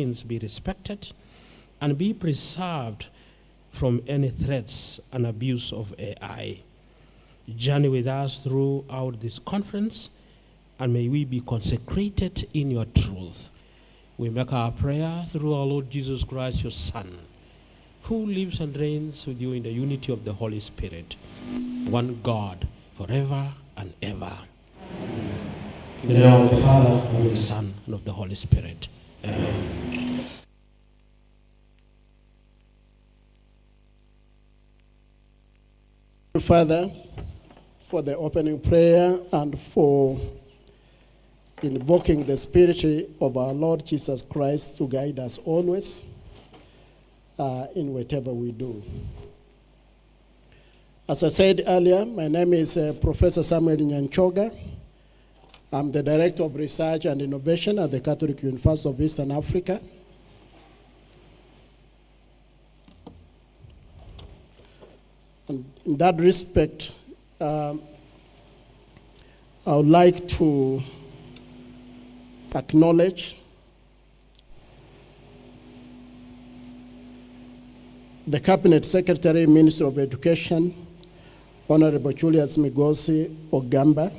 be respected and be preserved from any threats and abuse of AI. Journey with us throughout this conference, and may we be consecrated in your truth. We make our prayer through our Lord Jesus Christ, your Son, who lives and reigns with you in the unity of the Holy Spirit, one God, forever and ever. In the name of the Father, and of the Son, and of the Holy Spirit. Amen. Father, for the opening prayer and for invoking the Spirit of our Lord Jesus Christ to guide us always in whatever we do. As I said earlier, my name is Professor Samuel Nyanchoga. I'm the Director of Research and Innovation at the Catholic University of Eastern Africa. And in that respect, I would like to acknowledge the Cabinet Secretary, Minister of Education, Honorable Julius Migosi Ogamba,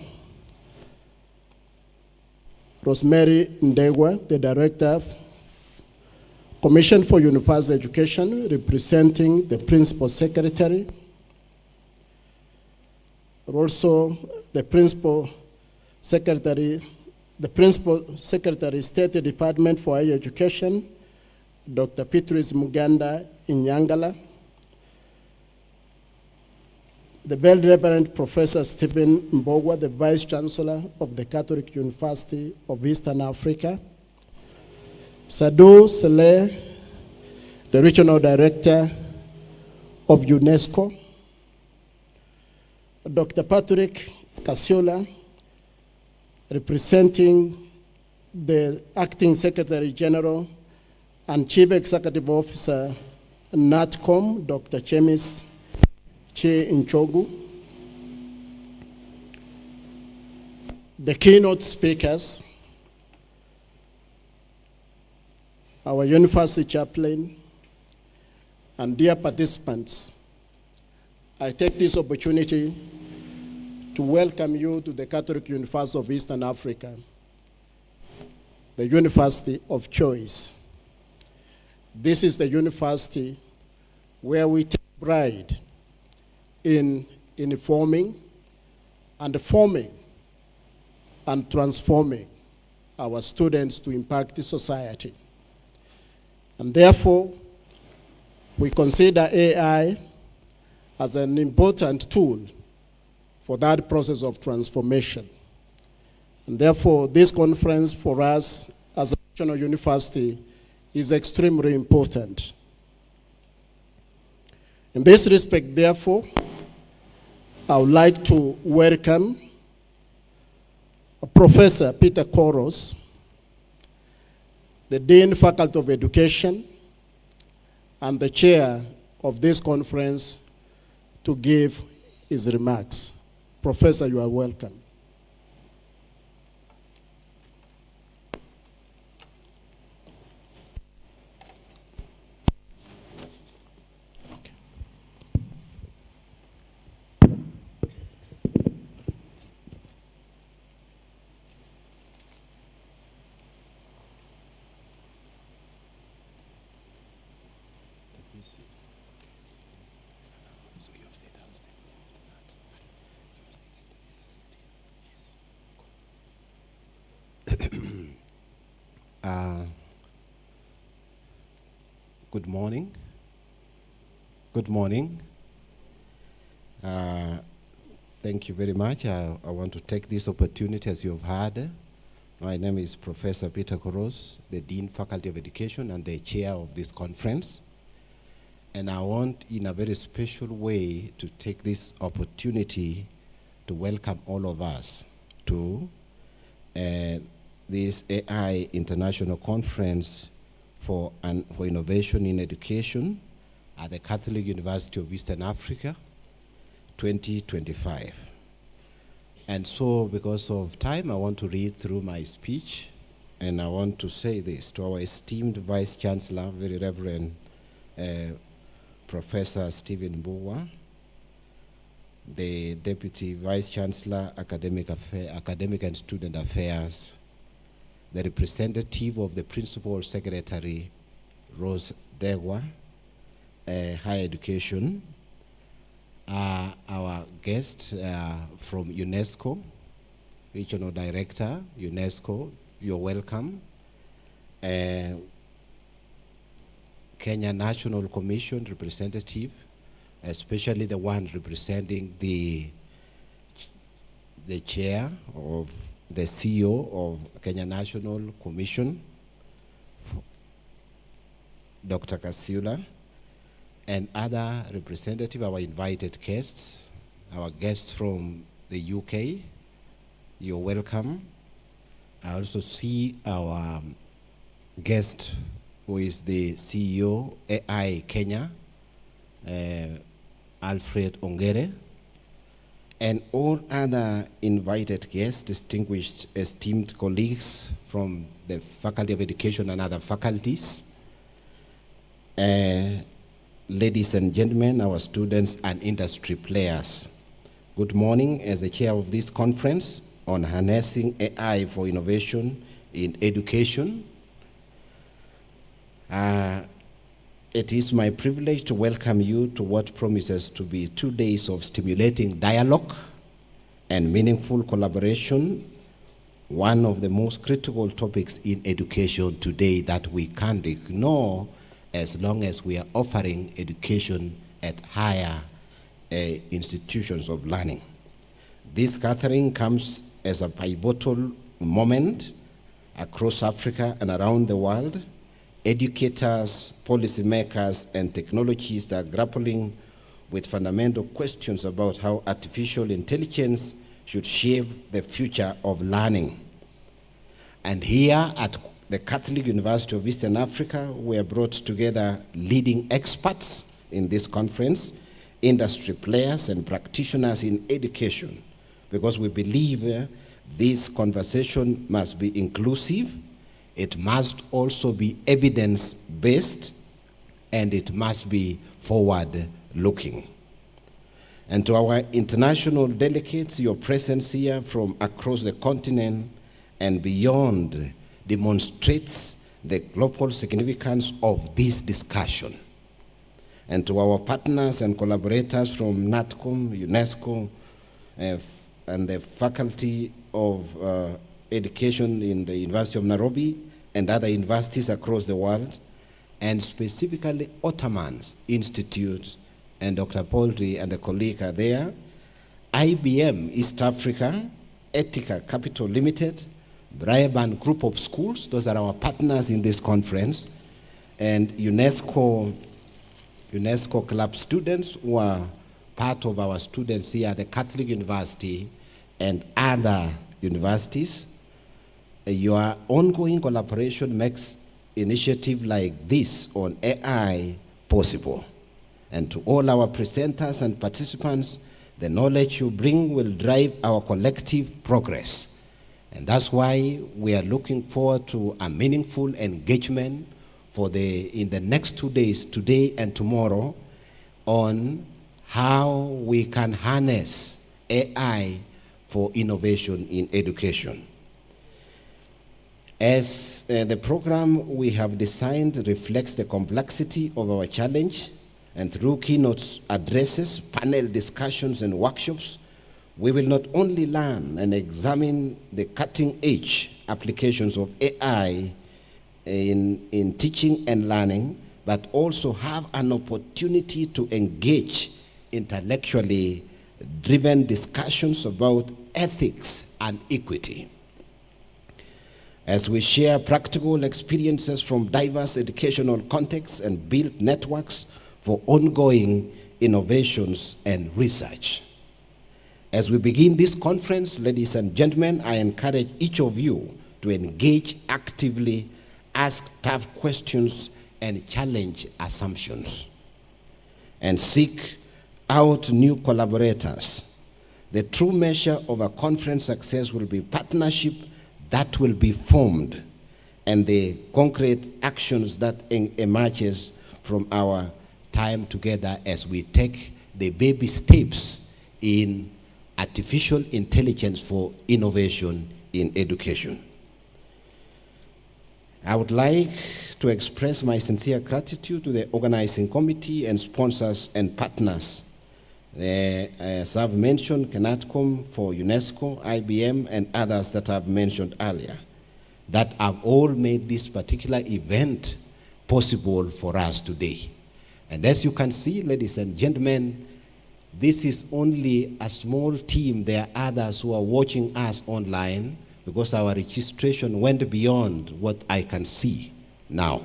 Rosemary Ndegwa, the Director, Commission for University Education, representing the Principal Secretary, also the Principal Secretary, State Department for Higher Education, Dr. Petrus Muganda Inyangala, the Very Reverend Professor Stephen Mbogwa, the Vice Chancellor of the Catholic University of Eastern Africa, Sadou Saleh, the Regional Director of UNESCO, Dr. Patrick Kasiola, representing the Acting Secretary General and Chief Executive Officer, NATCOM, Dr. Chemis Che Nchogu. The keynote speakers, our university chaplain, and dear participants, I take this opportunity to welcome you to the Catholic University of Eastern Africa, the university of choice. This is the university where we take pride in informing and forming and transforming our students to impact the society. And therefore, we consider AI as an important tool for that process of transformation. And therefore, this conference for us as a national university is extremely important. In this respect, therefore, I would like to welcome Professor Peter Koros, the Dean Faculty of Education and the chair of this conference, to give his remarks. Professor, you are welcome. Good morning. Good morning. Thank you very much. I want to take this opportunity, as you have heard. My name is Professor Peter Koros, the Dean Faculty of Education and the chair of this conference. And I want, in a very special way, to take this opportunity to welcome all of us to this AI International Conference for Innovation in Education at the Catholic University of Eastern Africa, 2025. And so, because of time, I want to read through my speech And I want to say this to our esteemed Vice Chancellor, very Reverend Professor Stephen Mbugua, the Deputy Vice Chancellor, Academic and Student Affairs, the representative of the Principal Secretary, Rose Degwa, Higher Education, our guest from UNESCO, Regional Director, UNESCO, you're welcome. Kenya National Commission representative, especially the one representing the chair of the CEO of Kenya National Commission, Dr. Kasula, and other representative, our invited guests, our guests from the UK, you're welcome. I also see our guest who is the CEO, AI Kenya, Alfred Ongere, and all other invited guests, distinguished, esteemed colleagues from the Faculty of Education and other faculties, ladies and gentlemen, our students and industry players. Good morning. As the chair of this conference on harnessing AI for innovation in education, it is my privilege to welcome you to what promises to be 2 days of stimulating dialogue and meaningful collaboration, one of the most critical topics in education today that we can't ignore as long as we are offering education at higher institutions of learning. This gathering comes as a pivotal moment across Africa and around the world. Educators, policymakers, and technologists are grappling with fundamental questions about how artificial intelligence should shape the future of learning. And here at the Catholic University of Eastern Africa, we have brought together leading experts in this conference, industry players and practitioners in education, because we believe this conversation must be inclusive, it must also be evidence-based, and it must be forward-looking. And to our international delegates, your presence here from across the continent and beyond demonstrates the global significance of this discussion. And to our partners and collaborators from NATCOM, UNESCO, and the Faculty of Education in the University of Nairobi and other universities across the world, and specifically Ottomans Institute, and Dr. Poultry and the colleague are there, IBM East Africa, Ethica Capital Limited, Braeburn Group of Schools, those are our partners in this conference, and UNESCO Club students who are part of our students here at the Catholic University and other universities. Your ongoing collaboration makes initiative like this on AI possible. And to all our presenters and participants, the knowledge you bring will drive our collective progress. And that's why we are looking forward to a meaningful engagement in the next 2 days, today and tomorrow, on how we can harness AI for innovation in education. As the program we have designed reflects the complexity of our challenge, and through keynote addresses, panel discussions, and workshops, we will not only learn and examine the cutting-edge applications of AI in teaching and learning, but also have an opportunity to engage intellectually driven discussions about ethics and equity. As we share practical experiences from diverse educational contexts and build networks for ongoing innovations and research. As we begin this conference, ladies and gentlemen, I encourage each of you to engage actively, ask tough questions, and challenge assumptions, and seek out new collaborators. The true measure of a conference success will be partnership that will be formed and the concrete actions that emerges from our time together as we take the baby steps in artificial intelligence for innovation in education. I would like to express my sincere gratitude to the organizing committee and sponsors and partners. As I've mentioned, Kenatcom for UNESCO, IBM, and others that I've mentioned earlier, that have all made this particular event possible for us today. And as you can see, ladies and gentlemen, this is only a small team. There are others who are watching us online because our registration went beyond what I can see now.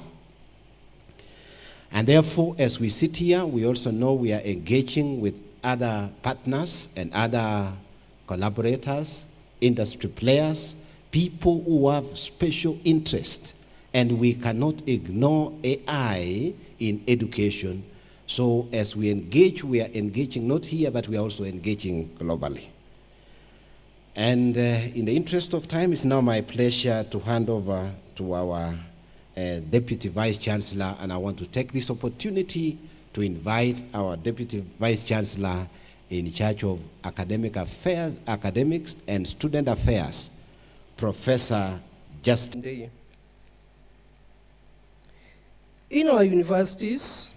And therefore, as we sit here, we also know we are engaging with other partners and other collaborators, industry players, people who have special interest, and we cannot ignore AI in education. So as we engage, we are engaging not here, but we are also engaging globally. And in the interest of time, it's now my pleasure to hand over to our Deputy Vice Chancellor, and I want to take this opportunity to invite our Deputy Vice Chancellor in charge of academics and student affairs, Professor Justin. In our universities,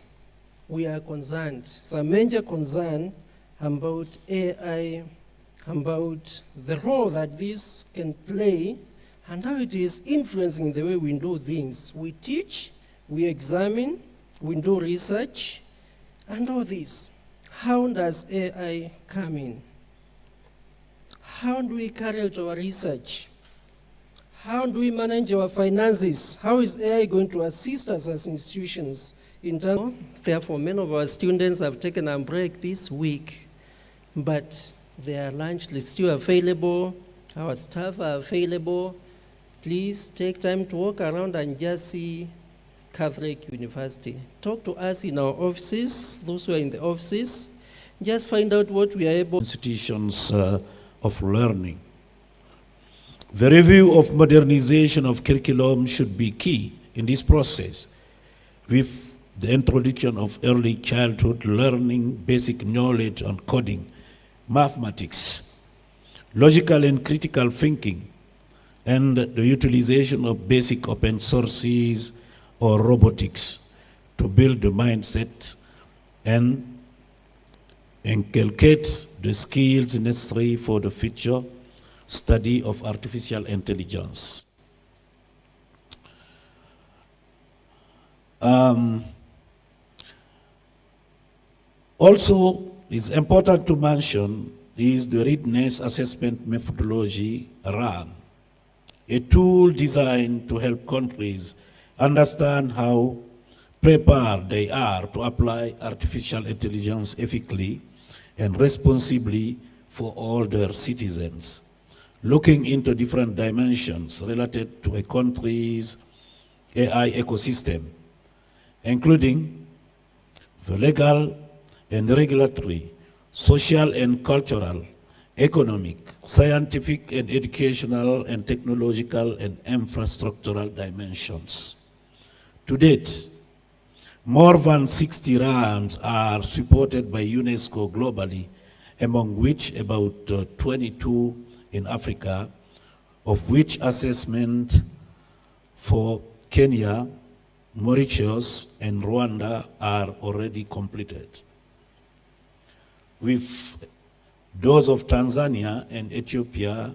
we are concerned, some major concern about AI, about the role that this can play and how it is influencing the way we do things. We teach, we examine, we do research, and all this. How does AI come in? How do we carry out our research? How do we manage our finances? How is AI going to assist us as institutions? Therefore, many of our students have taken a break this week, but their lunch is still available. Our staff are available. Please take time to walk around and just see Catholic University. Talk to us in our offices, those who are in the offices. Just find out what we are able. Institutions of learning. The review of modernization of curriculum should be key in this process, with the introduction of early childhood learning, basic knowledge on coding, mathematics, logical and critical thinking, and the utilization of basic open sources or robotics to build the mindset and inculcate the skills necessary for the future study of artificial intelligence. Also, it's important to mention is the readiness assessment methodology, RAM, a tool designed to help countries understand how prepared they are to apply artificial intelligence ethically and responsibly for all their citizens, looking into different dimensions related to a country's AI ecosystem, including the legal and regulatory, social and cultural, economic, scientific and educational and technological and infrastructural dimensions. To date, more than 60 RAMs are supported by UNESCO globally, among which about 22 in Africa, of which assessment for Kenya, Mauritius, and Rwanda are already completed, with those of Tanzania and Ethiopia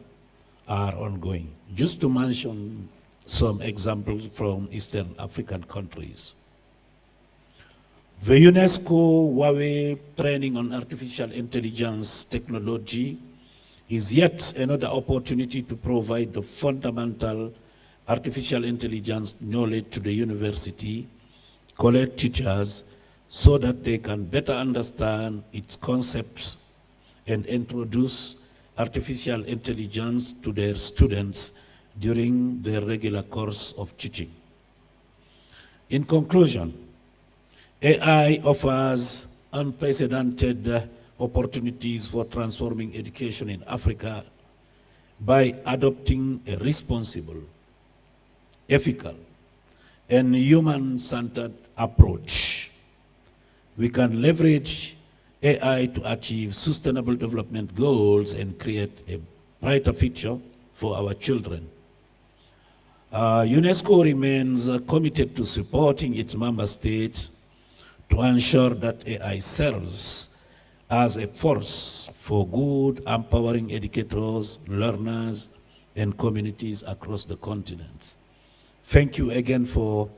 are ongoing. Just to mention some examples from Eastern African countries. The UNESCO Huawei training on artificial intelligence technology is yet another opportunity to provide the fundamental artificial intelligence knowledge to the university, college teachers, so that they can better understand its concepts and introduce artificial intelligence to their students during their regular course of teaching. In conclusion, AI offers unprecedented opportunities for transforming education in Africa by adopting a responsible, ethical, and human-centered approach, we can leverage AI to achieve sustainable development goals and create a brighter future for our children. UNESCO remains committed to supporting its member states to ensure that AI serves as a force for good, empowering educators, learners, and communities across the continent. Thank you again for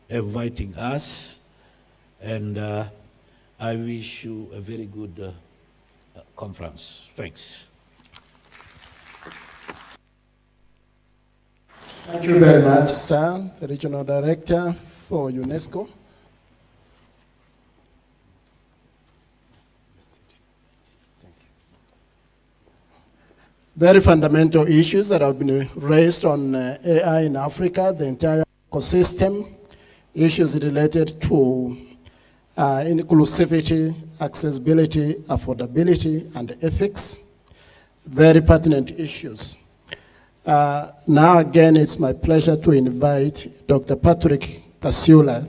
inviting us, and I wish you a very good conference. Thanks. Thank you very much, sir, the Regional Director for UNESCO. Very fundamental issues that have been raised on AI in Africa, the entire ecosystem, issues related to inclusivity, accessibility, affordability, and ethics. Very pertinent issues. Now again, it's my pleasure to invite Dr. Patrick Kasula,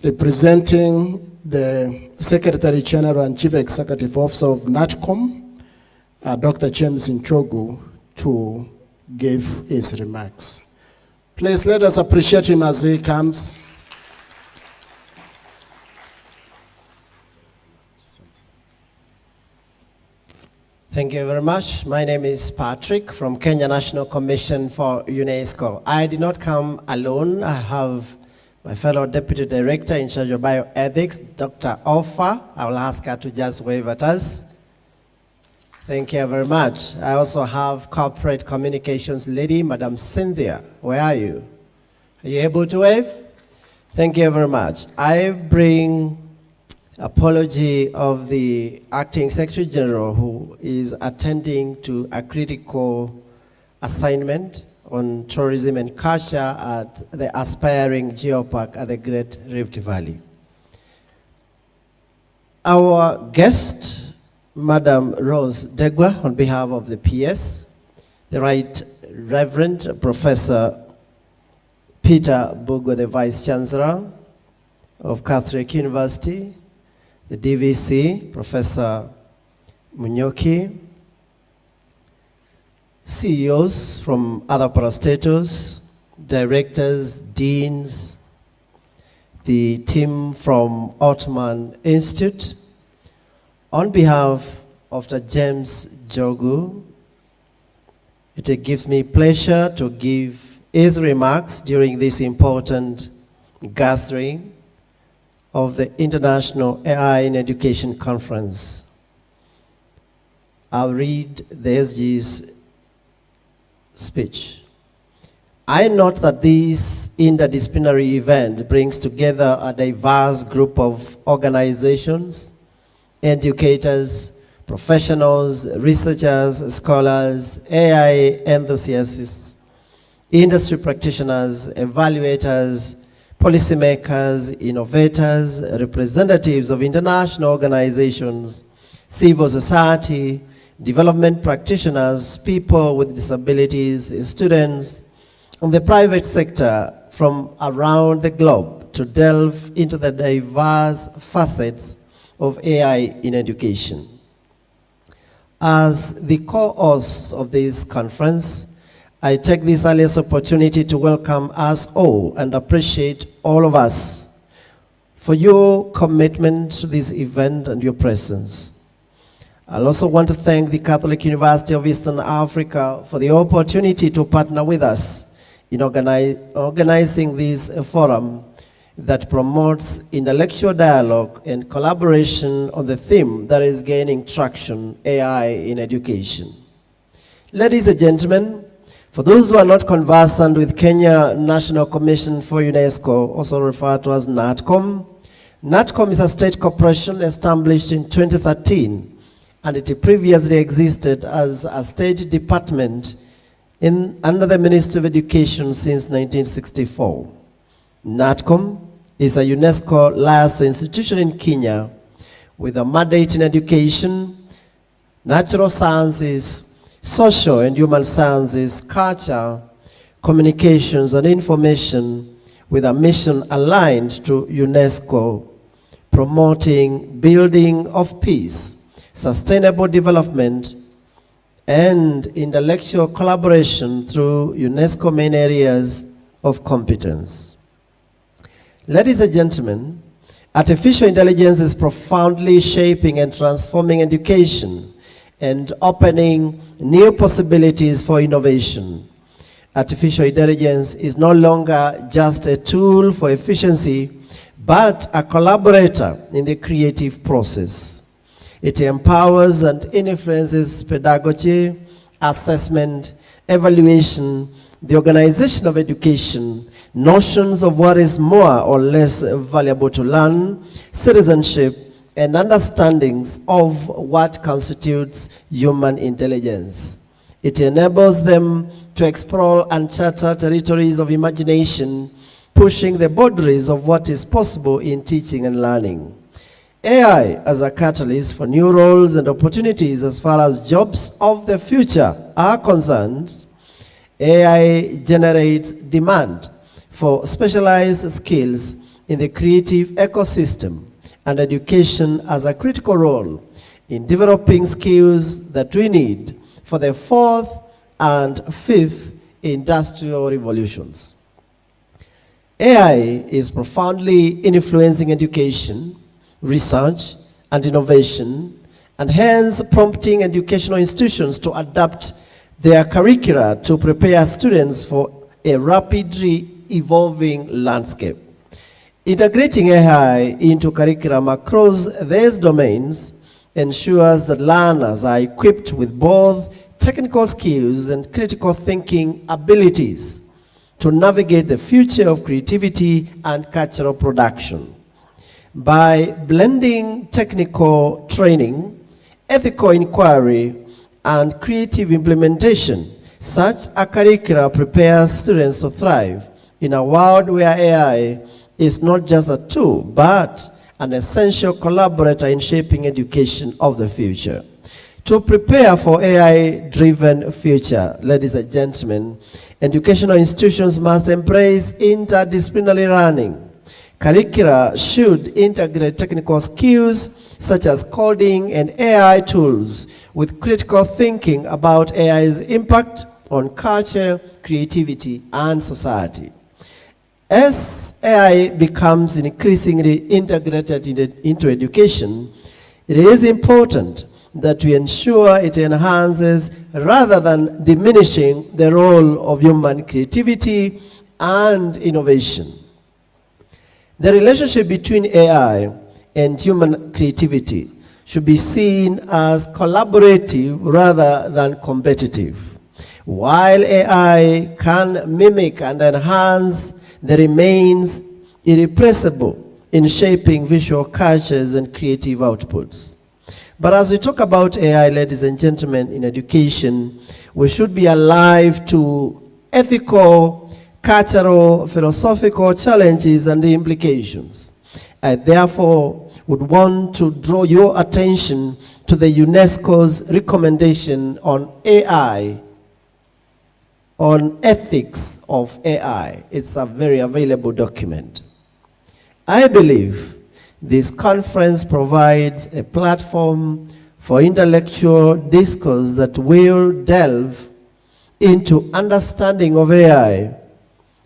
representing the Secretary General and Chief Executive Officer of NATCOM, Dr. James Nchogu, to give his remarks. Please let us appreciate him as he comes. Thank you very much. My name is Patrick from Kenya National Commission for UNESCO. I did not come alone. I have my fellow Deputy Director in charge of bioethics, Dr. Ofa. I will ask her to just wave at us. Thank you very much. I also have Corporate Communications Lady, Madam Cynthia. Where are you? Are you able to wave? Thank you very much. I bring apology of the Acting Secretary General, who is attending to a critical assignment on tourism and culture at the aspiring Geopark at the Great Rift Valley. Our guest, Madam Rose Degwa, on behalf of the PS, the Right Reverend Professor Peter Bugwa, the Vice Chancellor of Catholic University, the DVC, Professor Munyoki, CEOs from other parastatals, directors, deans, the team from Ottoman Institute. On behalf of Dr. James Nchogu, it gives me pleasure to give his remarks during this important gathering of the International AI in Education Conference. I'll read the SG's speech. I note that this interdisciplinary event brings together a diverse group of organizations, educators, professionals, researchers, scholars, AI enthusiasts, industry practitioners, evaluators, policymakers, innovators, representatives of international organizations, civil society, development practitioners, people with disabilities, students, and the private sector from around the globe to delve into the diverse facets of AI in education. As the co-host of this conference, I take this earliest opportunity to welcome us all and appreciate all of us for your commitment to this event and your presence. I also want to thank the Catholic University of Eastern Africa for the opportunity to partner with us in organizing this forum that promotes intellectual dialogue and collaboration on the theme that is gaining traction, AI in education. Ladies and gentlemen, for those who are not conversant with Kenya National Commission for UNESCO, also referred to as NATCOM, NATCOM is a state corporation established in 2013, and it previously existed as a state department under the Ministry of Education since 1964. NATCOM is a UNESCO licensed institution in Kenya with a mandate in education, natural sciences, social and human sciences, culture, communications, and information with a mission aligned to UNESCO, promoting building of peace, sustainable development, and intellectual collaboration through UNESCO main areas of competence. Ladies and gentlemen, artificial intelligence is profoundly shaping and transforming education and opening new possibilities for innovation. Artificial intelligence is no longer just a tool for efficiency, but a collaborator in the creative process. It empowers and influences pedagogy, assessment, evaluation, the organization of education, notions of what is more or less valuable to learn, citizenship, and understandings of what constitutes human intelligence. It enables them to explore uncharted territories of imagination, pushing the boundaries of what is possible in teaching and learning. AI as a catalyst for new roles and opportunities as far as jobs of the future are concerned. AI generates demand for specialized skills in the creative ecosystem, and education has a critical role in developing skills that we need for the fourth and fifth industrial revolutions. AI is profoundly influencing education, research, and innovation, and hence prompting educational institutions to adapt their curricula to prepare students for a rapidly evolving landscape. Integrating AI into curriculum across these domains ensures that learners are equipped with both technical skills and critical thinking abilities to navigate the future of creativity and cultural production. By blending technical training, ethical inquiry, and creative implementation, such a curricula prepares students to thrive in a world where AI is not just a tool, but an essential collaborator in shaping education of the future. To prepare for AI-driven future, ladies and gentlemen, educational institutions must embrace interdisciplinary learning. Curricula should integrate technical skills such as coding and AI tools with critical thinking about AI's impact on culture, creativity, and society. As AI becomes increasingly integrated into education, it is important that we ensure it enhances rather than diminishing the role of human creativity and innovation. The relationship between AI and human creativity should be seen as collaborative rather than competitive. While AI can mimic and enhance, there remains irrepressible in shaping visual cultures and creative outputs. But as we talk about AI, ladies and gentlemen, in education, we should be alive to ethical, cultural, philosophical challenges and the implications. I therefore would want to draw your attention to the UNESCO's recommendation on AI, on ethics of AI. It's a very available document. I believe this conference provides a platform for intellectual discourse that will delve into understanding of AI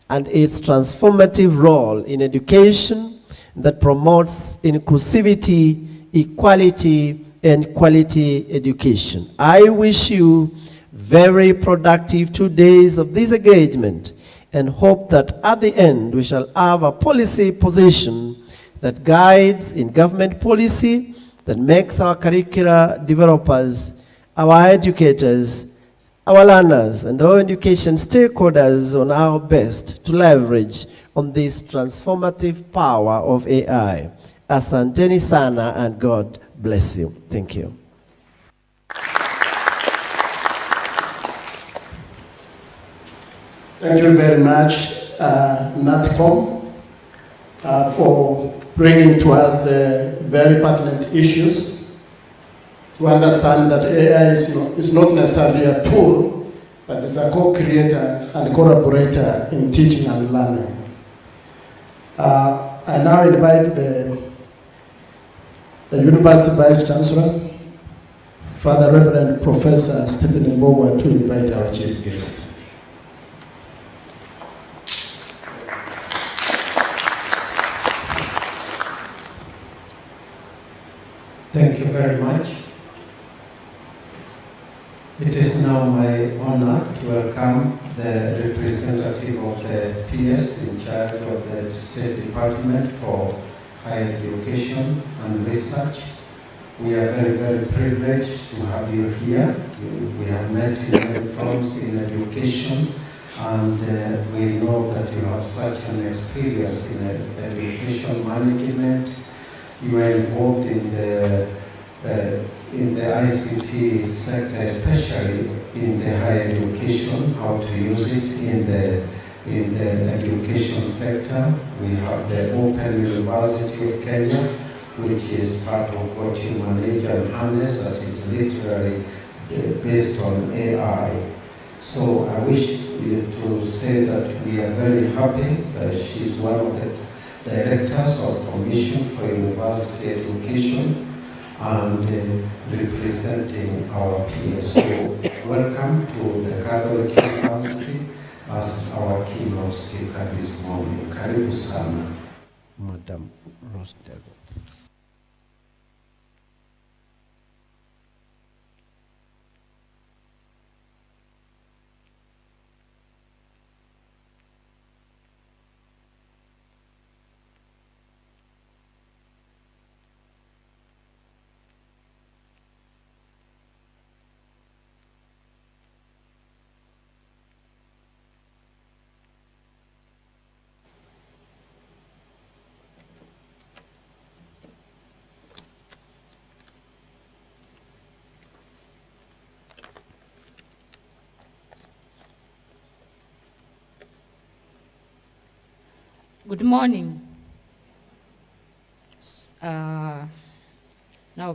and its transformative role in education that promotes inclusivity, equality, and quality education. I wish you very productive 2 days of this engagement and hope that at the end we shall have a policy position that guides in government policy, that makes our curricula developers, our educators, our learners, and our education stakeholders on our best to leverage on this transformative power of AI. Asanteni sana, and God bless you. Thank you. Thank you very much, NATCOM, for bringing to us very pertinent issues to understand that AI is not necessarily a tool, but is a co-creator and collaborator in teaching and learning. I now invite the University Vice Chancellor, Father Reverend Professor Stephen Mbogwa, to invite our chief guest. Thank you very much. It is now my honor to welcome the representative of the PS in charge of the State Department for Higher Education and Research. We are very, very privileged to have you here. We have met in many fronts in education, and we know that you have such an experience in education management. You are involved in the ICT sector, especially in the higher education, how to use it in the education sector. We have the Open University of Kenya, which is part of what you manage and harness, that is literally based on AI. So I wish you to say that we are very happy that she's one of the directors of Commission for University Education and representing our PSO. Welcome to the Catholic University as our keynote speaker this morning. Karibu sana, Madam Rose Ndegwa. Good morning. Now,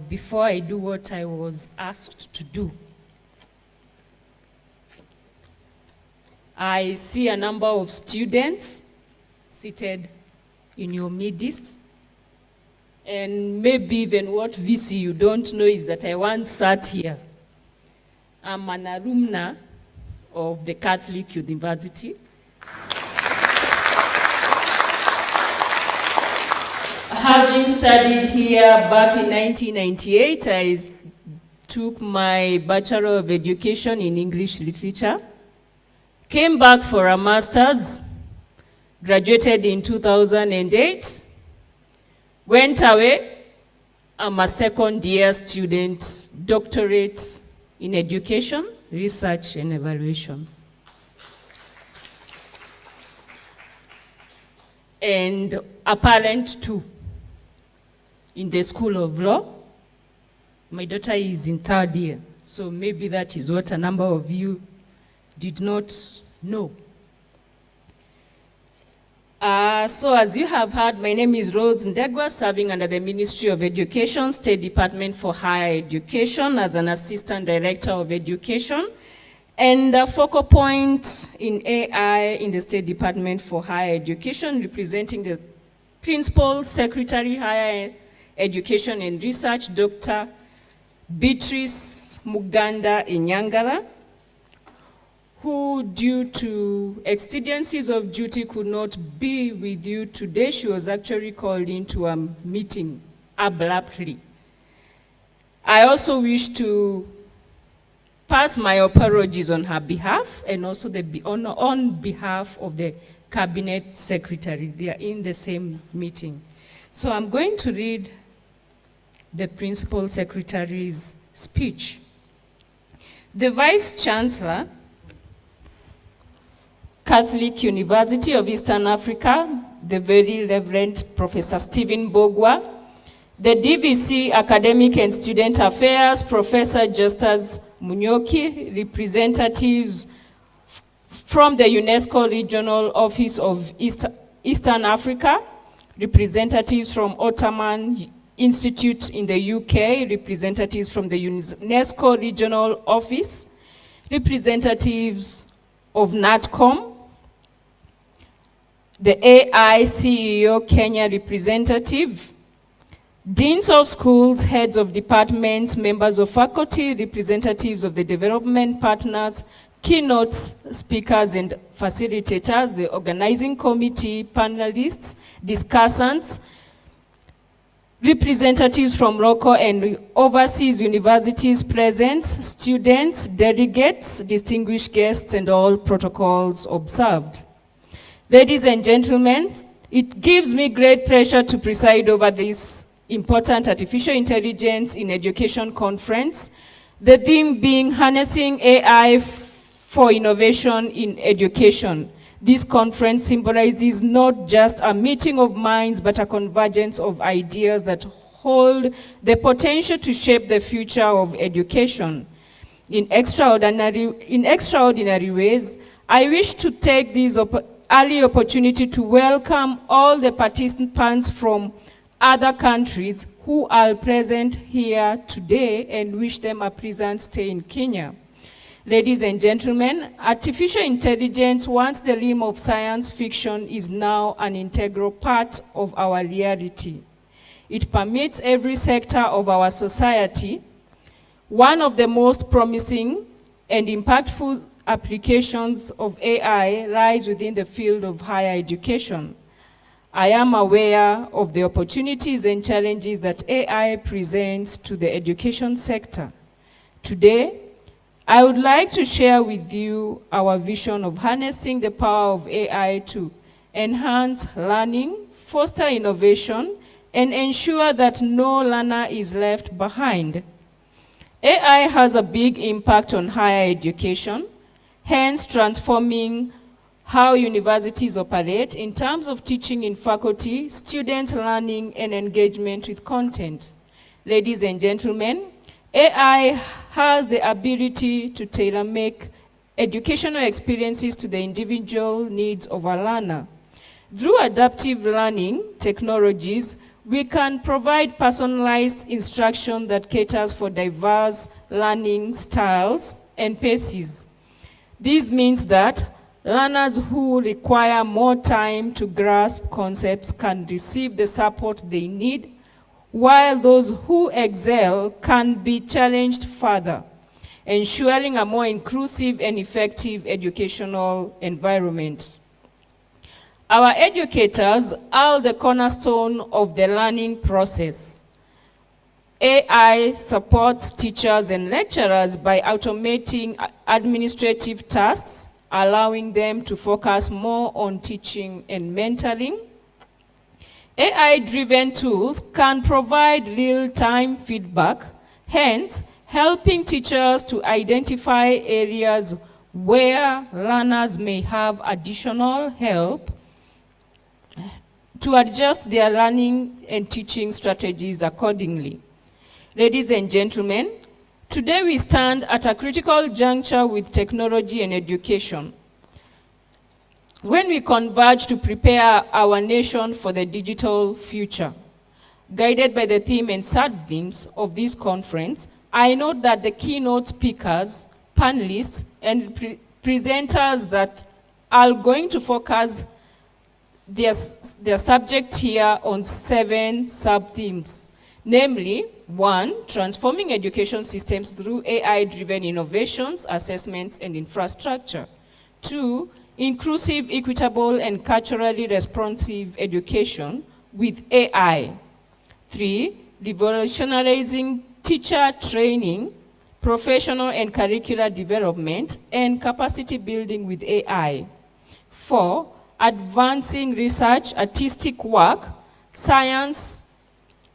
before I do what I was asked to do, I see a number of students seated in your midst. And maybe even what VC you don't know is that I once sat here. I'm an alumna of the Catholic University. Having studied here back in 1998, I took my Bachelor of Education in English Literature, came back for a master's, graduated in 2008, went away. I'm a second-year student, doctorate in education, research, and evaluation. And a parent too, in the School of Law. My daughter is in 3rd year, so maybe that is what a number of you did not know. So as you have heard, my name is Rose Ndegwa, serving under the Ministry of Education, State Department for Higher Education as an Assistant Director of Education, and a focal point in AI in the State Department for Higher Education, representing the Principal Secretary, Higher Education and Research, Dr. Beatrice Muganda Inyangala, who due to exigencies of duty could not be with you today. She was actually called into a meeting abruptly. I also wish to pass my apologies on her behalf and also on behalf of the Cabinet Secretary. They are in the same meeting. So I'm going to read the Principal Secretary's speech. The Vice Chancellor, Catholic University of Eastern Africa, the very Reverend Professor Stephen Mbogwa, the DVC Academic and Student Affairs, Professor Justus Munyoki, representatives from the UNESCO Regional Office of Eastern Africa, representatives from Ottoman Institute in the UK, representatives from the UNESCO Regional Office, representatives of NATCOM, the AI CEO Kenya representative, deans of schools, heads of departments, members of faculty, representatives of the development partners, keynote speakers and facilitators, the organizing committee, panelists, discussants, representatives from local and overseas universities present, students, delegates, distinguished guests, and all protocols observed. Ladies and gentlemen, it gives me great pleasure to preside over this important artificial intelligence in education conference, the theme being harnessing AI for innovation in education. This conference symbolizes not just a meeting of minds, but a convergence of ideas that hold the potential to shape the future of education. In extraordinary ways, I wish to take this early opportunity to welcome all the participants from other countries who are present here today and wish them a pleasant stay in Kenya. Ladies and gentlemen, artificial intelligence, once the realm of science fiction, is now an integral part of our reality. It permeates every sector of our society. One of the most promising and impactful applications of AI lies within the field of higher education. I am aware of the opportunities and challenges that AI presents to the education sector. Today, I would like to share with you our vision of harnessing the power of AI to enhance learning, foster innovation, and ensure that no learner is left behind. AI has a big impact on higher education, hence transforming how universities operate in terms of teaching in faculty, student learning, and engagement with content. Ladies and gentlemen, AI has the ability to tailor-make educational experiences to the individual needs of a learner. Through adaptive learning technologies, we can provide personalized instruction that caters for diverse learning styles and paces. This means that learners who require more time to grasp concepts can receive the support they need, while those who excel can be challenged further, ensuring a more inclusive and effective educational environment. Our educators are the cornerstone of the learning process. AI supports teachers and lecturers by automating administrative tasks, allowing them to focus more on teaching and mentoring. AI-driven tools can provide real-time feedback, hence helping teachers to identify areas where learners may have additional help to adjust their learning and teaching strategies accordingly. Ladies and gentlemen, today we stand at a critical juncture with technology and education. When we converge to prepare our nation for the digital future, guided by the theme and sub-themes of this conference, I note that the keynote speakers, panelists, and presenters that are going to focus their subject here on 7 sub-themes, namely, 1, transforming education systems through AI-driven innovations, assessments, and infrastructure. 2, inclusive, equitable, and culturally responsive education with AI. 3, revolutionizing teacher training, professional and curricular development, and capacity building with AI. 4, advancing research, artistic work, science,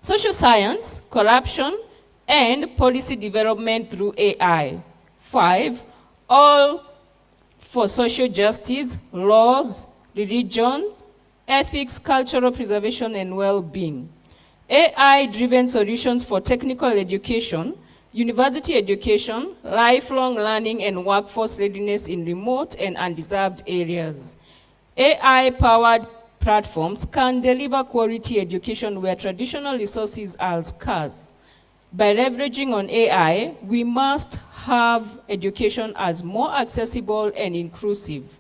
social science, corruption, and policy development through AI. 5, all for social justice, laws, religion, ethics, cultural preservation, and well-being. AI-driven solutions for technical education, university education, lifelong learning, and workforce readiness in remote and undeserved areas. AI-powered platforms can deliver quality education where traditional resources are scarce. By leveraging on AI, we must have education as more accessible and inclusive,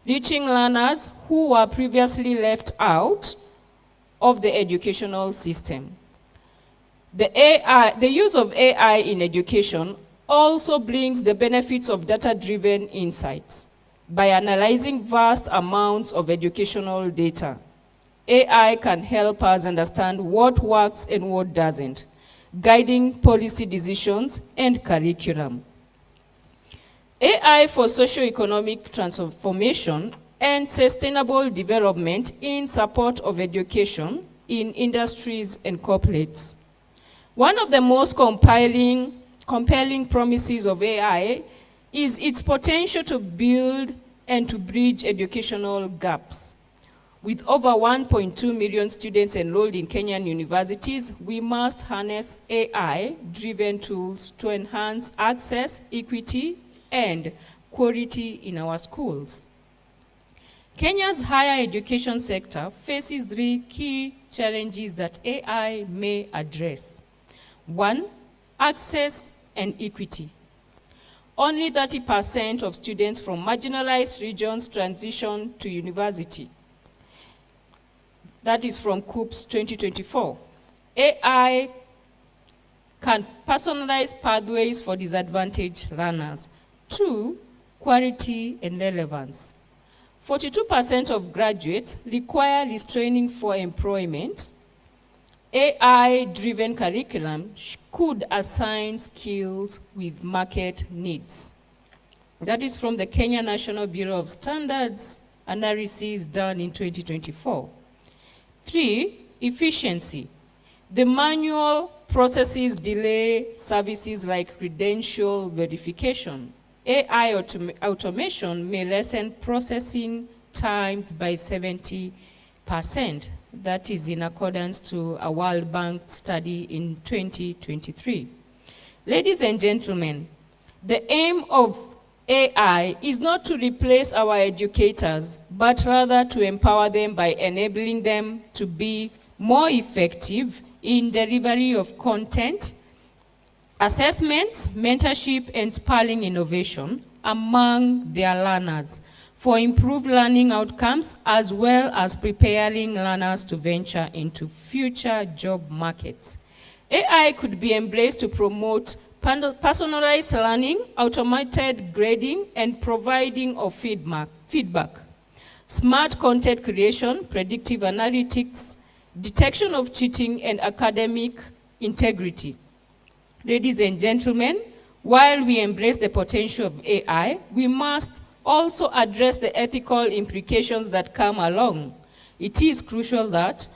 reaching learners who were previously left out of the educational system. The use of AI in education also brings the benefits of data-driven insights. By analyzing vast amounts of educational data, AI can help us understand what works and what doesn't, guiding policy decisions and curriculum. AI for socio-economic transformation and sustainable development in support of education in industries and corporates. One of the most compelling promises of AI is its potential to build and to bridge educational gaps. With over 1.2 million students enrolled in Kenyan universities, we must harness AI-driven tools to enhance access, equity, and quality in our schools. Kenya's higher education sector faces 3 key challenges that AI may address. 1, access and equity. Only 30% of students from marginalized regions transition to university. That is from COOPS 2024. AI can personalize pathways for disadvantaged learners. 2, quality and relevance. 42% of graduates require retraining for employment. AI-driven curriculum could assign skills with market needs. That is from the Kenya National Bureau of Standards analysis done in 2024. 3, efficiency. The manual processes delay services like credential verification. AI automation may lessen processing times by 70%. That is in accordance to a World Bank study in 2023. Ladies and gentlemen, the aim of AI is not to replace our educators, but rather to empower them by enabling them to be more effective in delivery of content, assessments, mentorship, and spurring innovation among their learners for improved learning outcomes, as well as preparing learners to venture into future job markets. AI could be embraced to promote personalized learning, automated grading, and providing of feedback. Smart content creation, predictive analytics, detection of cheating, and academic integrity. Ladies and gentlemen, while we embrace the potential of AI, we must also address the ethical implications that come along. It is crucial that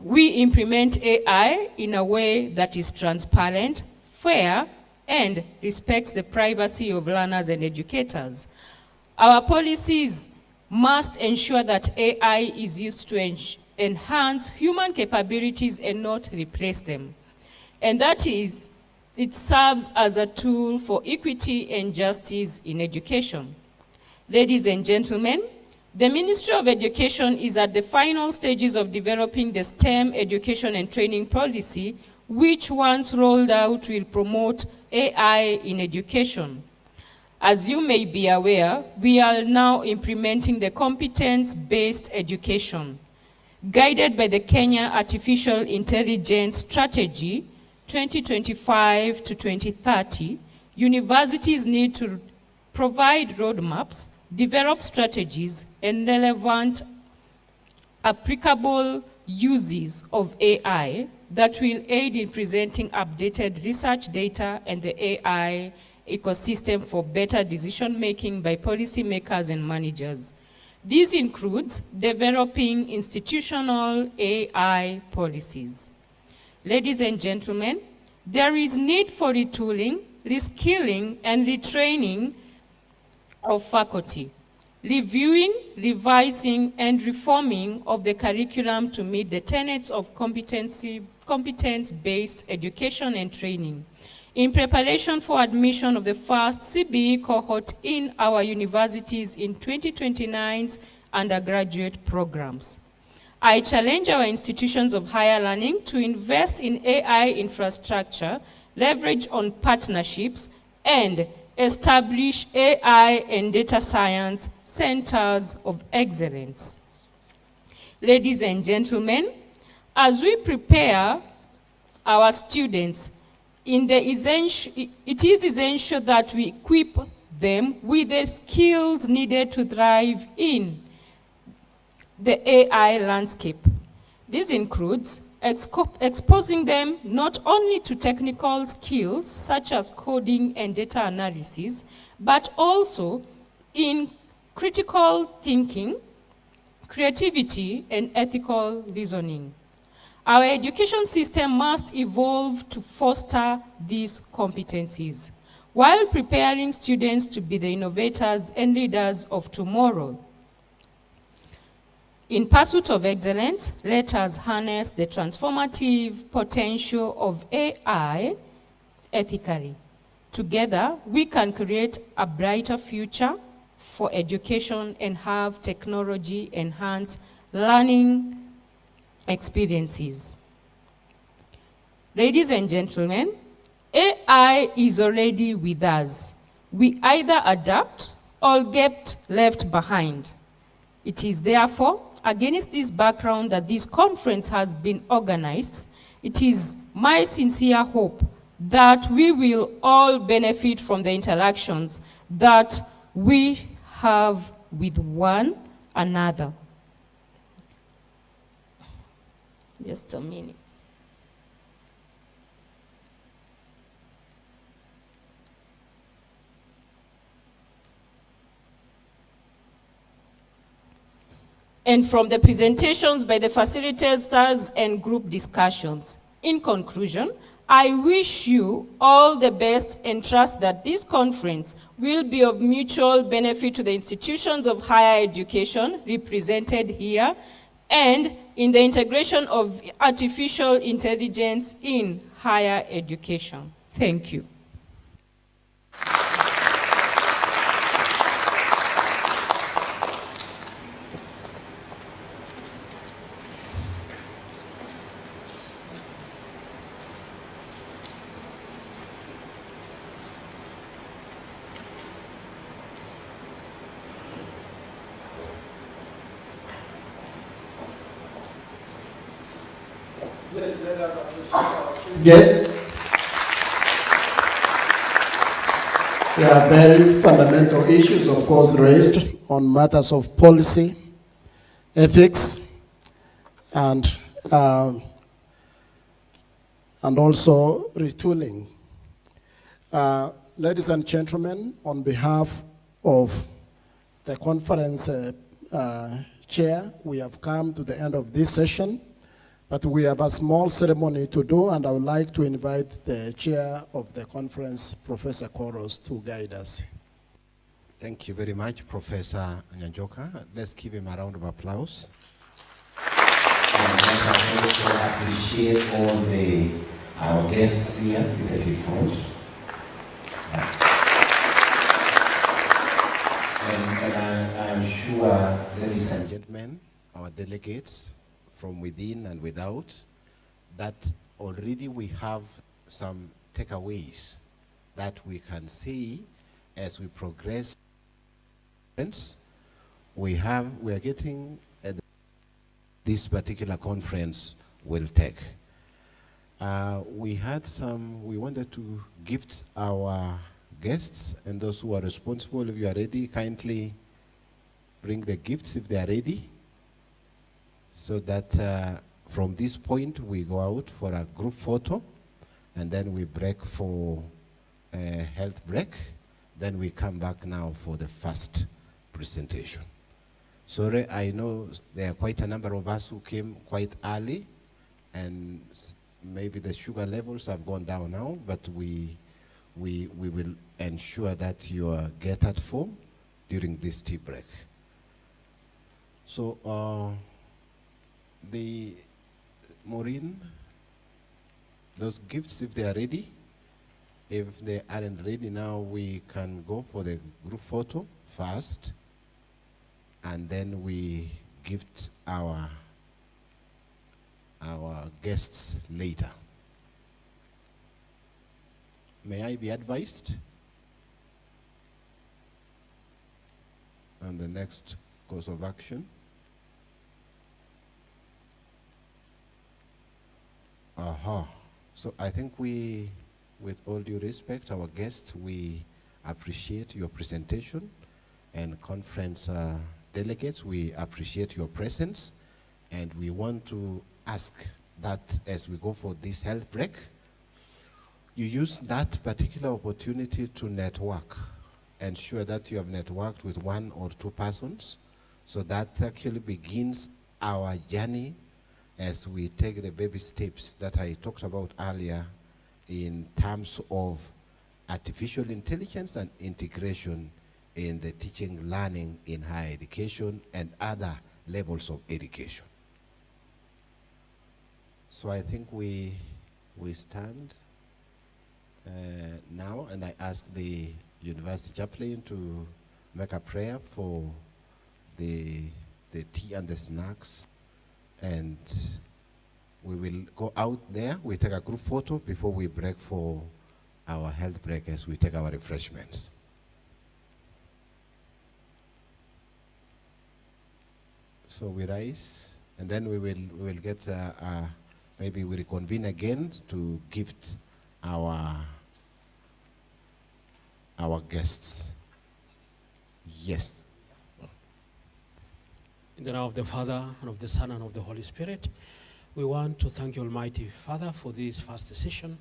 we implement AI in a way that is transparent, fair, and respects the privacy of learners and educators. Our policies must ensure that AI is used to enhance human capabilities and not replace them. And that is, it serves as a tool for equity and justice in education. Ladies and gentlemen, the Ministry of Education is at the final stages of developing the STEM education and training policy, which once rolled out will promote AI in education. As you may be aware, we are now implementing the competence-based education. Guided by the Kenya Artificial Intelligence Strategy 2025 to 2030, universities need to provide roadmaps, develop strategies, and relevant applicable uses of AI that will aid in presenting updated research data and the AI ecosystem for better decision-making by policymakers and managers. This includes developing institutional AI policies. Ladies and gentlemen, there is need for retooling, reskilling, and retraining of faculty, reviewing, revising, and reforming of the curriculum to meet the tenets of competence-based education and training, in preparation for admission of the first CBE cohort in our universities in 2029's undergraduate programs. I challenge our institutions of higher learning to invest in AI infrastructure, leverage on partnerships, and establish AI and data science centers of excellence. Ladies and gentlemen, as we prepare our students, it is essential that we equip them with the skills needed to thrive in the AI landscape. This includes exposing them not only to technical skills such as coding and data analysis, but also in critical thinking, creativity, and ethical reasoning. Our education system must evolve to foster these competencies while preparing students to be the innovators and leaders of tomorrow. In pursuit of excellence, let us harness the transformative potential of AI ethically. Together, we can create a brighter future for education and have technology-enhanced learning experiences. Ladies and gentlemen, AI is already with us. We either adapt or get left behind. It is therefore against this background that this conference has been organized. It is my sincere hope that we will all benefit from the interactions that we have with one another. Just a minute. And from the presentations by the facilitators and group discussions. In conclusion, I wish you all the best and trust that this conference will be of mutual benefit to the institutions of higher education represented here and in the integration of artificial intelligence in higher education. Thank you. Yes. There are very fundamental issues, of course, raised on matters of policy, ethics, and also retooling. Ladies and gentlemen, on behalf of the conference chair, we have come to the end of this session. But we have a small ceremony to do, and I would like to invite the chair of the conference, Professor Koros, to guide us. Thank you very much, Professor Nyanjoka. Let's give him a round of applause. And let us also appreciate all our guests here seated in front. And I am sure, ladies and gentlemen, our delegates from within and without, that already we have some takeaways that we can see as we progress. We are getting this particular conference will take. We wanted to gift our guests and those who are responsible. If you are ready, kindly bring the gifts if they are ready, so that from this point we go out for a group photo, and then we break for a health break. Then we come back now for the first presentation. Sorry, I know there are quite a number of us who came quite early, and maybe the sugar levels have gone down now, but we will ensure that you are catered for during this tea break. So, Maureen, those gifts, if they are ready. If they aren't ready now, we can go for the group photo first, and then we gift our our guests later. May I be advised? And the next course of action. So I think we, with all due respect, our guests, we appreciate your presentation, and conference delegates, we appreciate your presence, and we want to ask that as we go for this health break, you use that particular opportunity to network. Ensure that you have networked with 1 or 2 persons, so that actually begins our journey as we take the baby steps that I talked about earlier in terms of artificial intelligence and integration in the teaching, learning in higher education and other levels of education. So I think we stand now, and I ask the university chaplain to make a prayer for the tea and the snacks, and we will go out there. We take a group photo before we break for our health break as we take our refreshments. So we rise, and then we will get maybe we reconvene again to gift our guests. Yes. In the name of the Father, and of the Son, and of the Holy Spirit, we want to thank you, Almighty Father, for this first session,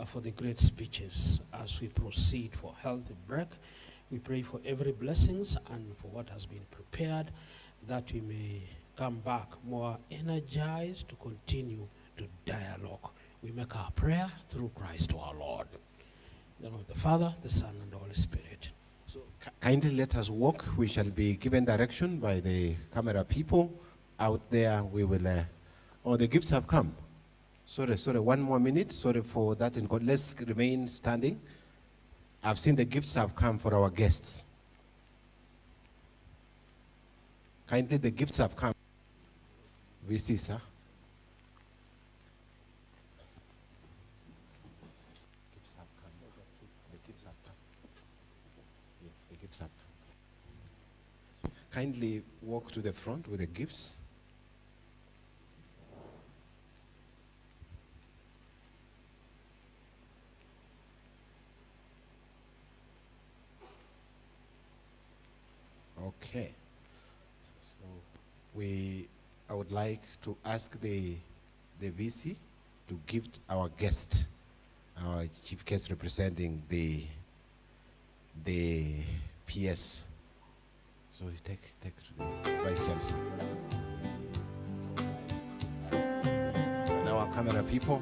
for the great speeches. As we proceed for health break, we pray for every blessings and for what has been prepared, that we may come back more energized to continue to dialogue. We make our prayer through Christ our Lord. In the name of the Father, the Son, and the Holy Spirit. So kindly let us walk. We shall be given direction by the camera people out there. We will. The gifts have come. Sorry, 1 more minute. Sorry for that. Let's remain standing. I've seen the gifts have come for our guests. Kindly, the gifts have come. We see, sir. Gifts have come. The gifts have come. Yes, the gifts have come. Kindly walk to the front with the gifts. Okay. So I would like to ask the VC to gift our guest, our chief guest representing the PS. So you take to the Vice Chancellor. Now our camera people.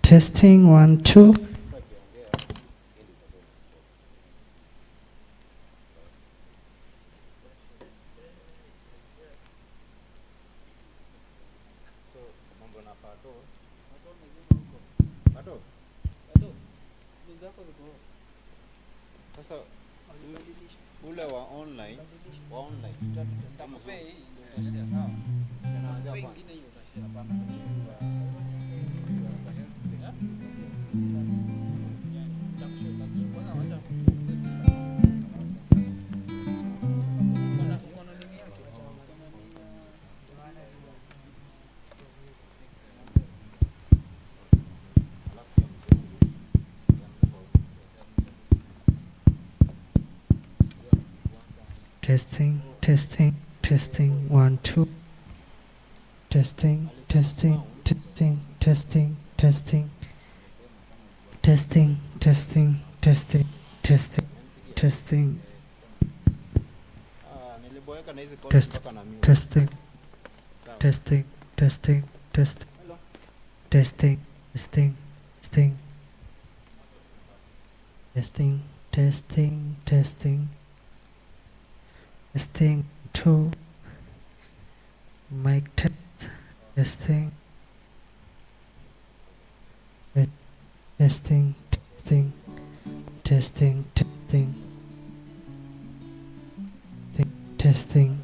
Testing 1 2. Sasa ule wa online Testing 1 2. Testing. niliboeka na hizi Test. mpaka na mute. Testing. Testing 2. Mic test. Testing. Testing.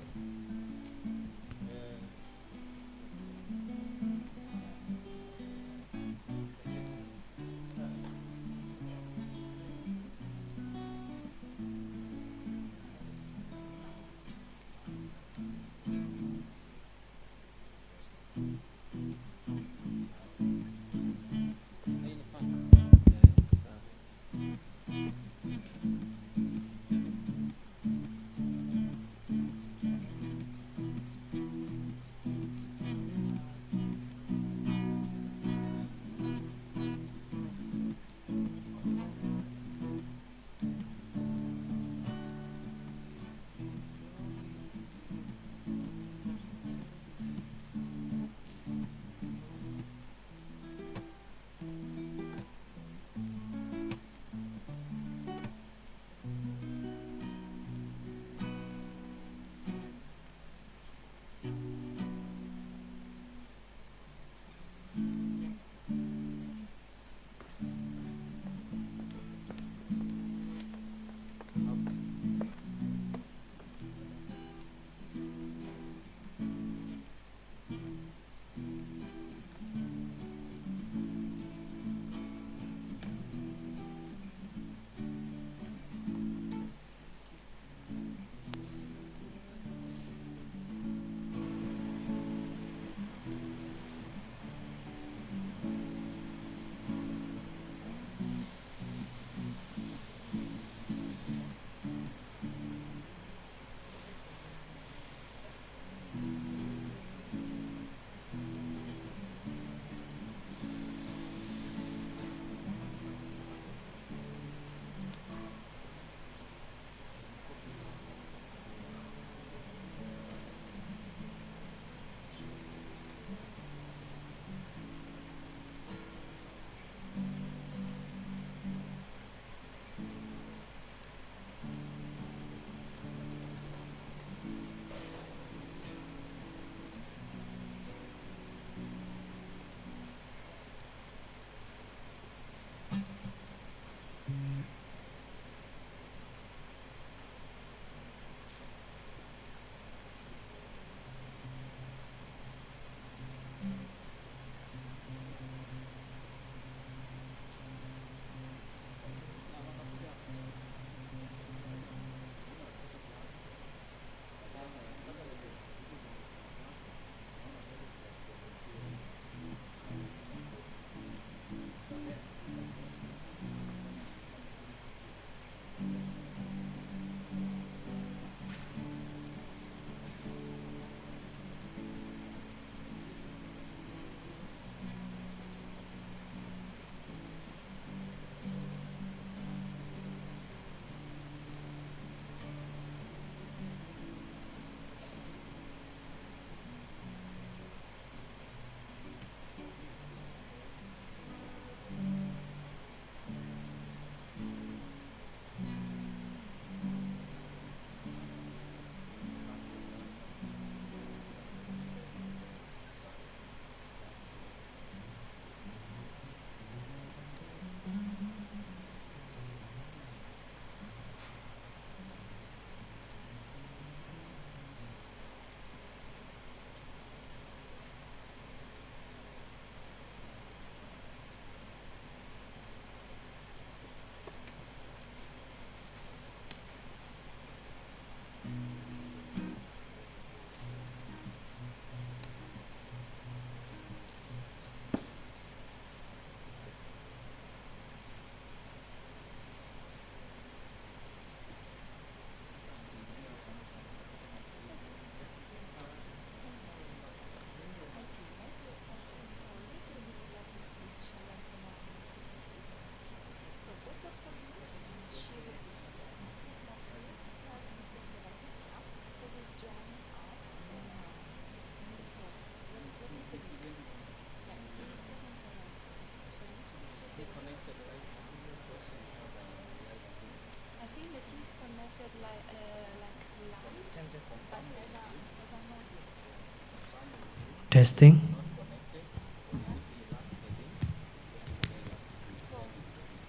testing.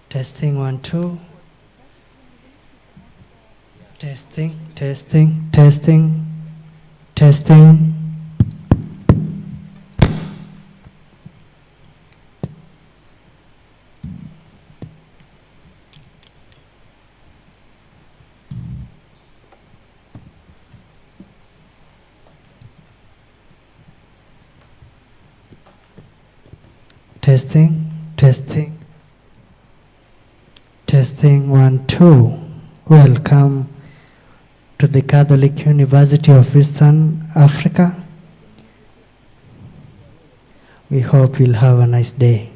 Testing 1 2. Testing, testing, testing, testing. Testing, testing, testing 1 2. Welcome to the Catholic University of Eastern Africa. We hope you'll have a nice day.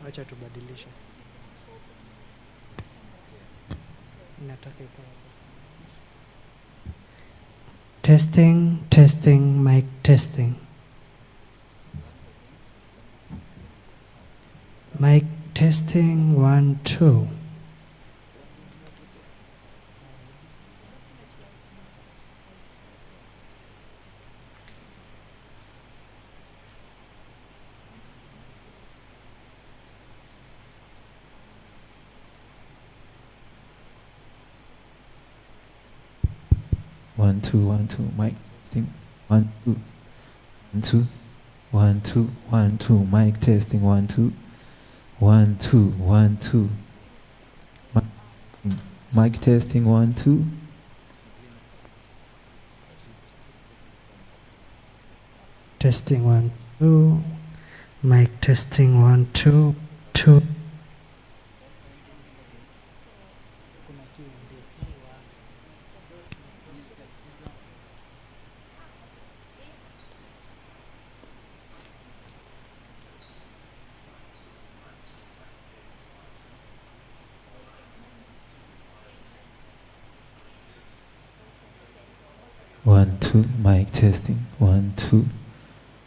Acha tubadilishe. Nataka ikae. Testing, testing, mic testing. Mic testing 1 2. One two mic testing 1 2 1 2 1 2 1 2 mic testing 1 2 1 2 1 2 mic testing 1 2 Testing 1 2. Mic testing 1 2 2. One two mic testing 1 2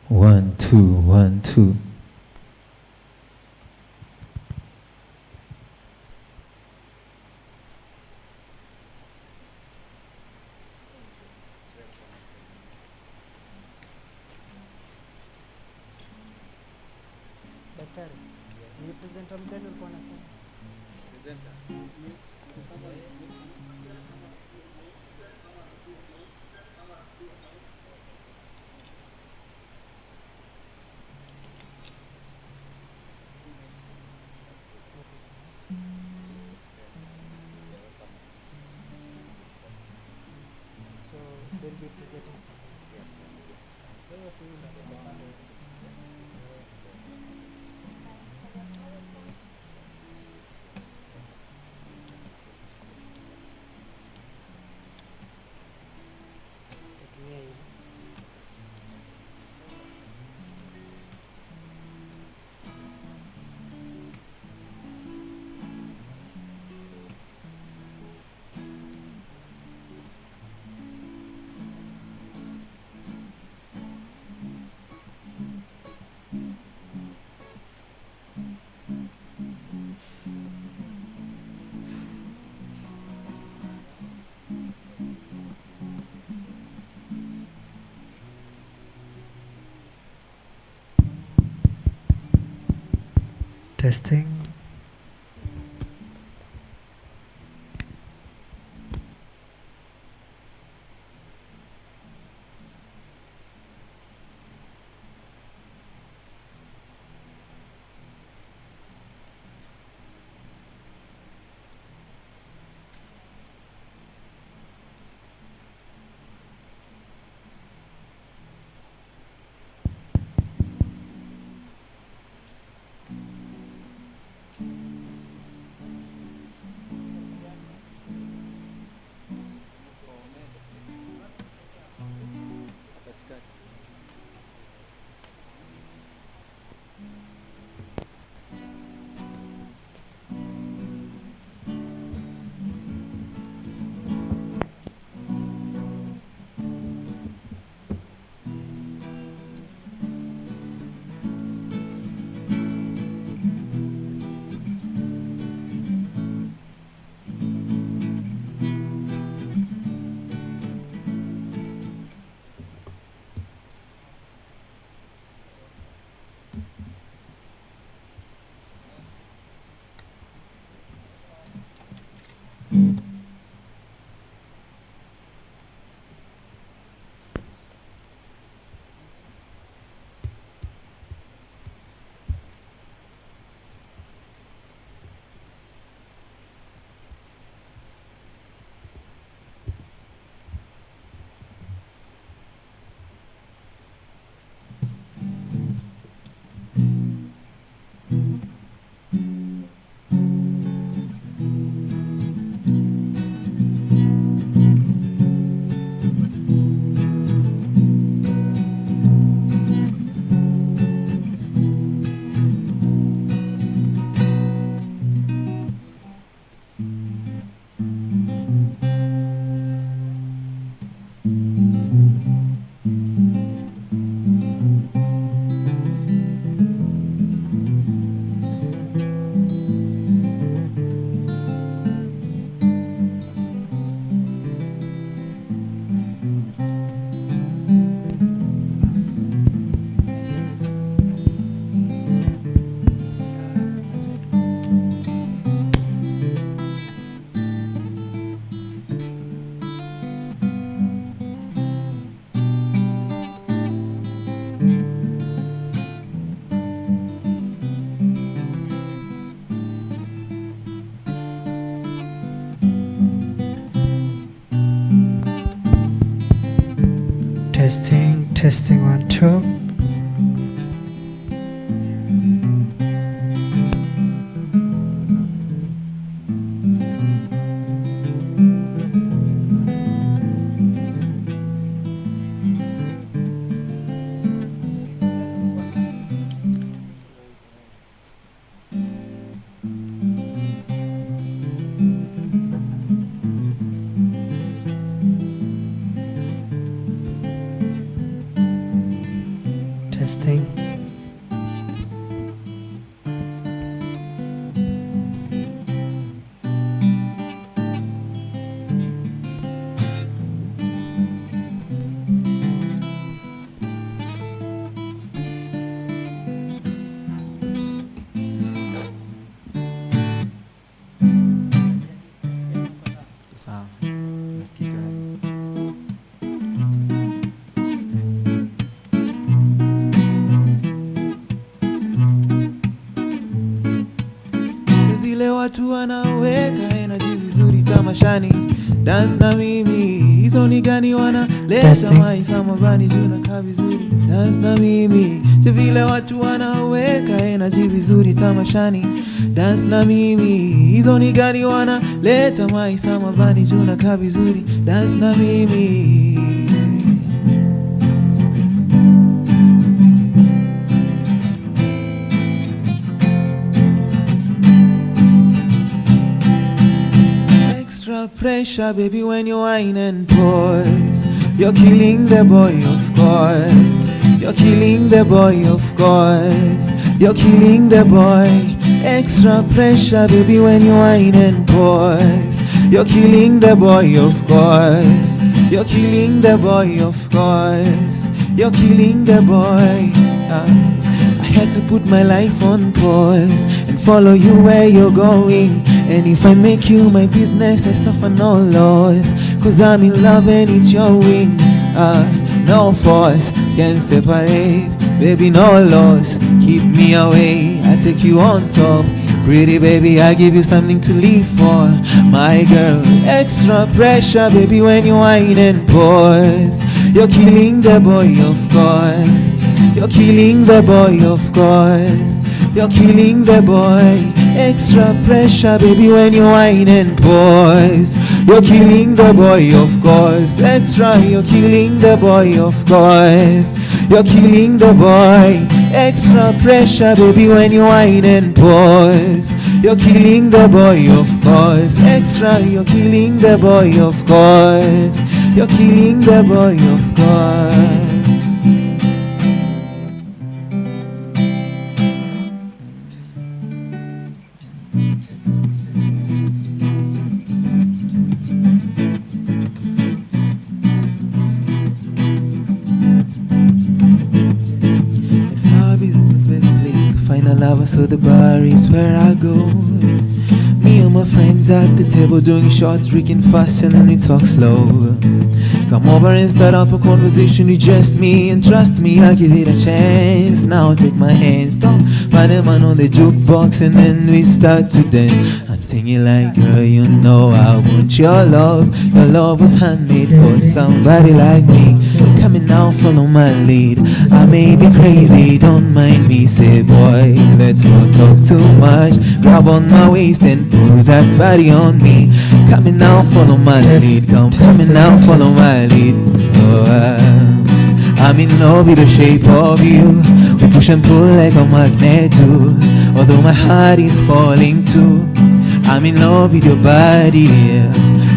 1 2 1 2. Daktari, ni presenter mgani ulikuwa unasema? Presenter. So they'll be presenting. Testing. Testing, testing, 1, 2. Testing. Sawa. Nasikika. Si vile watu wanaweka energy vizuri tamashani, dance na mimi, hizo ni gani wanaleta Testing. maisha mabani juu na kaa vizuri, dance na mimi. Si vile watu wanaweka energy vizuri tamashani, dance na mimi, hizo ni gani wanaleta maisha mabani juu na kaa vizuri, dance na mimi. Extra pressure, baby, when you whine and pause. You're killing the boy, of course. You're killing the boy, of course. You're killing the boy. Extra pressure, baby, when you whine and pause. You're killing the boy, of course. You're killing the boy, of course. You're killing the boy. I had to put my life on pause and follow you where you're going. And if I make you my business, I suffer no loss. Cause I'm in love and it's your wing. No force can separate. Baby, no loss. Keep me away. I take you on top. Pretty baby, I give you something to live for. My girl, extra pressure, baby, when you whine and pause. You're killing the boy, of course. You're killing the boy, of course. You're killing the boy. Extra pressure, baby, when you whine and pause. You're killing the boy, of course. Extra, you're killing the boy, of course. You're killing the boy. Extra pressure, baby, when you whine and pause. You're killing the boy, of course. Extra, you're killing the boy, of course. You're killing the boy, of course. Club isn't the best place to find a lover, so the bar is where I go. Me and my friends at the table doing shots, drinking fast, and then we talk slow. Come over and start up a conversation with just me, and trust me, I'll give it a chance. Now take my hand, stop, find a man on the jukebox, and then we start to dance. I'm singing like, girl, you know I want your love. Your love was handmade for somebody like me. Coming now, follow my lead. I may be crazy, don't mind me. Say, boy, let's not talk too much. Grab on my waist and pull that body on me. Coming now, follow my lead. Coming now, follow my lead. Oh, I'm in love with the shape of you. We push and pull like a magnet do. Although my heart is falling too. I'm in love with your body, yeah.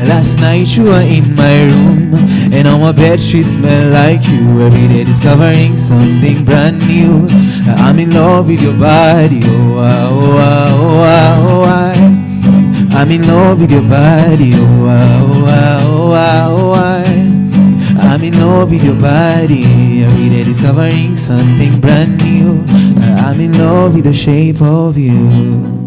Last night you were in my room, and all my bed sheets smell like you. Every day discovering something brand new. I'm in love with your body, oh, oh, oh, oh, oh, I'm in love with your body, oh, oh, oh, oh, oh, I'm in love with your body. Every day discovering something brand new. I'm in love with the shape of you.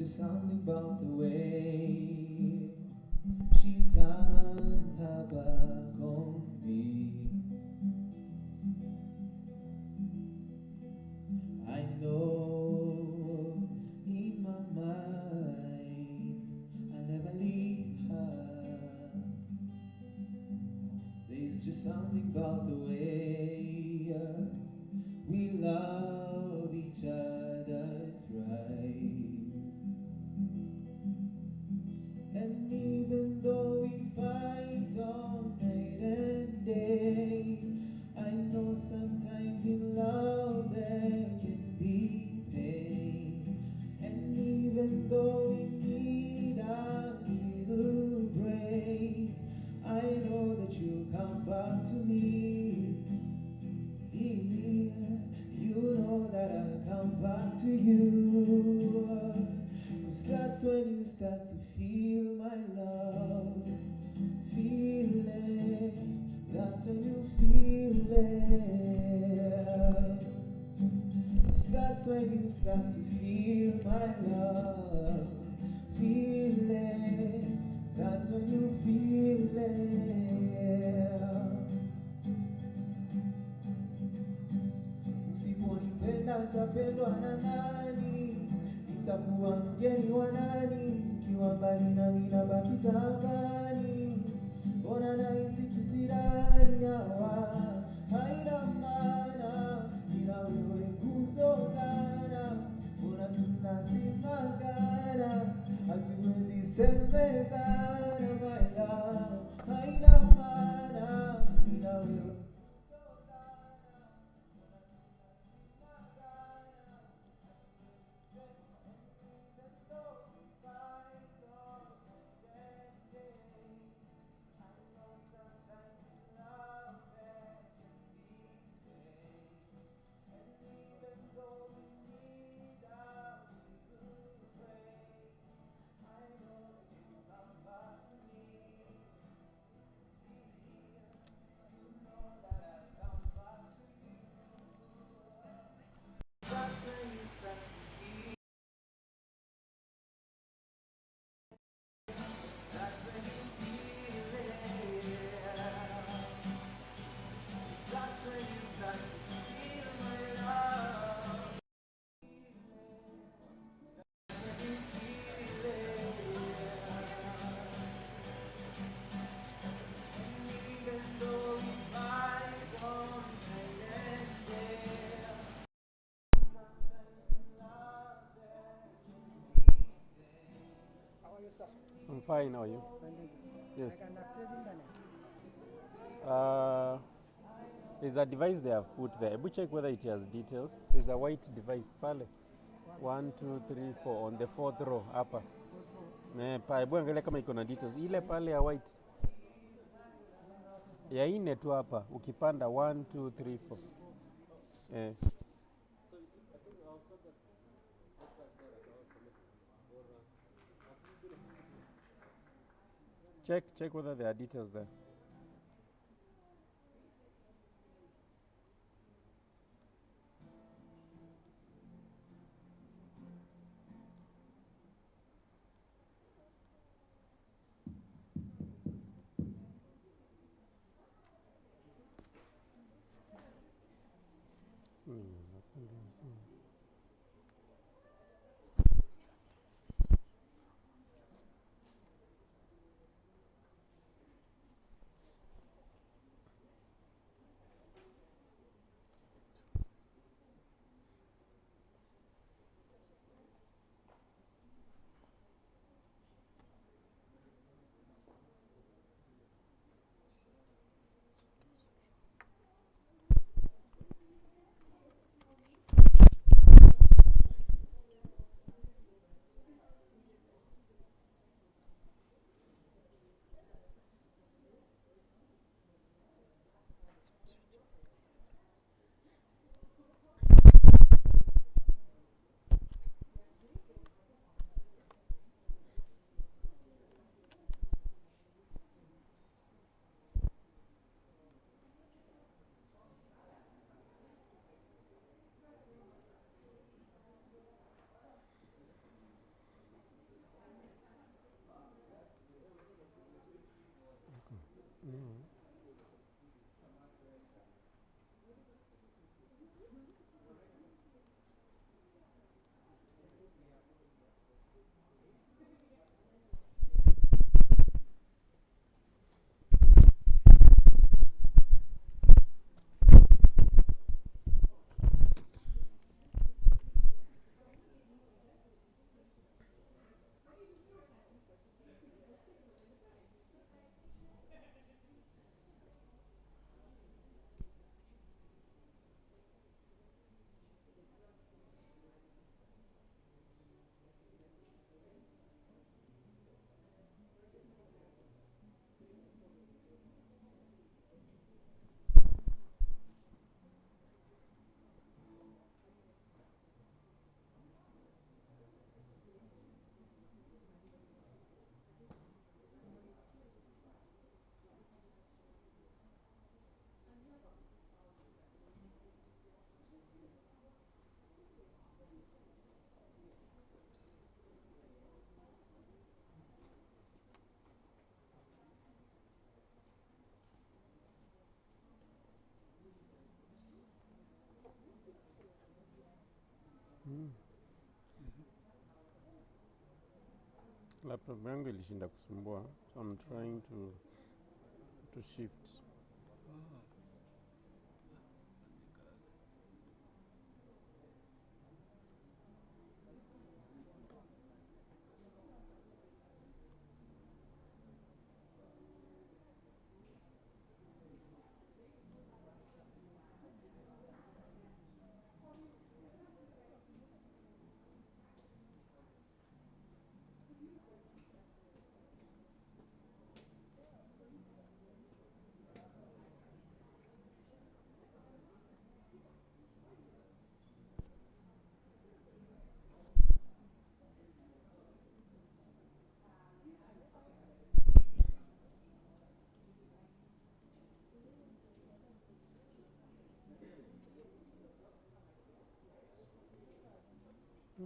just something about the way she turns her back on me. I know in my mind I'll never leave her. There's just something about the way we love each other's right. And even though we fight all night and day, I know sometimes in love there can be pain. And even though we need a little break, I know that you'll come back to me. You know that I'll come back to you. 'Cause that's when you start to feel my love. Feel it. That's when you feel it. 'Cause that's when you start to feel my love. Feel it. That's when you feel it. Usiponipenda nitapendwa na nani? Nitakuwa mgeni wa nani? Ukiwa mbali nami nabaki taabani. Mbona nahisi kisirani hawa? Haina maana bila wewe kuzozana. Mbona tunasimangana? Hatuwezi semezana my love. Haina maana bila wewe. I'm fine, how are you? Yes. I can access internet. There's a device they have put there. Ebu check whether it has details. There's a white device pale. 1, 2, 3, 4 on the 4th row hapa. Ebu angalia kama iko na details. Ile pale ya white. Ya ine tu hapa. Ukipanda 1, 2, 3, 4. Check whether there are details there. Laptop yangu ilishinda kusumbua, so I'm trying to shift.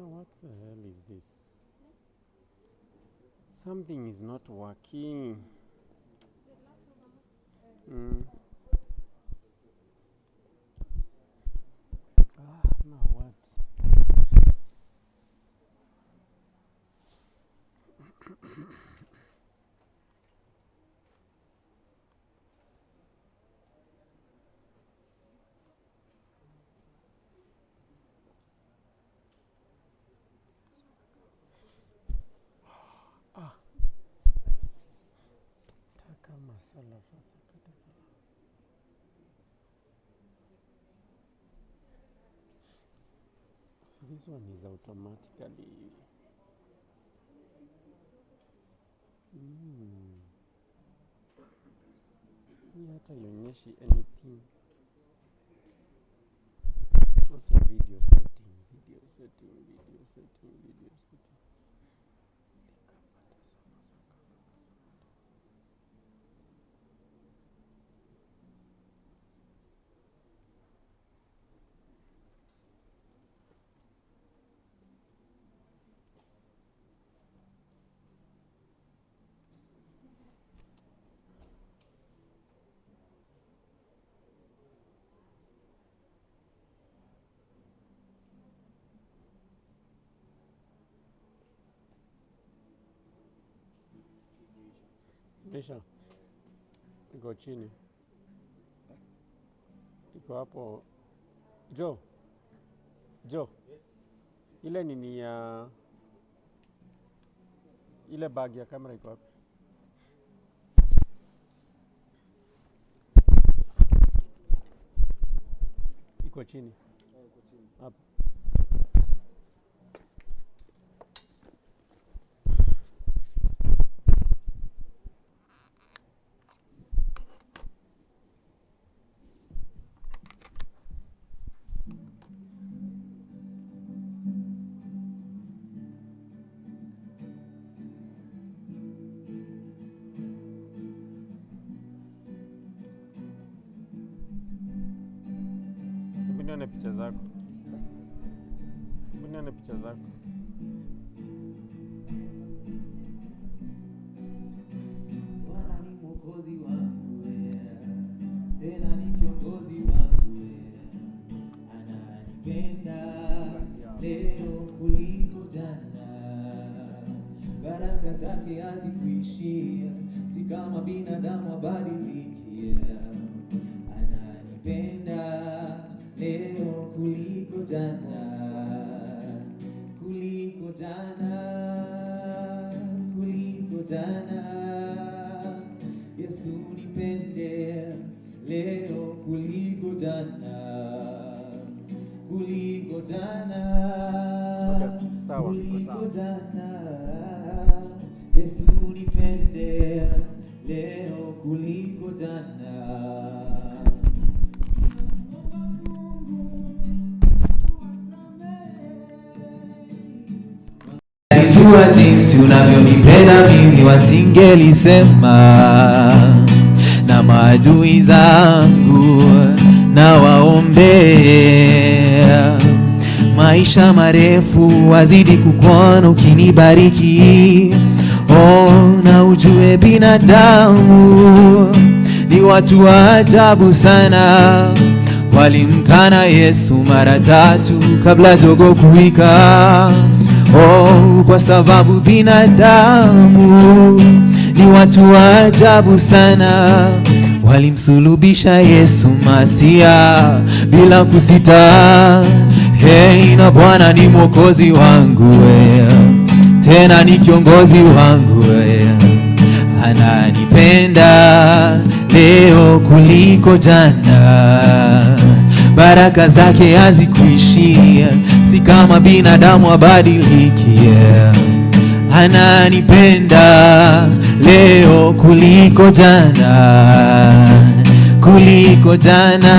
Oh, what the hell is this? Something is not working. Now what? Masala so this one is automatically hata ionyeshi anything. What's a video setting? Video setting. Desha, iko chini, iko hapo. Jo, ile nini ya ile bag ya kamera iko hapo. Iko chini hapo. Nione picha zako. Bwana ni mwokozi wangu, tena ni kiongozi wangu, ananipenda leo kuliko jana. Baraka zake hazikuishia, si kama binadamu abadilikia. Ananipenda leo kuliko jana, kuliko jana. Yesu nipende leo kuliko jana, kuliko jana. Yesu nipende leo kuliko jana. Jua jinsi unavyonipenda mimi, wasingelisema. Na maadui zangu na waombea maisha marefu, wazidi kukuona ukinibariki. Na ujue binadamu ni watu wa ajabu sana. Walimkana Yesu mara 3 kabla jogoo kuwika. Oh, kwa sababu binadamu ni watu wa ajabu sana, walimsulubisha Yesu Masia bila kusita. Hey, na Bwana ni mwokozi wangu, tena ni kiongozi wangu, ananipenda leo kuliko jana. Baraka zake hazikuishia, si kama binadamu abadiliki. Ananipenda leo kuliko jana, kuliko jana,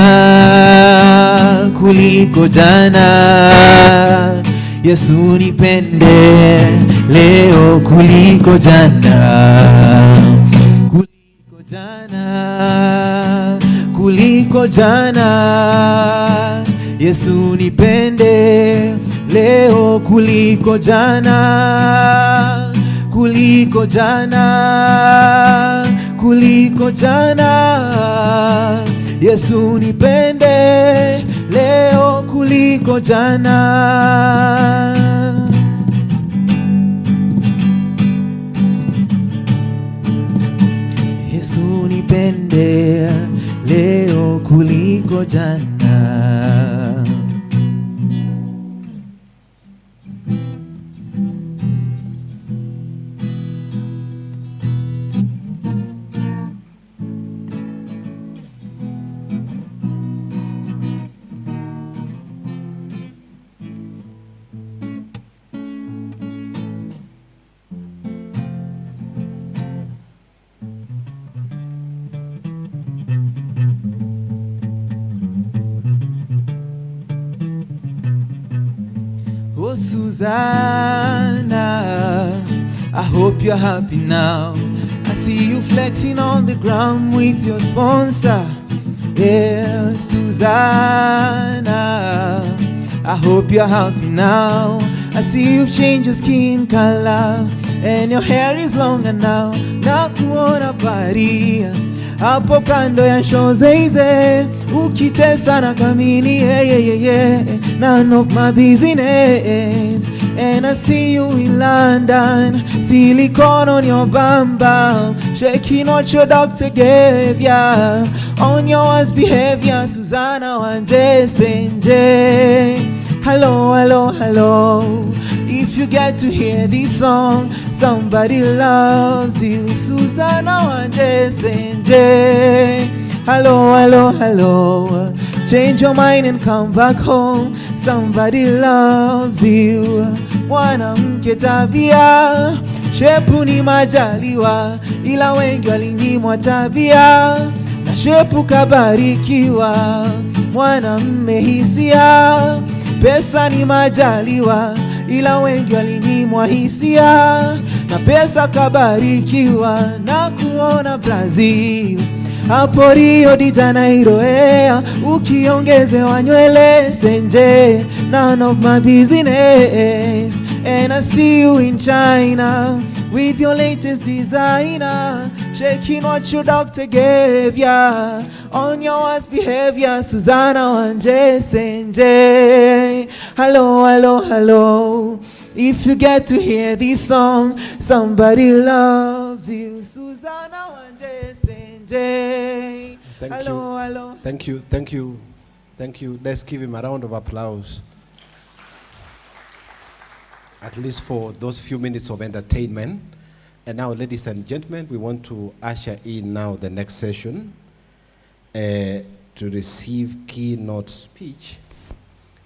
kuliko jana. Yesu nipende leo kuliko jana, kuliko jana, kuliko jana. Yesu nipende leo kuliko jana, kuliko jana, kuliko jana. Yesu nipende leo kuliko jana. Yesu nipende leo kuliko jana. Oh, Susanna, I hope you're happy now. I see you flexing on the ground with your sponsor. Yeah, Susanna, I hope you're happy now. I see you've changed your skin color and your hair is longer now. Nakuona paria hapo kando ya Champs-Elysees, ukitesa na kamini, yeah. None of my business. And I see you in London, silicone on your bamba, shaking what your doctor gave ya, on your worst behavior. Susanna Wanje Senje. Hello, hello, hello. If you get to hear this song, somebody loves you. Susanna Wanje Senje. Hello, hello, hello. Change your mind and come back home. Somebody loves you. Mwanamke tabia, shepu ni majaliwa, ila wengi walinyimwa tabia, na shepu kabarikiwa. Mwanamme hisia, pesa ni majaliwa, ila wengi walinyimwa hisia, na pesa kabarikiwa. Na kuona Brazil, hapo Rio de Janeiro, ukiongezewa nywele Senje. None of my business. And I see you in China with your latest designer, shaking what your doctor gave ya, on your worst behavior. Susanna Wanje Senje. Hello, hello, hello. If you get to hear this song, somebody loves you. Susanna Wanje Senje. Thank Hello, you. hello. Thank you, thank you, thank you. Let's give him a round of applause. At least for those few minutes of entertainment. And now, ladies and gentlemen, we want to usher in now the next session to receive keynote speech.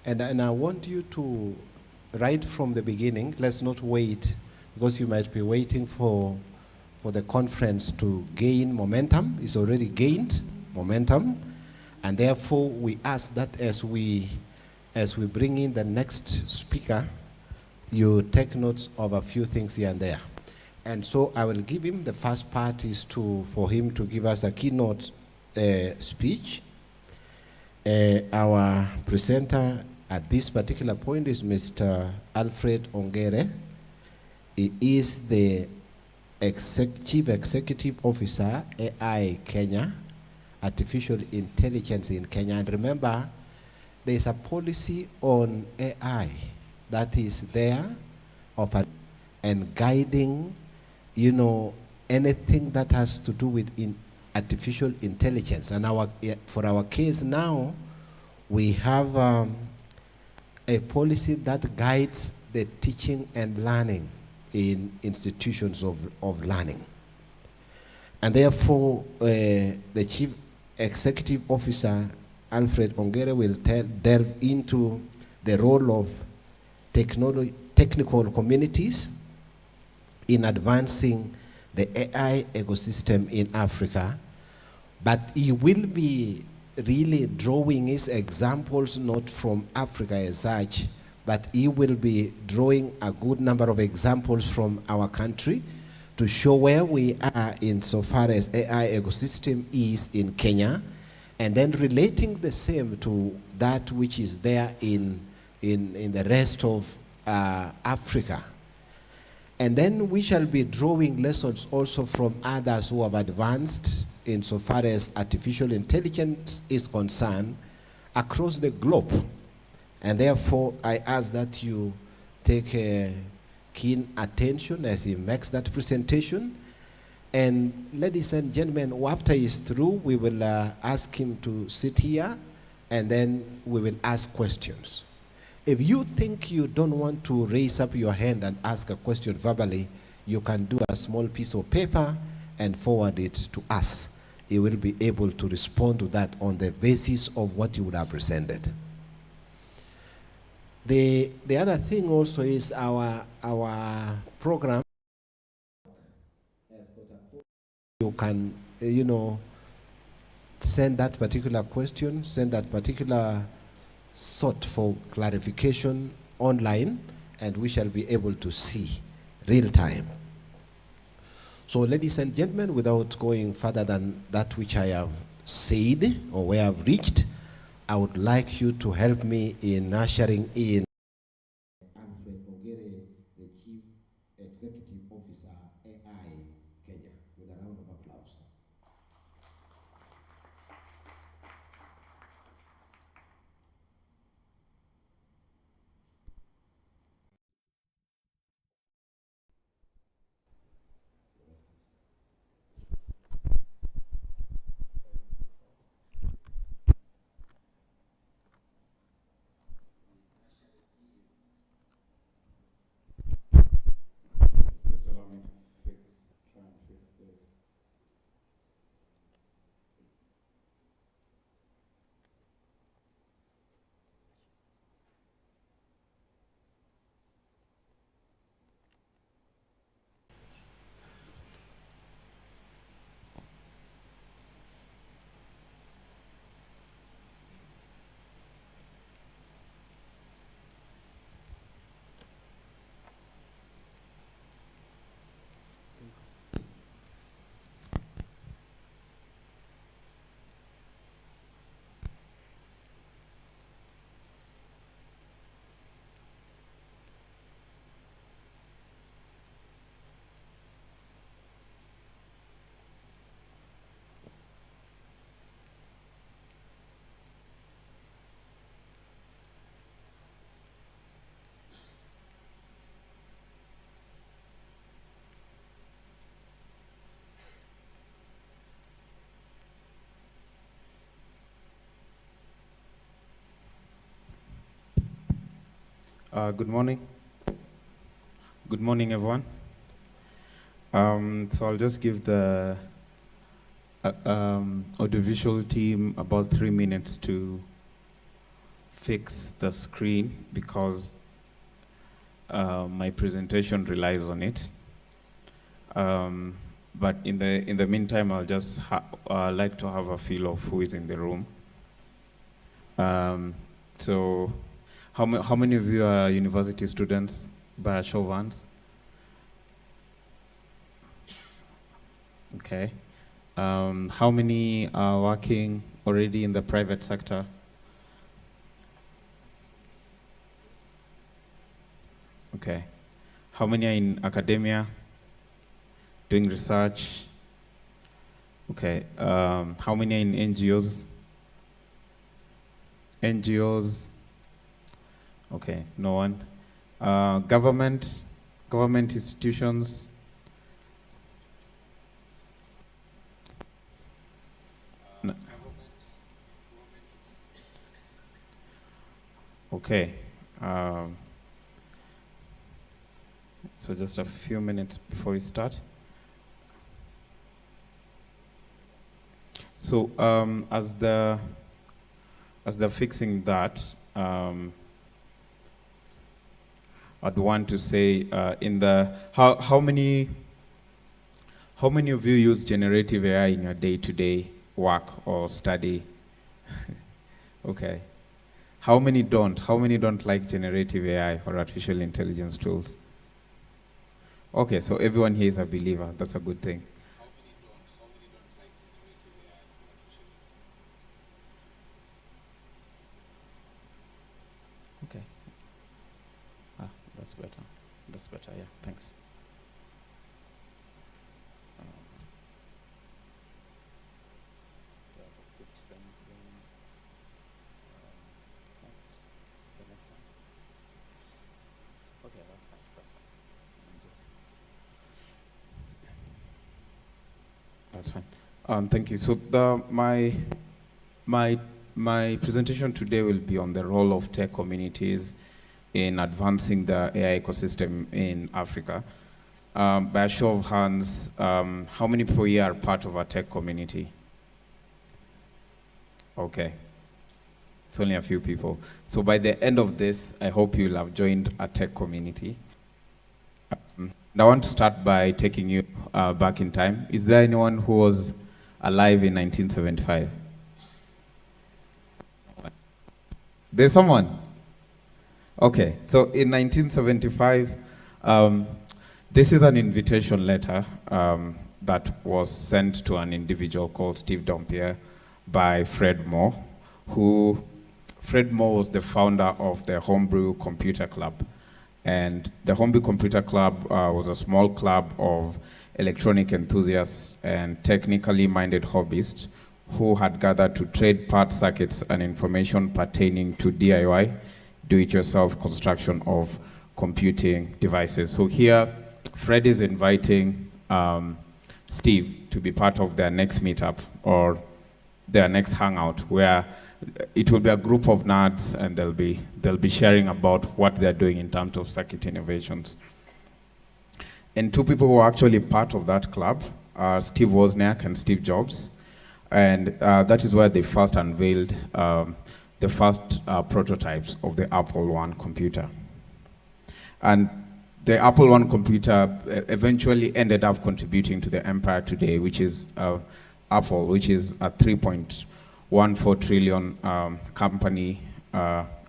And I want you to, right from the beginning, let's not wait, because you might be waiting for the conference to gain momentum. It's already gained momentum. And therefore, we ask that as we bring in the next speaker, you take notes of a few things here and there. And so I will give him, the first part is for him to give us a keynote speech. Our presenter at this particular point is Mr. Alfred Ongere. He is the Chief Executive Officer, AI Kenya, Artificial Intelligence in Kenya. And remember, there is a policy on AI that is there and guiding, anything that has to do with artificial intelligence. And for our case now, we have a policy that guides the teaching and learning in institutions of learning. And therefore, the Chief Executive Officer, Alfred Ongere, will delve into the role of technical communities in advancing the AI ecosystem in Africa. But he will be really drawing his examples not from Africa as such, but he will be drawing a good number of examples from our country to show where we are insofar as AI ecosystem is in Kenya, and then relating the same to that which is there in the rest of Africa. And then we shall be drawing lessons also from others who have advanced insofar as artificial intelligence is concerned across the globe. And therefore, I ask that you take keen attention as he makes that presentation. And ladies and gentlemen, after he's through, we will ask him to sit here, and then we will ask questions. If you think you don't want to raise up your hand and ask a question verbally, you can do a small piece of paper and forward it to us. He will be able to respond to that on the basis of what you would have presented. The other thing also is our program. You can, send that particular question, send that particular sought for clarification online, and we shall be able to see real time. So ladies and gentlemen, without going further than that which I have said or where I've reached, I would like you to help me in ushering in Alfred Ongere, the Chief Executive Officer, AI Kenya, with a round of applause. Just allow me to try and fix this. Good morning. Good morning, everyone. So I'll just give the audiovisual team about 3 minutes to fix the screen because my presentation relies on it. But in the meantime, I'll just like to have a feel of who is in the room. So. How many of you are university students by a show of hands? Okay. How many are working already in the private sector? Okay. How many are in academia, doing research? Okay. How many are in NGOs? NGOs? Okay, no one. Government, government institutions. No. Okay. So just a few minutes before we start. So as they're fixing that, I'd want to say how many of you use generative AI in your day-to-day work or study? Okay. How many don't? How many don't like generative AI or artificial intelligence tools? Okay, so everyone here is a believer. That's a good thing. How many don't like generative AI or artificial? Okay. That's better. That's better, yeah, thanks. Just keep strengthening. Next. The next one. Okay, that's fine. That's fine. Thank you. So my presentation today will be on the role of tech communities in advancing the AI ecosystem in Africa. By a show of hands, how many people here are part of a tech community? Okay. It's only a few people. So by the end of this, I hope you'll have joined a tech community. And I want to start by taking you back in time. Is there anyone who was alive in 1975? There's someone? Okay, so in 1975, this is an invitation letter that was sent to an individual called Steve Dompier by Fred Moore, Fred Moore was the founder of the Homebrew Computer Club. And the Homebrew Computer Club was a small club of electronic enthusiasts and technically minded hobbyists who had gathered to trade parts, circuits, and information pertaining to DIY, do-it-yourself construction of computing devices. So here, Fred is inviting Steve to be part of their next meetup or their next hangout, where it will be a group of nerds and they'll be sharing about what they're doing in terms of circuit innovations. And two people who are actually part of that club are Steve Wozniak and Steve Jobs. And that is where they first unveiled the first prototypes of the Apple I computer. And the Apple I computer eventually ended up contributing to the empire today, which is Apple, which is a 3.14 trillion company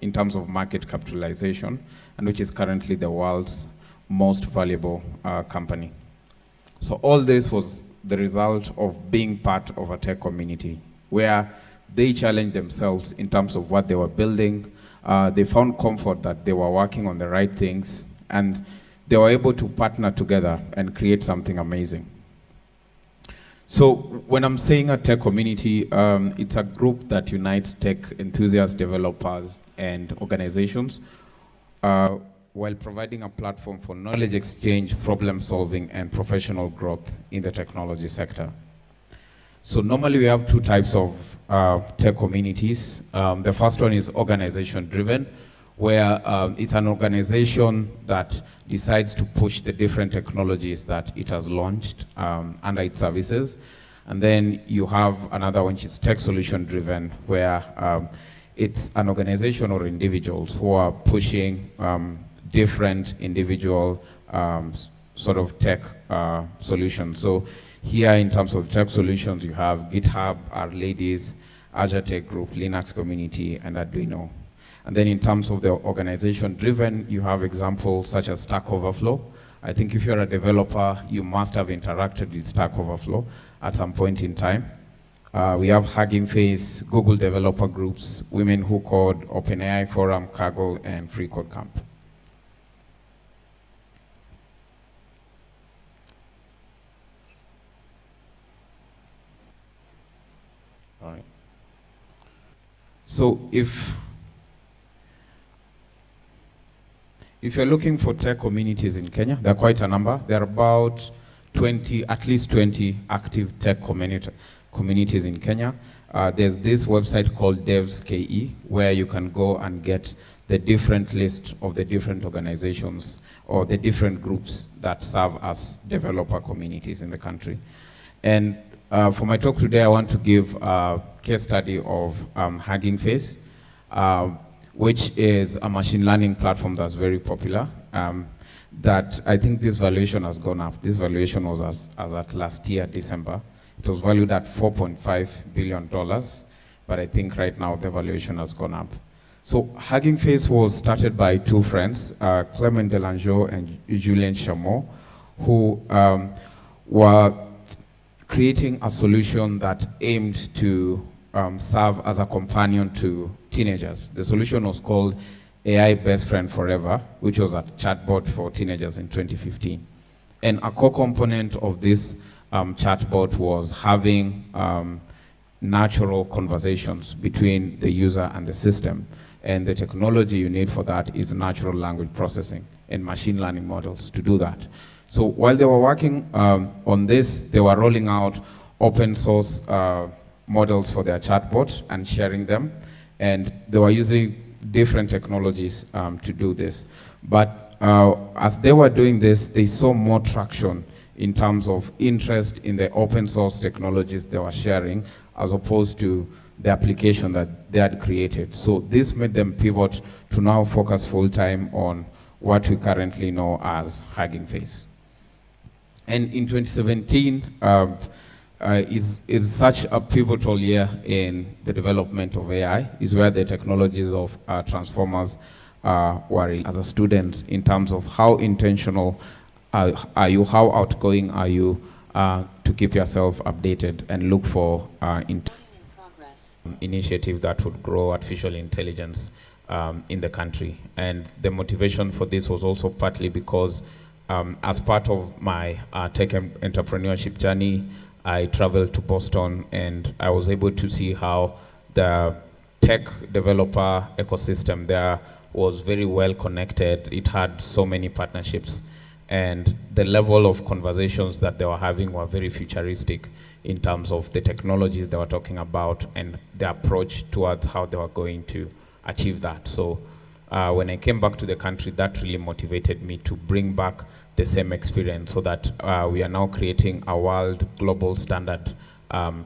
in terms of market capitalization, and which is currently the world's most valuable company. So all this was the result of being part of a tech community where they challenged themselves in terms of what they were building. They found comfort that they were working on the right things, and they were able to partner together and create something amazing. So when I'm saying a tech community, it's a group that unites tech enthusiasts, developers, and organizations while providing a platform for knowledge exchange, problem solving, and professional growth in the technology sector. So normally we have two types of tech communities. The first one is organization driven, where it's an organization that decides to push the different technologies that it has launched under its services. And then you have another one which is tech solution driven, where it's an organization or individuals who are pushing different individual sort of tech solutions. So here in terms of tech solutions, you have GitHub, Our Ladies, Azure Tech Group, Linux Community, and Arduino. And then in terms of the organization driven, you have examples such as Stack Overflow. I think if you're a developer, you must have interacted with Stack Overflow at some point in time. We have Hugging Face, Google developer groups, Women Who Code, OpenAI Forum, Kaggle, and Free Code Camp. All right. So if if you're looking for tech communities in Kenya, there are quite a number. There are about 20, at least 20 active tech communities in Kenya. There's this website called DevsKE, where you can go and get the different list of the different organizations or the different groups that serve as developer communities in the country. And for my talk today, I want to give a case study of Hugging Face, which is a machine learning platform that's very popular. That I think this valuation has gone up. This valuation was as at last year, December. It was valued at $4.5 billion, but I think right now the valuation has gone up. So Hugging Face was started by two friends, Clement Delangeau and Julien Chamot, who were creating a solution that aimed to serve as a companion to teenagers. The solution was called AI Best Friend Forever, which was a chatbot for teenagers in 2015. And a core component of this chatbot was having natural conversations between the user and the system. And the technology you need for that is natural language processing and machine learning models to do that. So while they were working on this, they were rolling out open source models for their chatbot and sharing them. And they were using different technologies to do this. But as they were doing this, they saw more traction in terms of interest in the open source technologies they were sharing, as opposed to the application that they had created. So this made them pivot to now focus full time on what we currently know as Hugging Face. And in 2017 is such a pivotal year in the development of AI, is where the technologies of transformers were as a student in terms of how intentional are you, how outgoing are you to keep yourself updated and look for initiative that would grow artificial intelligence in the country. And the motivation for this was also partly because as part of my tech entrepreneurship journey, I traveled to Boston and I was able to see how the tech developer ecosystem there was very well connected. It had so many partnerships, and the level of conversations that they were having were very futuristic in terms of the technologies they were talking about and the approach towards how they were going to achieve that. So when I came back to the country, that really motivated me to bring back the same experience, so that we are now creating a world global standard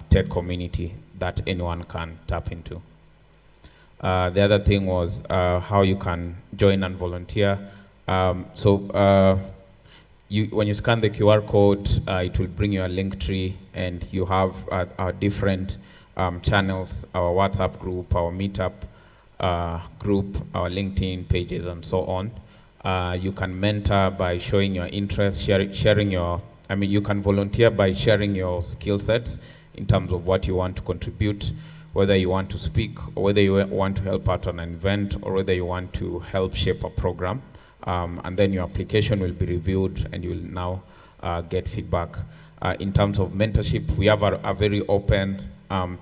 tech community that anyone can tap into. The other thing was how you can join and volunteer. When you scan the QR code, it will bring you a link tree, and you have our different channels, our WhatsApp group, our Meetup group, our LinkedIn pages, and so on. You can mentor by showing your interest, sharing your, you can volunteer by sharing your skill sets in terms of what you want to contribute, whether you want to speak, or whether you want to help out on an event, or whether you want to help shape a program. And then your application will be reviewed and you will now get feedback. In terms of mentorship, we have a very open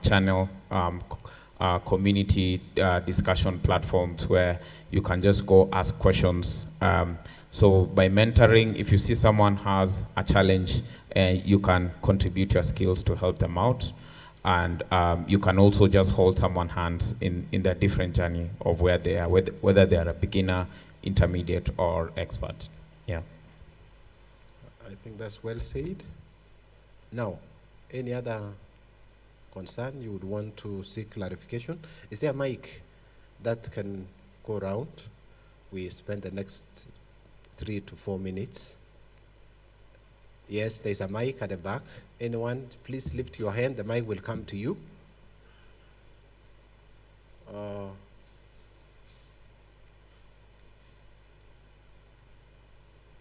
channel, community discussion platforms where you can just go ask questions. So by mentoring, if you see someone has a challenge, you can contribute your skills to help them out. And you can also just hold someone's hands in their different journey of where they are, whether they are a beginner, intermediate, or expert. Yeah. I think that's well said. Now, any other concern you would want to seek clarification? Is there a mic that can go around? We spend the next 3 to 4 minutes. Yes, there's a mic at the back. Anyone, please lift your hand. The mic will come to you.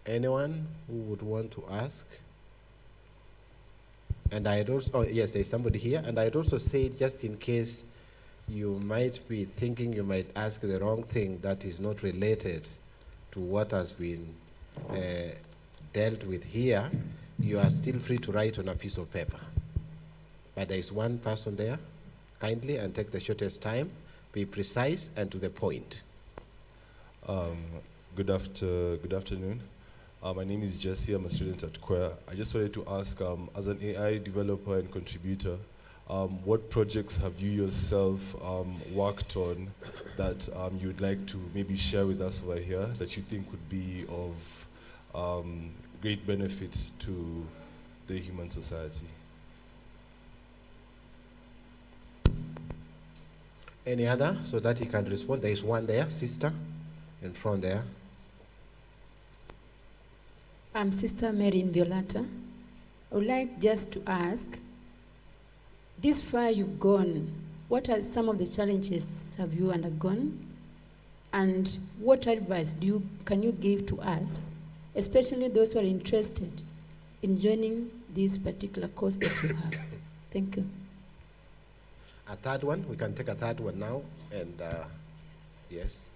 Anyone who would want to ask? And I had also, oh yes, there's somebody here. And I had also said, just in case you might be thinking you might ask the wrong thing that is not related to what has been dealt with here, you are still free to write on a piece of paper. But there is one person there. Kindly, and take the shortest time. Be precise and to the point. Good afternoon. My name is Jesse. I'm a student at Quer. I just wanted to ask, as an AI developer and contributor, what projects have you yourself worked on that you would like to maybe share with us over here that you think would be of great benefit to the human society? Any other so that he can respond? There is one there, sister, in front there. I'm Sister Marin Violata. I would like just to ask, this far you've gone, what are some of the challenges have you undergone? And what advice can you give to us, especially those who are interested in joining this particular course that you have? Thank you. A third one, we can take a third one now, and yes.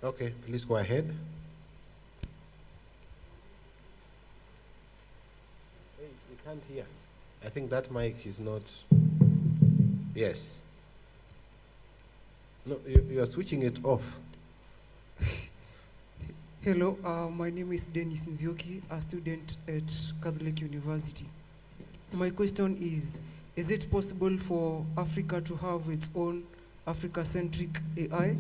Okay, please go ahead. Hey, we can't hear. I think that mic is not. Yes. No, you are switching it off. Hello, my name is Dennis Nzioki, a student at Catholic University. My question is it possible for Africa to have its own Africa-centric AI?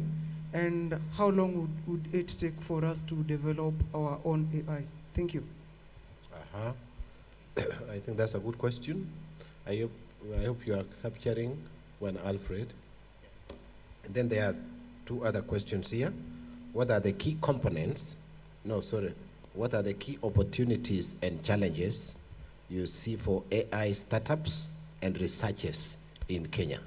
And how long would it take for us to develop our own AI? Thank you. I think that's a good question. I hope you are capturing one, Alfred. And then there are two other questions here. What are the key components? What are the key opportunities and challenges you see for AI startups and researchers in Kenya?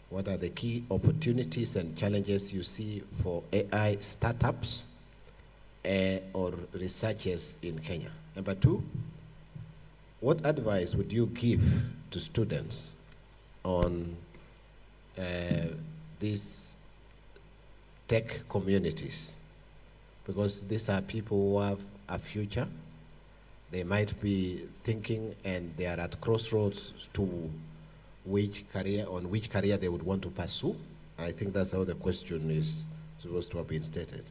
What are the key opportunities and challenges you see for AI startups or researchers in Kenya? Number two, what advice would you give to students on these tech communities? Because these are people who have a future. They might be thinking and they are at crossroads to which career they would want to pursue. I think that's how the question is supposed to have been stated.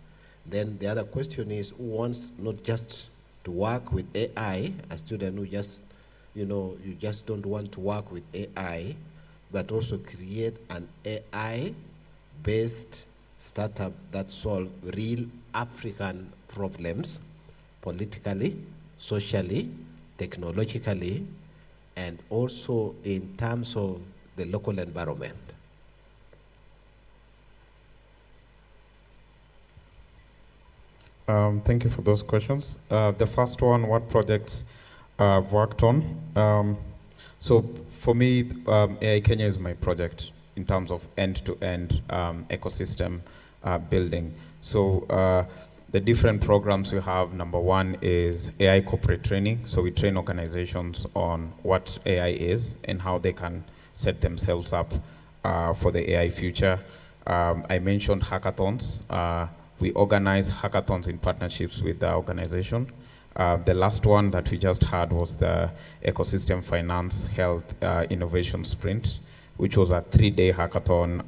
Then the other question is, who wants not just to work with AI, a student who just, you just don't want to work with AI, but also create an AI-based startup that solve real African problems, politically, socially, technologically, and also in terms of the local environment. Thank you for those questions. The first one, what projects I've worked on? So for me, AI Kenya is my project in terms of end-to-end ecosystem building. So the different programs we have, number one is AI corporate training. So we train organizations on what AI is and how they can set themselves up for the AI future. I mentioned hackathons. We organize hackathons in partnerships with the organization. The last one that we just had was the Ecosystem Finance Health Innovation Sprint, which was a 3-day hackathon,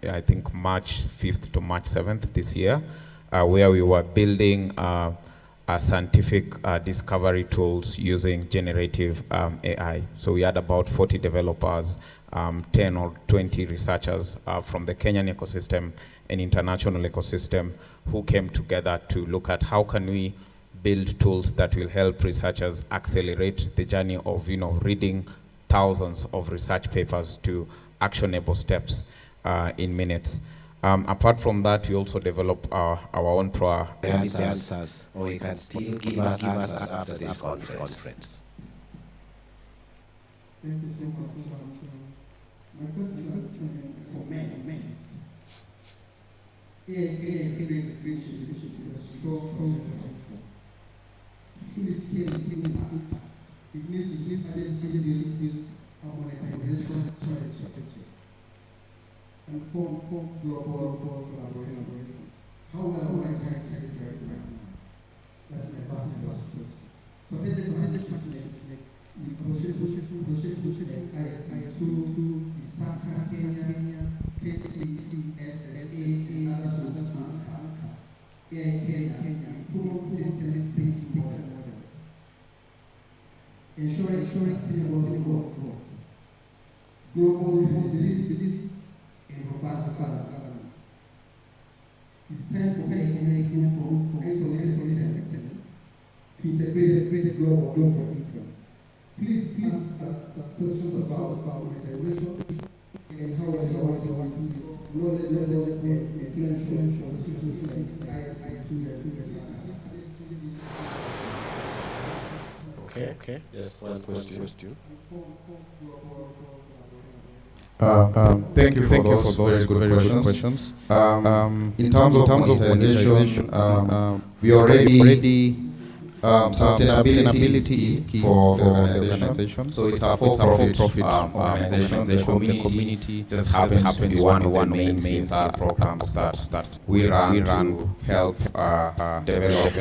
I think March 5th to March 7th this year, where we were building scientific discovery tools using generative AI. So we had about 40 developers, 10 or 20 researchers from the Kenyan ecosystem and international ecosystem who came together to look at how can we build tools that will help researchers accelerate the journey of reading thousands of research papers to actionable steps in minutes. Apart from that, we also develop our own answers, or you can still give us answers after this conference. Thank you so much. My question is for men. AI is creation is strong. It needs identity monetization strategy and form global collaboration. How will I monetize this right now? That's my first question. So Global belief in robust governance. It's time for making from isolation to integrate global influence. Please ask questions about integration and how you want to level influential positions like Okay. Yes, one question. Thank you for those very good questions. In terms of monetization, we already sustainability is key for the organization. So it's a for-profit organization. The community just happens to be one of the main programs that we run to help develop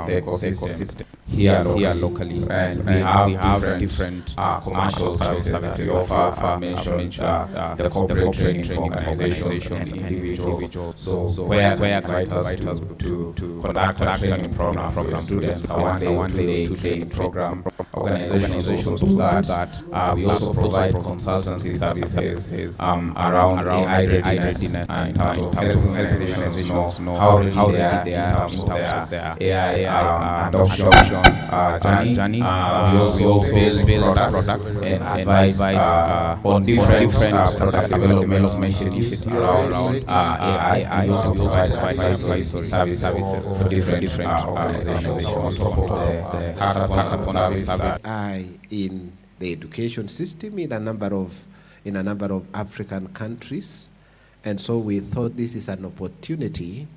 the ecosystem here locally. And we have different commercial services we offer. I mentioned the corporate training for organizations and individuals. So where invite us to conduct a training program for students, a one-day training program. Organizations do that. We also provide consultancy services around AI readiness in terms of helping organizations know how ready they are in terms of their AI adoption journey. We also build products and advise on different product development initiatives around AI. We also provide advisory services for different organizations. In the education system in a number of African countries, and so we thought this is an opportunity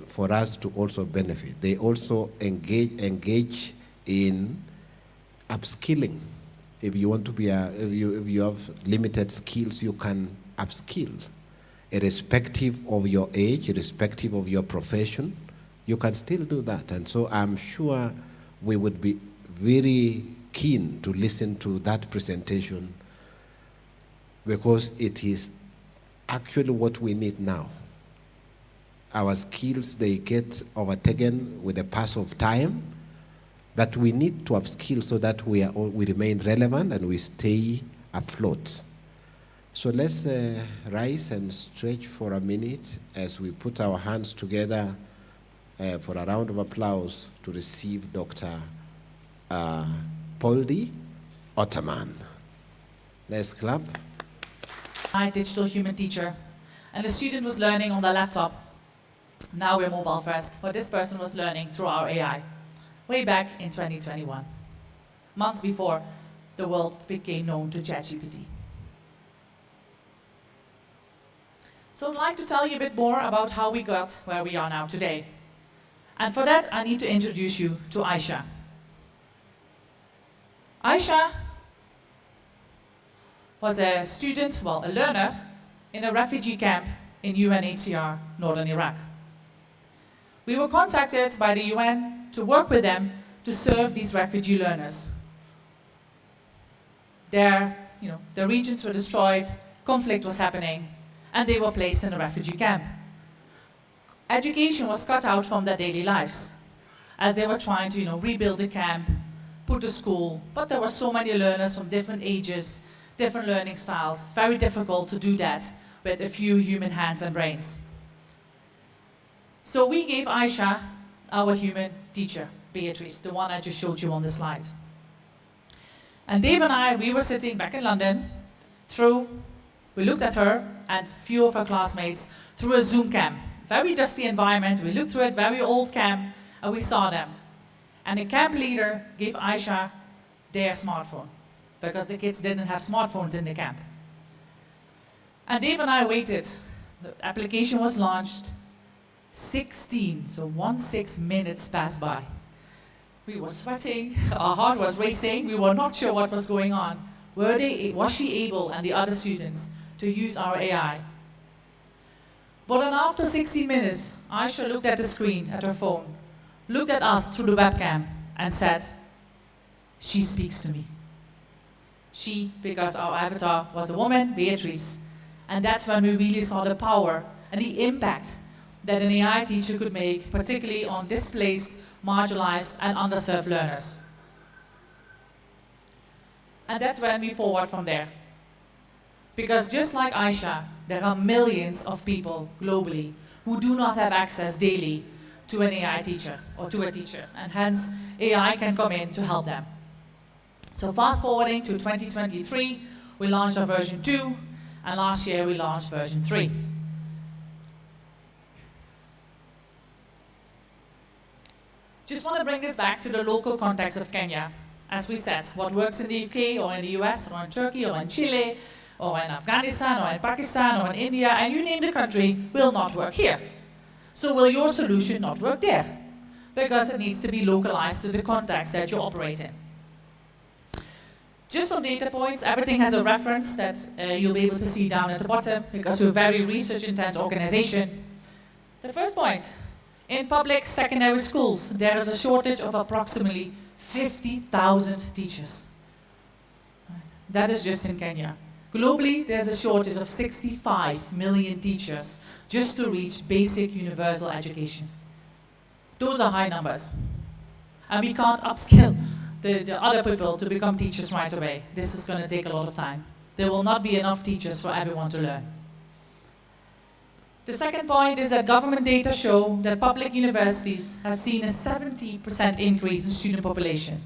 for us to also benefit. They also engage in upskilling. If you want to be if you have limited skills, you can upskill, irrespective of your age, irrespective of your profession. You can still do that, and so I'm sure we would be very keen to listen to that presentation, because it is actually what we need now. Our skills, they get overtaken with the pass of time, but we need to upskill so that we remain relevant and we stay afloat. So let's rise and stretch for a minute as we put our hands together for a round of applause to receive Dr. Poldi Ottoman. Let's clap. My digital human teacher, and the student was learning on their laptop. Now we're mobile first, but this person was learning through our AI, way back in 2021, months before the world became known to ChatGPT. So I'd like to tell you a bit more about how we got where we are now today. And for that, I need to introduce you to Aisha. Aisha was a student, a learner, in a refugee camp in UNHCR, northern Iraq. We were contacted by the UN to work with them to serve these refugee learners. Their regions were destroyed, conflict was happening, and they were placed in a refugee camp. Education was cut out from their daily lives, as they were trying to rebuild the camp, put a school, but there were so many learners from different ages, different learning styles, very difficult to do that with a few human hands and brains. So we gave Aisha our human teacher, Beatrice, the one I just showed you on the slide. And Dave and I, we were sitting back in London, we looked at her and a few of her classmates through a Zoom cam. Very dusty environment, we looked through it, very old camp, and we saw them. And the camp leader gave Aisha their smartphone, because the kids didn't have smartphones in the camp. And Dave and I waited. The application was launched. 16 minutes passed by. We were sweating, our heart was racing, we were not sure what was going on. Was she able, and the other students, to use our AI? But then after 16 minutes, Aisha looked at the screen, at her phone, looked at us through the webcam, and said, "She speaks to me." She, because our avatar was a woman, Beatrice. And that's when we really saw the power and the impact that an AI teacher could make, particularly on displaced, marginalized, and underserved learners. And that's when we forward from there. Because just like Aisha, there are millions of people globally who do not have access daily to an AI teacher or to a teacher, and hence AI can come in to help them. So fast forwarding to 2023, we launched our version 2, and last year we launched version 3. Just want to bring this back to the local context of Kenya. As we said, what works in the UK or in the US or in Turkey or in Chile or in Afghanistan or in Pakistan or in India, and you name the country, will not work here. So will your solution not work there? Because it needs to be localized to the context that you operate in. Just some data points. Everything has a reference that you'll be able to see down at the bottom, because we're a very research-intense organization. The first point, in public secondary schools, there is a shortage of approximately 50,000 teachers. That is just in Kenya. Globally, there's a shortage of 65 million teachers just to reach basic universal education. Those are high numbers. And we can't upskill the other people to become teachers right away. This is going to take a lot of time. There will not be enough teachers for everyone to learn. The second point is that government data show that public universities have seen a 70% increase in student population.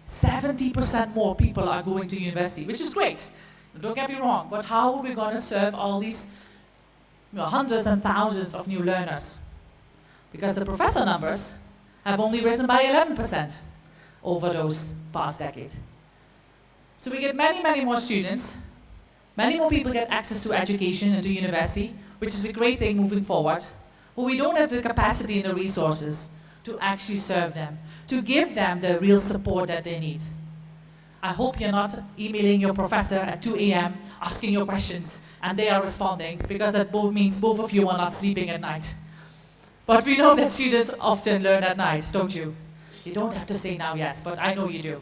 70% more people are going to university, which is great. Don't get me wrong, but how are we going to serve all these hundreds and thousands of new learners? Because the professor numbers have only risen by 11% over those past decades. So we get many, many more students, many more people get access to education and to university, which is a great thing moving forward, but we don't have the capacity and the resources to actually serve them, to give them the real support that they need. I hope you're not emailing your professor at 2 a.m. asking your questions and they are responding, because that means both of you are not sleeping at night. But we know that students often learn at night, don't you? You don't have to say now yes, but I know you do.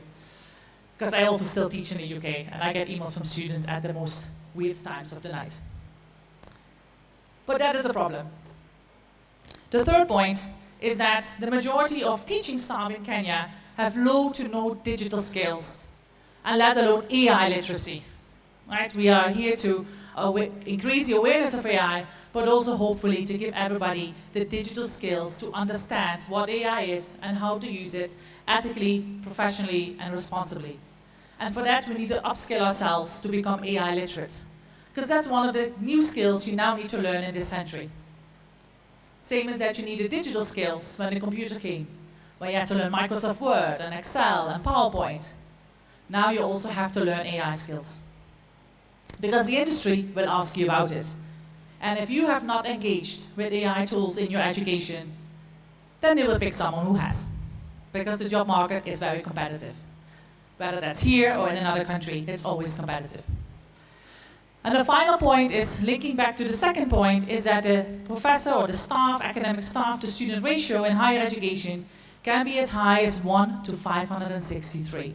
Because I also still teach in the UK, and I get emails from students at the most weird times of the night. But that is a problem. The third point is that the majority of teaching staff in Kenya have low to no digital skills, and let alone AI literacy. Right? We are here to increase the awareness of AI, but also hopefully to give everybody the digital skills to understand what AI is and how to use it ethically, professionally, and responsibly. And for that, we need to upskill ourselves to become AI literate, because that's one of the new skills you now need to learn in this century. Same as that you needed digital skills when the computer came, where you had to learn Microsoft Word and Excel and PowerPoint. Now you also have to learn AI skills, because the industry will ask you about it. And if you have not engaged with AI tools in your education, then they will pick someone who has, because the job market is very competitive. Whether that's here or in another country, it's always competitive. And the final point is, linking back to the second point, is that the professor or the staff, academic staff to student ratio in higher education can be as high as 1 to 563.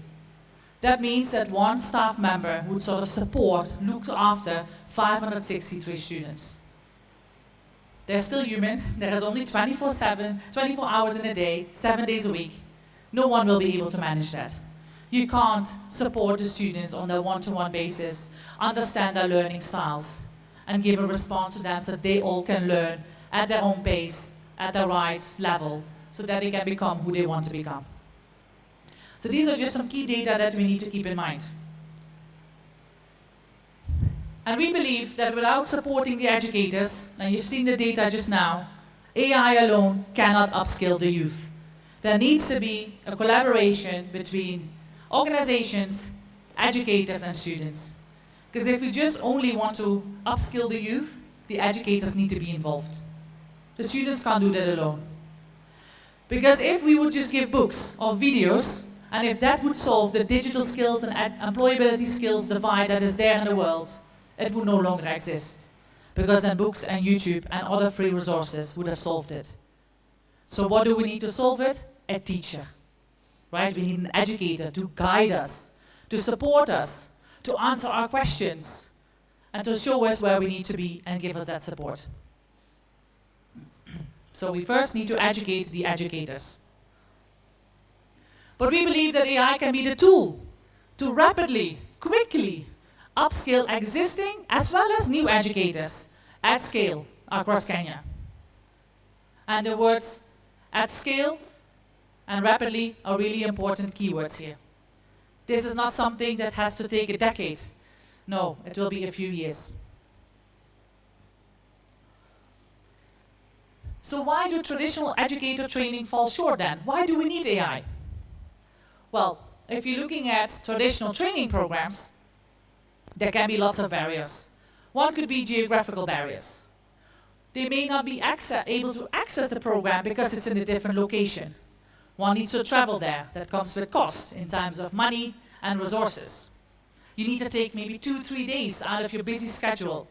That means that one staff member would sort of support, look after 563 students. They're still human. There is only 24 hours in a day, 7 days a week. No one will be able to manage that. You can't support the students on a one-to-one basis, understand their learning styles, and give a response to them so that they all can learn at their own pace, at the right level, so that they can become who they want to become. So these are just some key data that we need to keep in mind. And we believe that without supporting the educators, and you've seen the data just now, AI alone cannot upskill the youth. There needs to be a collaboration between organizations, educators, and students. Because if we just only want to upskill the youth, the educators need to be involved. The students can't do that alone. Because if we would just give books or videos, and if that would solve the digital skills and employability skills divide that is there in the world, it would no longer exist. Because then books and YouTube and other free resources would have solved it. So what do we need to solve it? A teacher. Right? We need an educator to guide us, to support us, to answer our questions, and to show us where we need to be and give us that support. So we first need to educate the educators. But we believe that AI can be the tool to rapidly, quickly upskill existing as well as new educators at scale across Kenya. And the words at scale and rapidly are really important keywords here. This is not something that has to take a decade. No, it will be a few years. So why do traditional educator training fall short then? Why do we need AI? Well, if you're looking at traditional training programs, there can be lots of barriers. One could be geographical barriers. They may not be able to access the program because it's in a different location. One needs to travel there. That comes with cost in terms of money and resources. You need to take maybe 2-3 days out of your busy schedule.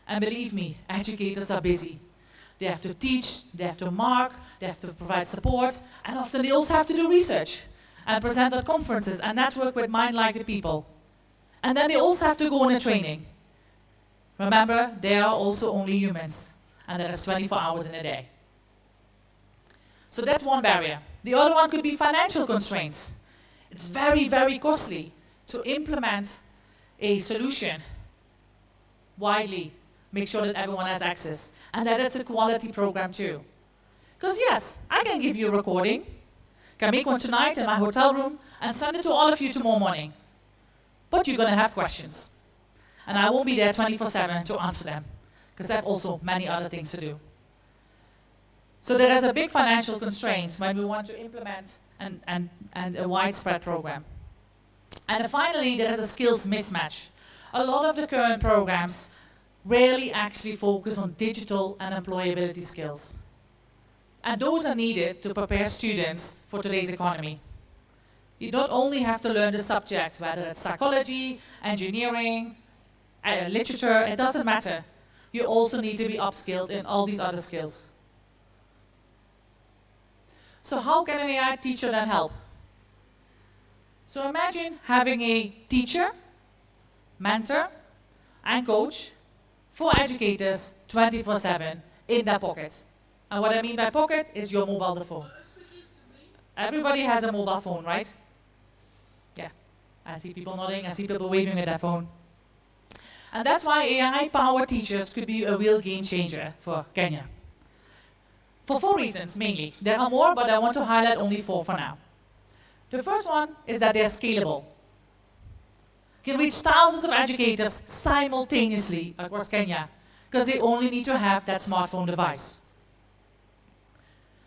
And believe me, educators are busy. They have to teach, they have to mark, they have to provide support, and often they also have to do research and present at conferences and network with mind-like people. And then they also have to go on a training. Remember, they are also only humans, and there is 24 hours in a day. So that's one barrier. The other one could be financial constraints. It's very, very costly to implement a solution widely, make sure that everyone has access, and that it's a quality program too. Because yes, I can give you a recording, can make one tonight in my hotel room, and send it to all of you tomorrow morning. But you're going to have questions. And I won't be there 24/7 to answer them, because I have also many other things to do. So there is a big financial constraint when we want to implement and a widespread program. And finally, there is a skills mismatch. A lot of the current programs rarely actually focus on digital and employability skills. And those are needed to prepare students for today's economy. You not only have to learn the subject, whether it's psychology, engineering, literature, it doesn't matter. You also need to be upskilled in all these other skills. So how can an AI teacher then help? So imagine having a teacher, mentor, and coach for educators 24/7 in their pocket. And what I mean by pocket is your mobile phone. Everybody has a mobile phone, right? Yeah, I see people nodding, I see people waving with their phone. And that's why AI-powered teachers could be a real game changer for Kenya. For 4 reasons, mainly. There are more, but I want to highlight only 4 for now. The first one is that they're scalable. Can reach thousands of educators simultaneously across Kenya, because they only need to have that smartphone device.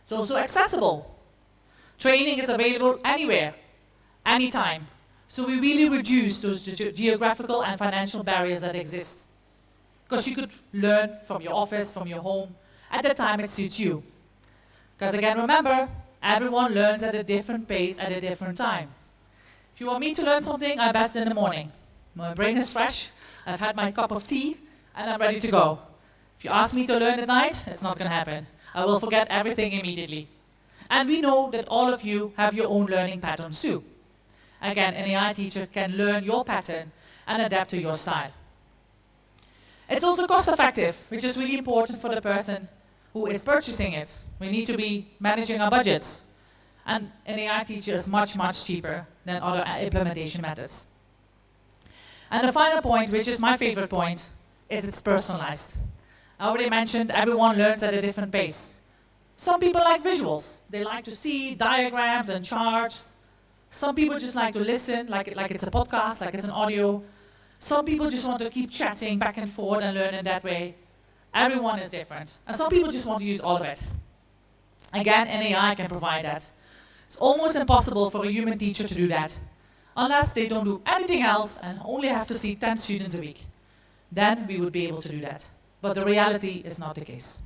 It's also accessible. Training is available anywhere, anytime. So we really reduce those geographical and financial barriers that exist. Because you could learn from your office, from your home, at the time it suits you. Because again, remember, everyone learns at a different pace at a different time. If you want me to learn something, I'm best in the morning. My brain is fresh, I've had my cup of tea, and I'm ready to go. If you ask me to learn at night, it's not going to happen. I will forget everything immediately. And we know that all of you have your own learning patterns too. Again, an AI teacher can learn your pattern and adapt to your style. It's also cost effective, which is really important for the person who is purchasing it. We need to be managing our budgets. And an AI teacher is much, much cheaper than other implementation methods. And the final point, which is my favorite point, is it's personalized. I already mentioned everyone learns at a different pace. Some people like visuals. They like to see diagrams and charts. Some people just like to listen, like it's a podcast, like it's an audio. Some people just want to keep chatting back and forth and learn in that way. Everyone is different. And some people just want to use all of it. Again, an AI can provide that. It's almost impossible for a human teacher to do that, unless they don't do anything else and only have to see 10 students a week. Then we would be able to do that. But the reality is not the case.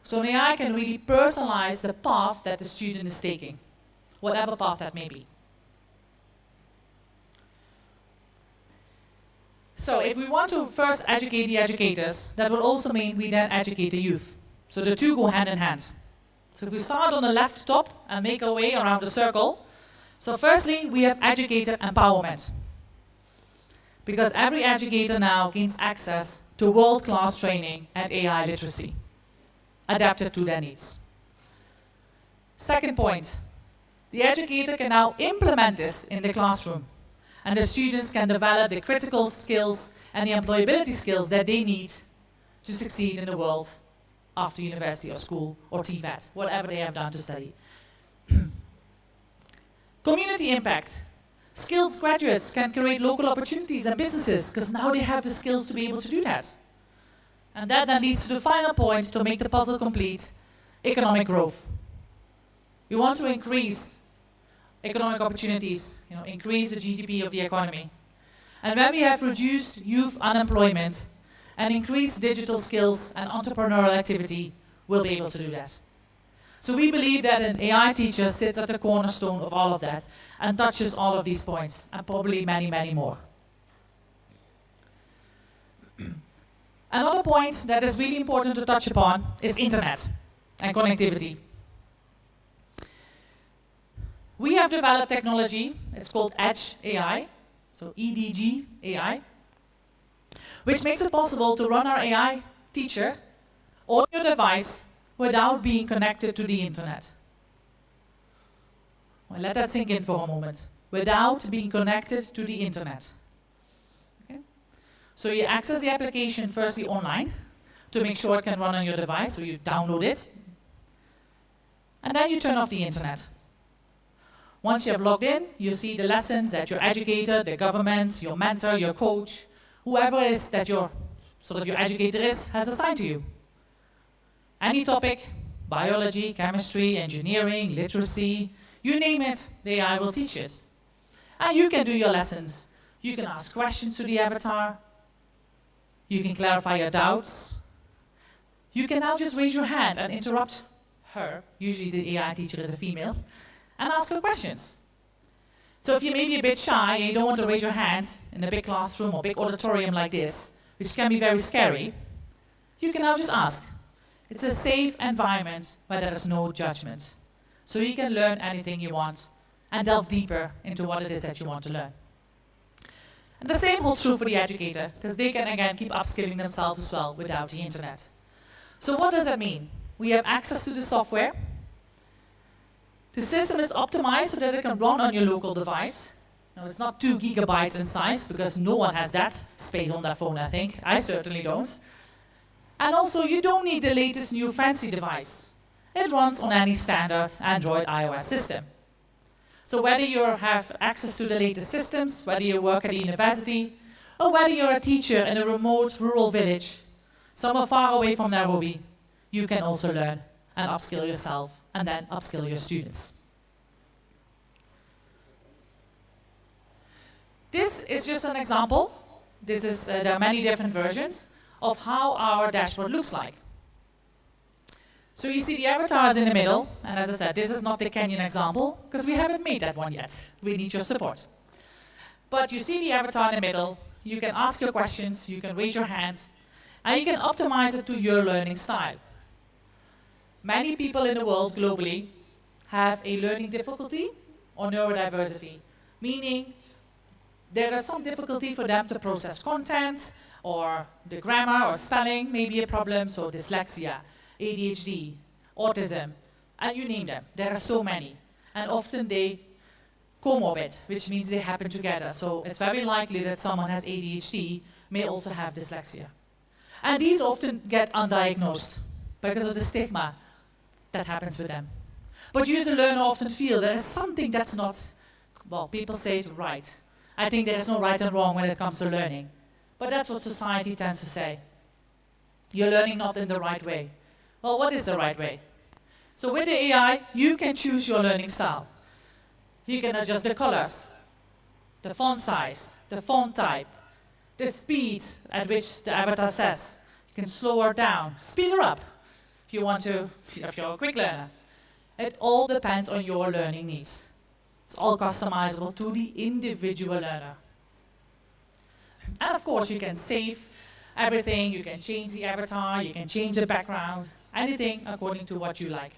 So an AI can really personalize the path that the student is taking, whatever path that may be. So if we want to first educate the educators, that will also mean we then educate the youth. So the two go hand in hand. So if we start on the left top and make our way around the circle. So firstly, we have educator empowerment. Because every educator now gains access to world-class training and AI literacy, adapted to their needs. Second point, the educator can now implement this in the classroom and the students can develop the critical skills and the employability skills that they need to succeed in the world after university or school or TVET, whatever they have done to study. Community impact. Skilled graduates can create local opportunities and businesses because now they have the skills to be able to do that. And that then leads to the final point to make the puzzle complete, economic growth. We want to increase economic opportunities, increase the GDP of the economy. And when we have reduced youth unemployment and increased digital skills and entrepreneurial activity, we'll be able to do that. So we believe that an AI teacher sits at the cornerstone of all of that and touches all of these points, and probably many, many more. Another point that is really important to touch upon is internet and connectivity. We have developed technology, it's called Edge AI, so EDG AI, which makes it possible to run our AI teacher on your device without being connected to the internet. Well, let that sink in for a moment. Without being connected to the internet. Okay? So you access the application firstly online to make sure it can run on your device, so you download it. And then you turn off the internet. Once you have logged in, you see the lessons that your educator, the government, your mentor, your coach, whoever it is that your educator has assigned to you. Any topic, biology, chemistry, engineering, literacy, you name it, the AI will teach it. And you can do your lessons. You can ask questions to the avatar. You can clarify your doubts. You can now just raise your hand and interrupt her, usually the AI teacher is a female, and ask her questions. So if you may be a bit shy and you don't want to raise your hand in a big classroom or big auditorium like this, which can be very scary, you can now just ask. It's a safe environment where there is no judgment. So you can learn anything you want and delve deeper into what it is that you want to learn. And the same holds true for the educator, because they can again keep upskilling themselves as well without the internet. So what does that mean? We have access to the software. The system is optimized so that it can run on your local device. Now it's not 2 gigabytes in size, because no one has that space on their phone, I think. I certainly don't. And also, you don't need the latest new fancy device. It runs on any standard Android iOS system. So whether you have access to the latest systems, whether you work at a university, or whether you're a teacher in a remote rural village, somewhere far away from Nairobi, you can also learn and upskill yourself and then upskill your students. This is just an example. There are many different versions of how our dashboard looks like. So you see the avatars in the middle, and as I said, this is not the Kenyan example, because we haven't made that one yet. We need your support. But you see the avatar in the middle, you can ask your questions, you can raise your hand, and you can optimize it to your learning style. Many people in the world globally have a learning difficulty or neurodiversity, meaning there is some difficulty for them to process content, or the grammar or spelling may be a problem, so dyslexia, ADHD, autism, and you name them. There are so many. And often they comorbid, which means they happen together. So it's very likely that someone has ADHD may also have dyslexia. And these often get undiagnosed because of the stigma that happens with them. But you as a learner often feel there is something that's not, well, people say it right. I think there is no right and wrong when it comes to learning. But that's what society tends to say. You're learning not in the right way. Well, what is the right way? So with the AI, you can choose your learning style. You can adjust the colors, the font size, the font type, the speed at which the avatar says. You can slow her down, speed her up if you want to, if you're a quick learner. It all depends on your learning needs. It's all customizable to the individual learner. And of course, you can save everything, you can change the avatar, you can change the background, anything according to what you like.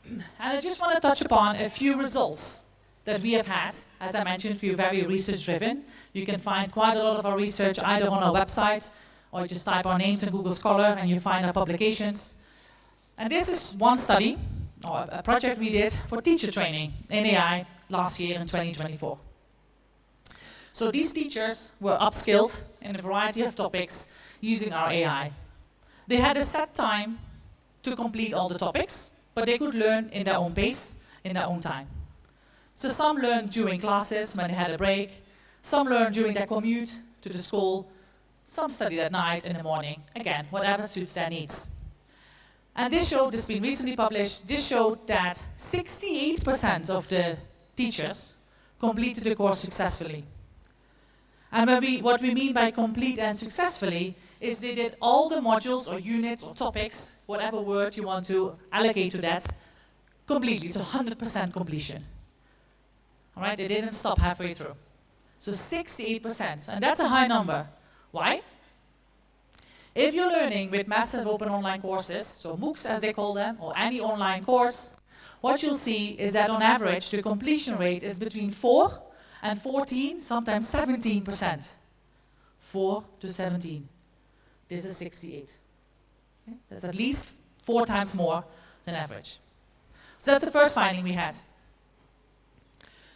And I just want to touch upon a few results that we have had. As I mentioned, we're very research-driven. You can find quite a lot of our research either on our website, or you just type our names in Google Scholar and you find our publications. And this is one study, or a project we did for teacher training in AI last year in 2024. So these teachers were upskilled in a variety of topics using our AI. They had a set time to complete all the topics, but they could learn in their own pace, in their own time. So some learned during classes when they had a break, some learned during their commute to the school, some studied at night, in the morning, again, whatever suits their needs. And this showed, this has been recently published, this showed that 68% of the teachers completed the course successfully. And what we mean by complete and successfully is they did all the modules or units or topics, whatever word you want to allocate to that, completely, so 100% completion. All right, they didn't stop halfway through. So 68%, and that's a high number. Why? If you're learning with massive open online courses, so MOOCs as they call them, or any online course, what you'll see is that on average the completion rate is between 4 and 14, sometimes 17%. 4 to 17. This is 68. Okay? That's at least 4 times more than average. So that's the first finding we had.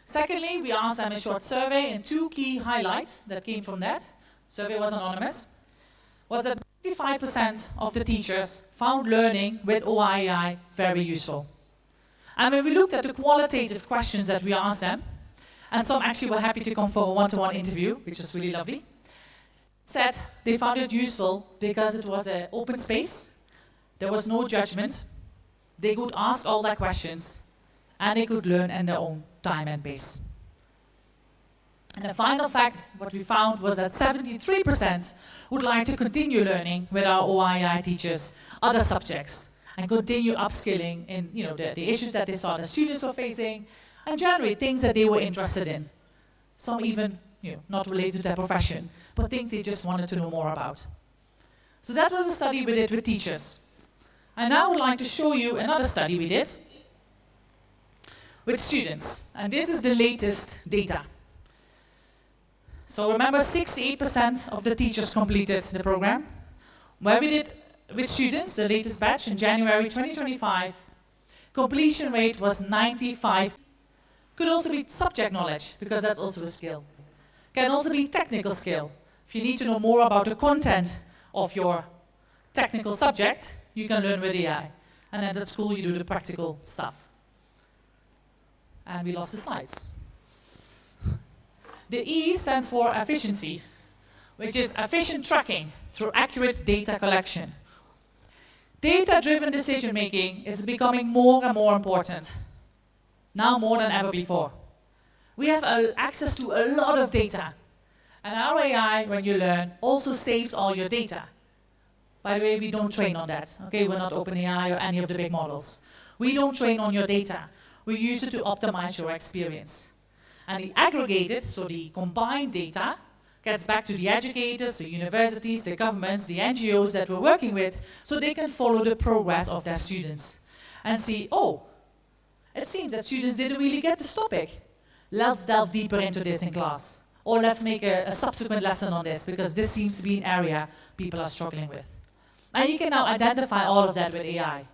Secondly, we asked them a short survey, and 2 key highlights that came from that. Survey was anonymous. Was that 95% of the teachers found learning with OAI very useful. And when we looked at the qualitative questions that we asked them, and some actually were happy to come for a one-to-one interview, which was really lovely, said they found it useful because it was an open space, there was no judgment, they could ask all their questions, and they could learn in their own time and pace. And the final fact, what we found was that 73% would like to continue learning with our OAI teachers other subjects and continue upskilling in the issues that they saw the students were facing and generally things that they were interested in. Some even not related to their profession, but things they just wanted to know more about. So that was a study we did with teachers. And now I would like to show you another study we did with students. And this is the latest data. So remember, 68% of the teachers completed the program. Where we did with students, the latest batch in January 2025, completion rate was 95. Could also be subject knowledge, because that's also a skill. Can also be technical skill. If you need to know more about the content of your technical subject, you can learn with AI. And then at school, you do the practical stuff. And we lost the slides. The E stands for efficiency, which is efficient tracking through accurate data collection. Data-driven decision-making is becoming more and more important, now more than ever before. We have access to a lot of data, and our AI, when you learn, also saves all your data. By the way, we don't train on that. Okay, we're not OpenAI or any of the big models. We don't train on your data. We use it to optimize your experience. And the aggregated, so the combined data, gets back to the educators, the universities, the governments, the NGOs that we're working with, so they can follow the progress of their students. And see, oh, it seems that students didn't really get this topic. Let's delve deeper into this in class. Or let's make a subsequent lesson on this, because this seems to be an area people are struggling with. And you can now identify all of that with AI.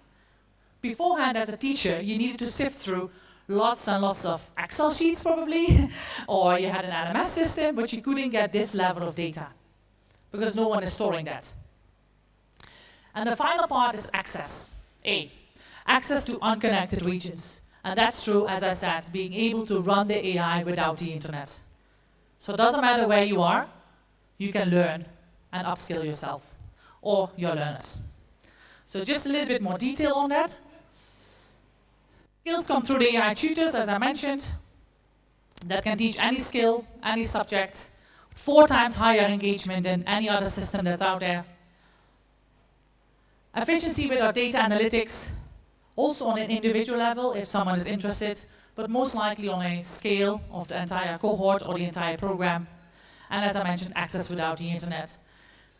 Beforehand, as a teacher, you needed to sift through lots and lots of Excel sheets probably, or you had an LMS system, but you couldn't get this level of data because no one is storing that. And the final part is access. A, access to unconnected regions. And that's true, as I said, being able to run the AI without the internet. So it doesn't matter where you are, you can learn and upskill yourself or your learners. So just a little bit more detail on that. Skills come through the AI tutors, as I mentioned, that can teach any skill, any subject, 4 times higher engagement than any other system that's out there. Efficiency with our data analytics, also on an individual level if someone is interested, but most likely on a scale of the entire cohort or the entire program. And as I mentioned, access without the internet.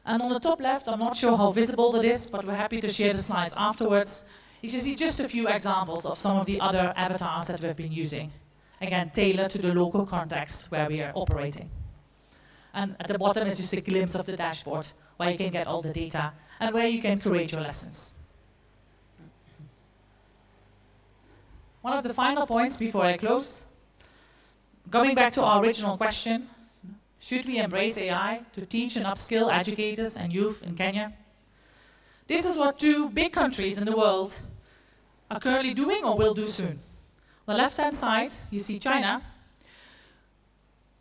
And on the top left, I'm not sure how visible it is, but we're happy to share the slides afterwards. You can see just a few examples of some of the other avatars that we've been using. Again, tailored to the local context where we are operating. And at the bottom is just a glimpse of the dashboard where you can get all the data and where you can create your lessons. One of the final points before I close Going back to our original question, should we embrace AI to teach and upskill educators and youth in Kenya? This is what two big countries in the world are currently doing or will do soon. On the left-hand side, you see China,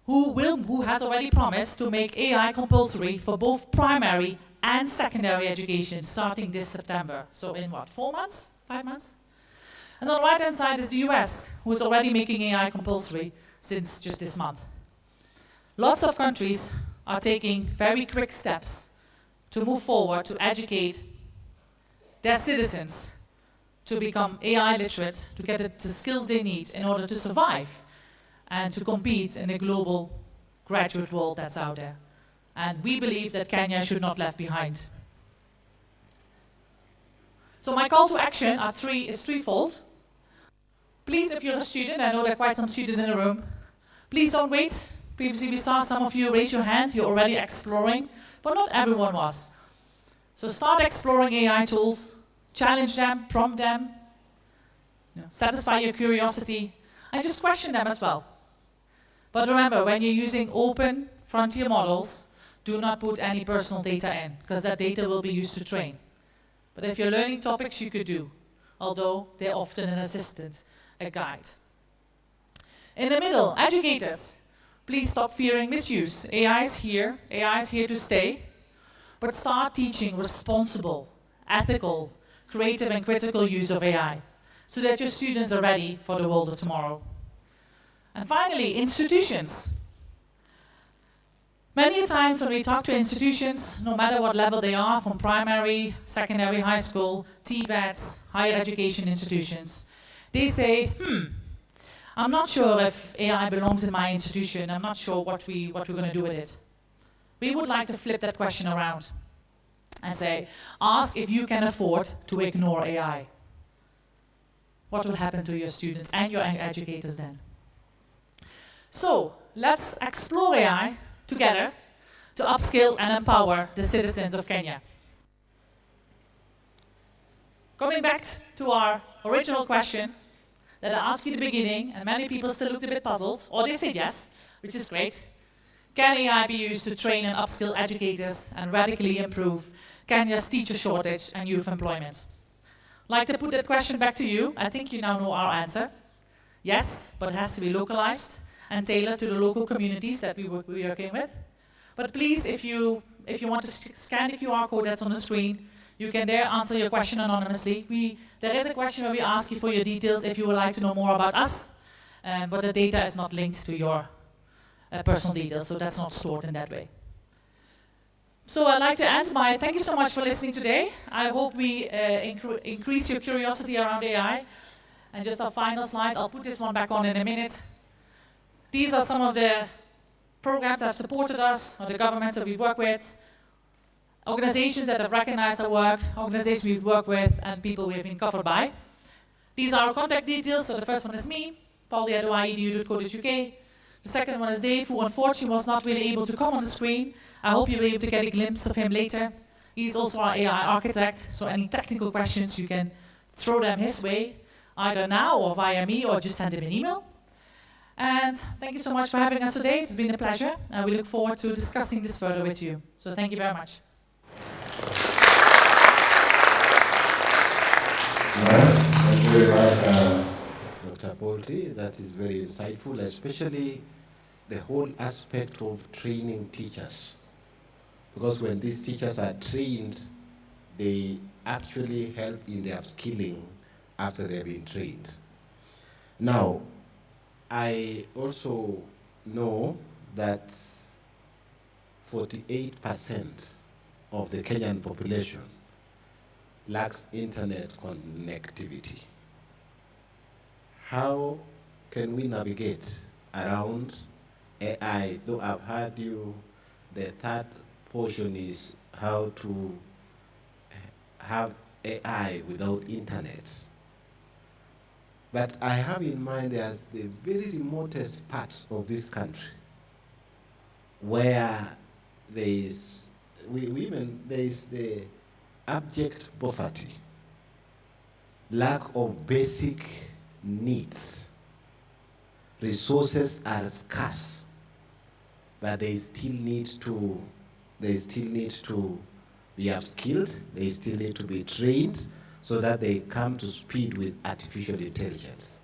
who has already promised to make AI compulsory for both primary and secondary education starting this September. So in what, 4 months, 5 months? And on the right-hand side is the US, who is already making AI compulsory since just this month. Lots of countries are taking very quick steps to move forward to educate their citizens to become AI literate, to get the skills they need in order to survive and to compete in the global graduate world that's out there. And we believe that Kenya should not be left behind. So my call to action is threefold. Please, if you're a student, I know there are quite some students in the room, please don't wait. Previously we saw some of you raise your hand, you're already exploring, but not everyone was. So start exploring AI tools, challenge them, prompt them, satisfy your curiosity, and just question them as well. But remember, when you're using open frontier models, do not put any personal data in, because that data will be used to train. But if you're learning topics, you could do, although they're often an assistant, a guide. In the middle, educators, please stop fearing misuse. AI is here to stay, but start teaching responsible, ethical, creative and critical use of AI, so that your students are ready for the world of tomorrow. And finally, institutions. Many times when we talk to institutions, no matter what level they are, from primary, secondary, high school, TVETs, higher education institutions, they say, I'm not sure if AI belongs in my institution. I'm not sure what we're going to do with it. We would like to flip that question around and say, ask if you can afford to ignore AI. What will happen to your students and your educators then? So let's explore AI together to upskill and empower the citizens of Kenya. Coming back to our original question that I asked you at the beginning, and many people still looked a bit puzzled, or they said yes, which is great. Can AI be used to train and upskill educators and radically improve Kenya's teacher shortage and youth employment? I'd like to put that question back to you. I think you now know our answer. Yes, but it has to be localized and tailored to the local communities that we're working with. But please, if you want to scan the QR code that's on the screen, you can there answer your question anonymously. There is a question where we ask you for your details if you would like to know more about us, but the data is not linked to your personal details, so that's not stored in that way. So I'd like to end by thank you so much for listening today. I hope we increase your curiosity around AI. And just our final slide, I'll put this one back on in a minute. These are some of the programs that have supported us, or the governments that we've worked with, organizations that have recognized our work, organizations we've worked with, and people we have been covered by. These are our contact details. So the first one is me, pauli@edu.co.uk. The second one is Dave, who unfortunately was not really able to come on the screen. I hope you'll be able to get a glimpse of him later. He's also our AI architect, so any technical questions, you can throw them his way, either now or via me, or just send him an email. And thank you so much for having us today. It's been a pleasure, and we look forward to discussing this further with you. So thank you very much. Thank you very much, Dr. Polti. That is very insightful, especially the whole aspect of training teachers. Because when these teachers are trained, they actually help in the upskilling after they've been trained. Now, I also know that 48% of the Kenyan population lacks internet connectivity. How can we navigate around AI? Though I've heard you, the third portion is how to have AI without internet. But I have in mind there's the very remotest parts of this country where there is the abject poverty, lack of basic needs, resources are scarce, but they still need to be upskilled, they still need to be trained so that they come to speed with artificial intelligence.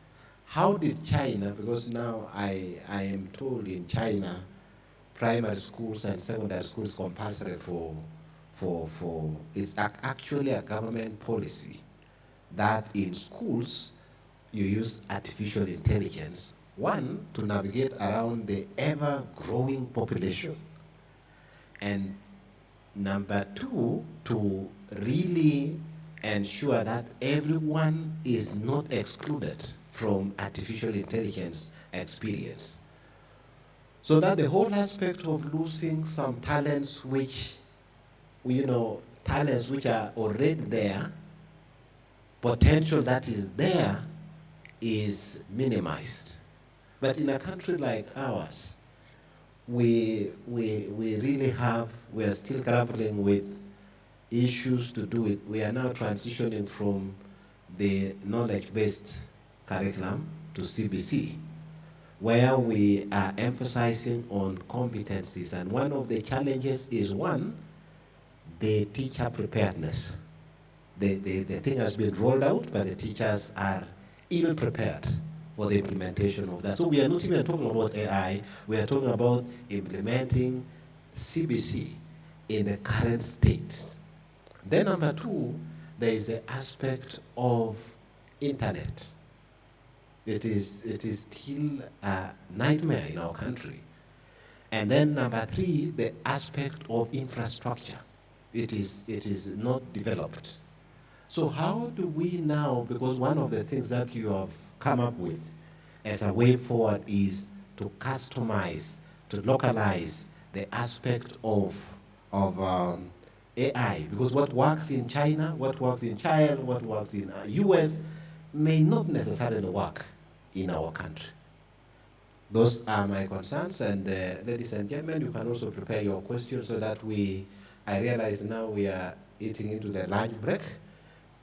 How did China, because now I am told in China, primary schools and secondary schools compulsory it's actually a government policy that in schools you use artificial intelligence, one, to navigate around the ever-growing population, and number two, to really ensure that everyone is not excluded from artificial intelligence experience. So that the whole aspect of losing some talents which, talents which are already there, potential that is there, is minimized. But in a country like ours, we are still grappling with issues to do with, we are now transitioning from the knowledge-based curriculum to CBC, where we are emphasizing on competencies. And one of the challenges is, one, the teacher preparedness. The thing has been rolled out, but the teachers are ill prepared for the implementation of that. So we are not even talking about AI, we are talking about implementing CBC in the current state. Then number two, there is the aspect of internet. It is still a nightmare in our country. And then number three, the aspect of infrastructure. It is not developed. So how do we now, because one of the things that you have come up with as a way forward is to customize, to localize the aspect of AI, because what works in China, what works in China, what works in US may not necessarily work in our country. Those are my concerns, and ladies and gentlemen, you can also prepare your questions so that I realize now we are eating into the lunch break,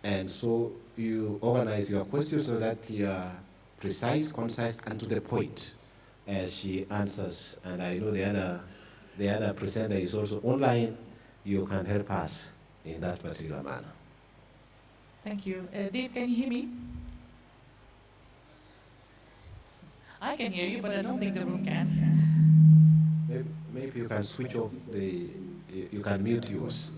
and so you organize your questions so that you are precise, concise, and to the point as she answers. And I know the other presenter is also online. You can help us in that particular manner. Thank you. Dave, can you hear me? I can hear you, but I don't think the room can. Maybe you can switch off you can mute yours.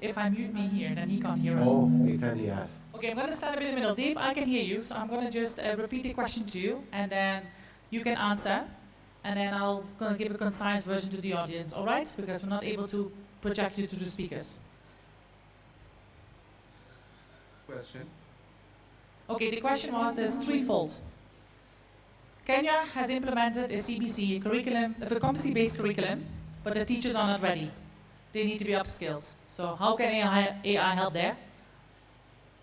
If I mute me here, then he can't hear us. Oh, he can hear us. Okay, I'm going to stand up in the middle. Dave, I can hear you, so I'm going to just repeat the question to you, and then you can answer, and then I'll going to give a concise version to the audience, all right? Because I'm not able to project you to the speakers. Question. Okay, the question was, there's threefold. Kenya has implemented a CBC curriculum, a competency-based curriculum, but the teachers are not ready. They need to be upskilled. So how can AI help there?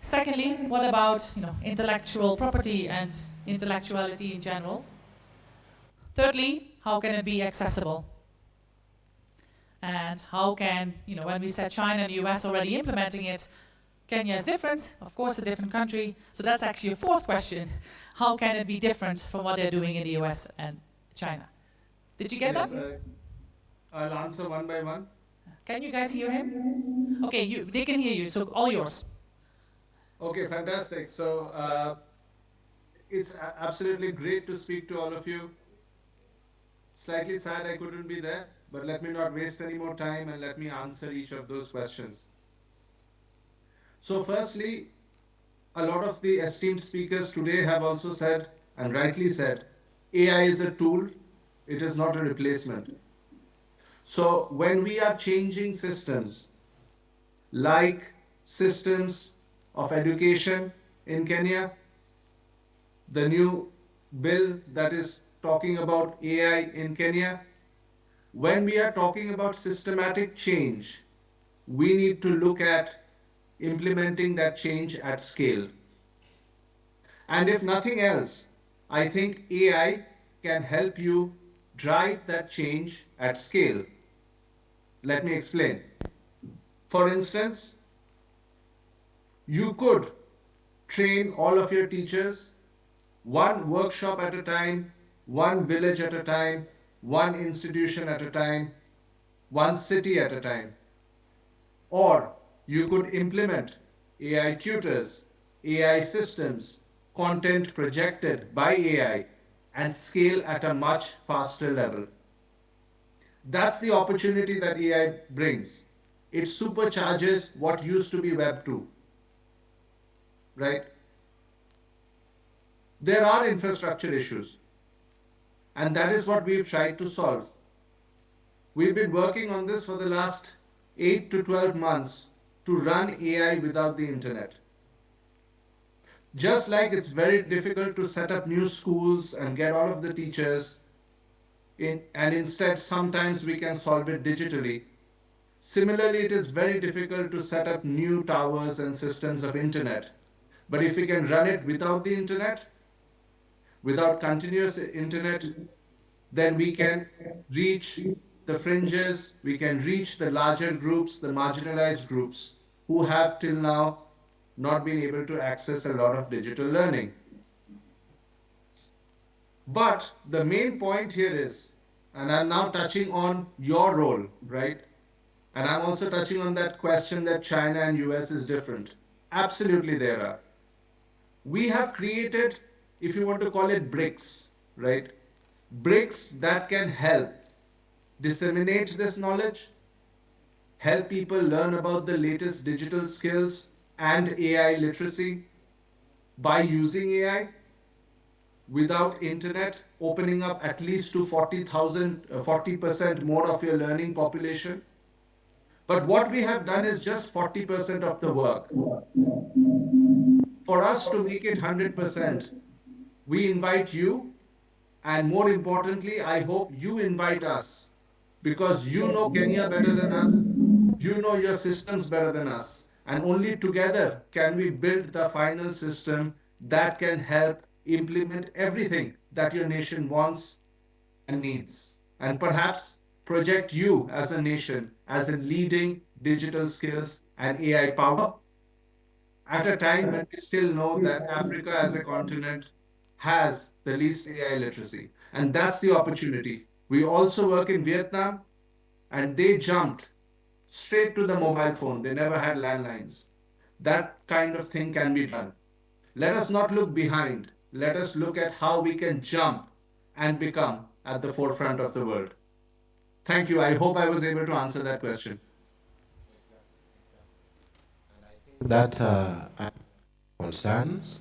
Secondly, what about intellectual property and intellectuality in general? Thirdly, how can it be accessible? And how can, when we said China and the US already implementing it, Kenya is different, of course a different country, so that's actually a fourth question. How can it be different from what they're doing in the US and China? Did you get that? I'll answer one by one. Can you guys hear him? Okay, they can hear you, so all yours. Okay, fantastic. So it's absolutely great to speak to all of you. Slightly sad I couldn't be there, but let me not waste any more time and let me answer each of those questions. So firstly, a lot of the esteemed speakers today have also said, and rightly said, AI is a tool, it is not a replacement. So when we are changing systems, like systems of education in Kenya, the new bill that is talking about AI in Kenya, when we are talking about systematic change, we need to look at implementing that change at scale. And if nothing else, I think AI can help you drive that change at scale. Let me explain. For instance, you could train all of your teachers one workshop at a time, one village at a time, one institution at a time, one city at a time. Or you could implement AI tutors, AI systems, content projected by AI, and scale at a much faster level. That's the opportunity that AI brings. It supercharges what used to be Web 2, right? There are infrastructure issues, and that is what we've tried to solve. We've been working on this for the last 8 to 12 months to run AI without the internet. Just like it's very difficult to set up new schools and get all of the teachers in, and instead sometimes we can solve it digitally. Similarly, it is very difficult to set up new towers and systems of internet. But if we can run it without the internet, without continuous internet, then we can reach the fringes, we can reach the larger groups, the marginalized groups who have till now not been able to access a lot of digital learning. But the main point here is, and I'm now touching on your role, right? And I'm also touching on that question that China and US is different. Absolutely there are. We have created, if you want to call it bricks, right? Bricks that can help disseminate this knowledge, help people learn about the latest digital skills and AI literacy by using AI without internet opening up at least to 40% more of your learning population. But what we have done is just 40% of the work. For us to make it 100%, we invite you, and more importantly, I hope you invite us, because you know Kenya better than us, you know your systems better than us, and only together can we build the final system that can help implement everything that your nation wants and needs, and perhaps project you as a nation as in leading digital skills and AI power at a time when we still know that Africa as a continent has the least AI literacy. And that's the opportunity. We also work in Vietnam, and they jumped straight to the mobile phone. They never had landlines. That kind of thing can be done. Let us not look behind. Let us look at how we can jump and become at the forefront of the world. Thank you. I hope I was able to answer that question. That concerns.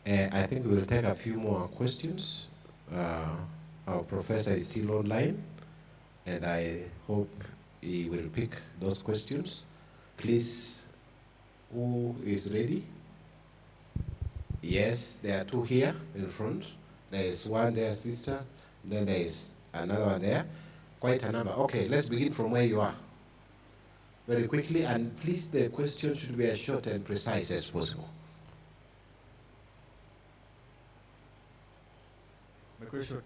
I think we will take a few more questions. Our professor is still online, and I hope he will pick those questions. Please, who is ready? Yes, there are two here in front. There is one there, sister. Then there is another one there. Quite a number. Okay, let's begin from where you are. Very quickly, and please, the question should be as short and precise as possible. My question.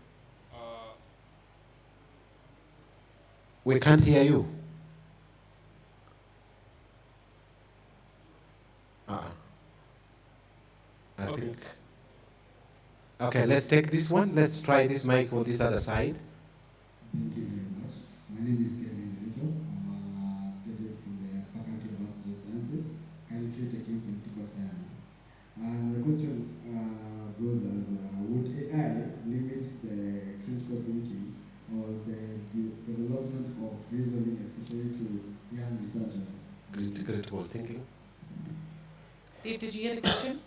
We can't hear you. I think. Okay, let's take this one. Let's try this mic on this other side. Thank you very much. My name is Kevin Rito. I'm a graduate from the Faculty of Arts and Sciences, currently taking political science. And the question goes as, would AI limit the critical thinking or the development of reasoning, especially to young researchers? Critical thinking. Dave, did you hear the question?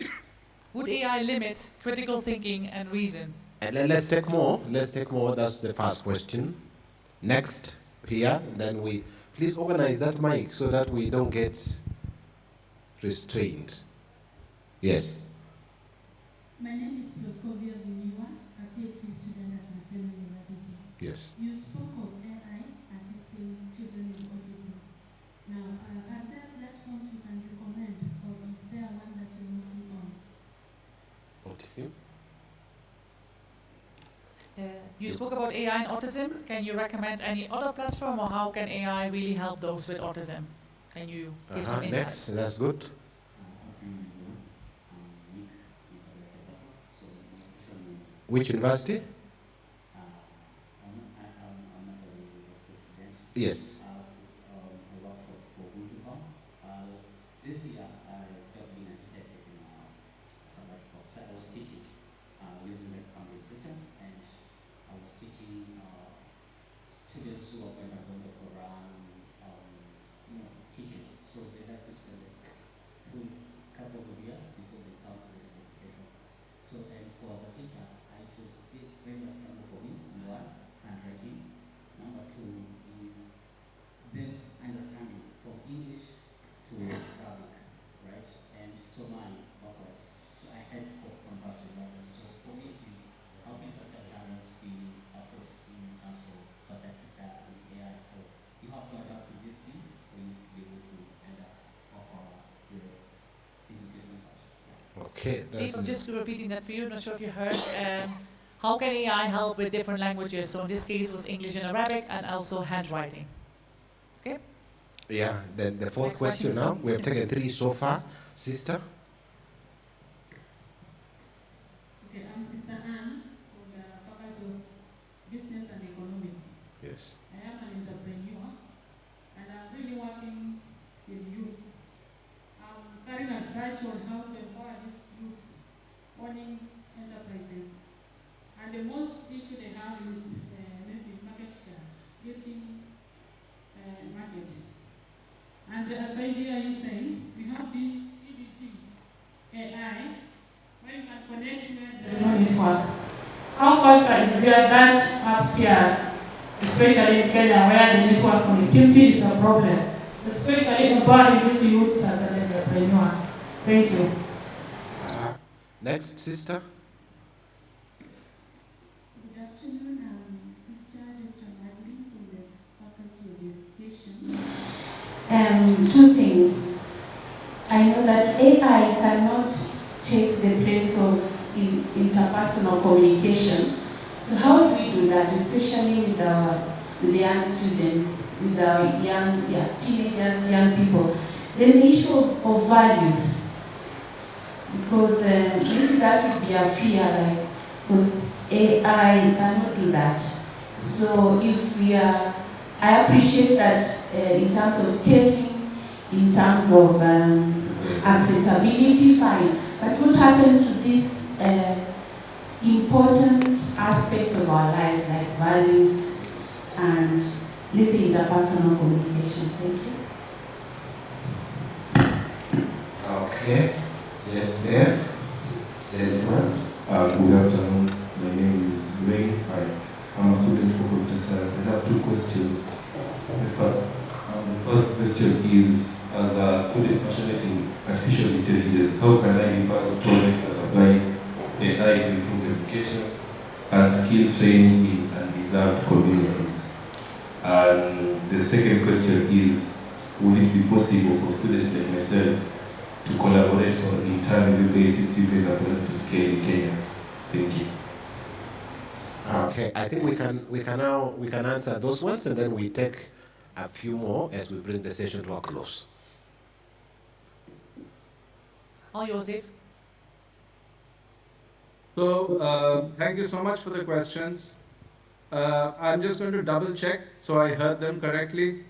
Would AI limit critical thinking and reason? And let's take more. Let's take more. That's the first question. Next, here, then we please organize that mic so that we don't get restrained. Yes. My name is Proscovia Viniwa, a PhD student at Maseno University. Yes. You spoke of AI assisting children with autism. Now, are there platforms you can recommend, or is there one that you're working on? Autism? You spoke about AI and autism. Can you recommend any other platform, or how can AI really help those with autism? Can you give some insight? Next, that's good. Which university? Yes. This year, I stopped being a teacher taking a sabbatical. So I was teaching using the Cambridge system, and I was teaching students who are going to go for teachers. So they have to spend a full couple of years before they come to the education. So and for as a teacher, it was very much struggle for me. Number one, handwriting. Number two is then understanding from English to Arabic, right? And Somali backwards. So I had to from verse to verse. So for me, it is how can such a challenge be approached in terms of such a teacher and AI approach? You have to adapt to this thing when you be able to end up offer the education part. Okay. People, just repeating that for you, I'm not sure if you heard. How can AI help with different languages? So in this case, was English and Arabic, and also handwriting. Okay. Yeah, then the fourth question now. We have taken 3 so far. Sister? Okay, I'm Sister Anne from the Faculty of Business and Economics. Yes. I am an entrepreneur and I'm really working with youth. I'm carrying a research on how to empower these youths owning enterprises. And the most issue they have is maybe market share, getting markets. And as I hear you saying, we have this EBT AI, where you can connect where there's no network. How fast is there that apps here, especially in Kenya, where the network connectivity is a problem, especially empowering these youths as an entrepreneur? Thank you. Next, sister? Good afternoon, Sister Dr. Madeleine from the Faculty of Education. Two things. I know that AI cannot take the place of interpersonal communication. So how do we do that, especially with the young students, with our young teenagers, young people? Then the issue of values, because maybe that would be a fear, because AI cannot do that. So if we are, I appreciate that in terms of scaling, in terms of accessibility, fine. But what happens to these important aspects of our lives, like values and this interpersonal communication? Thank you. Okay. Yes, there. Gentleman. Good afternoon. My name is Wayne. I'm a student for computer science. I have 2 questions. The first question is, as a student passionate in artificial intelligence, how can I be part of projects that apply AI to improve education and skill training in undeserved communities? And the second question is, would it be possible for students like myself to collaborate on an internally basis students are planning to scale in Kenya? Thank you. Okay, I think we can answer those ones, and then we take a few more as we bring the session to a close. All yours, Dave. So, thank you so much for the questions. I'm just going to double check so I heard them correctly.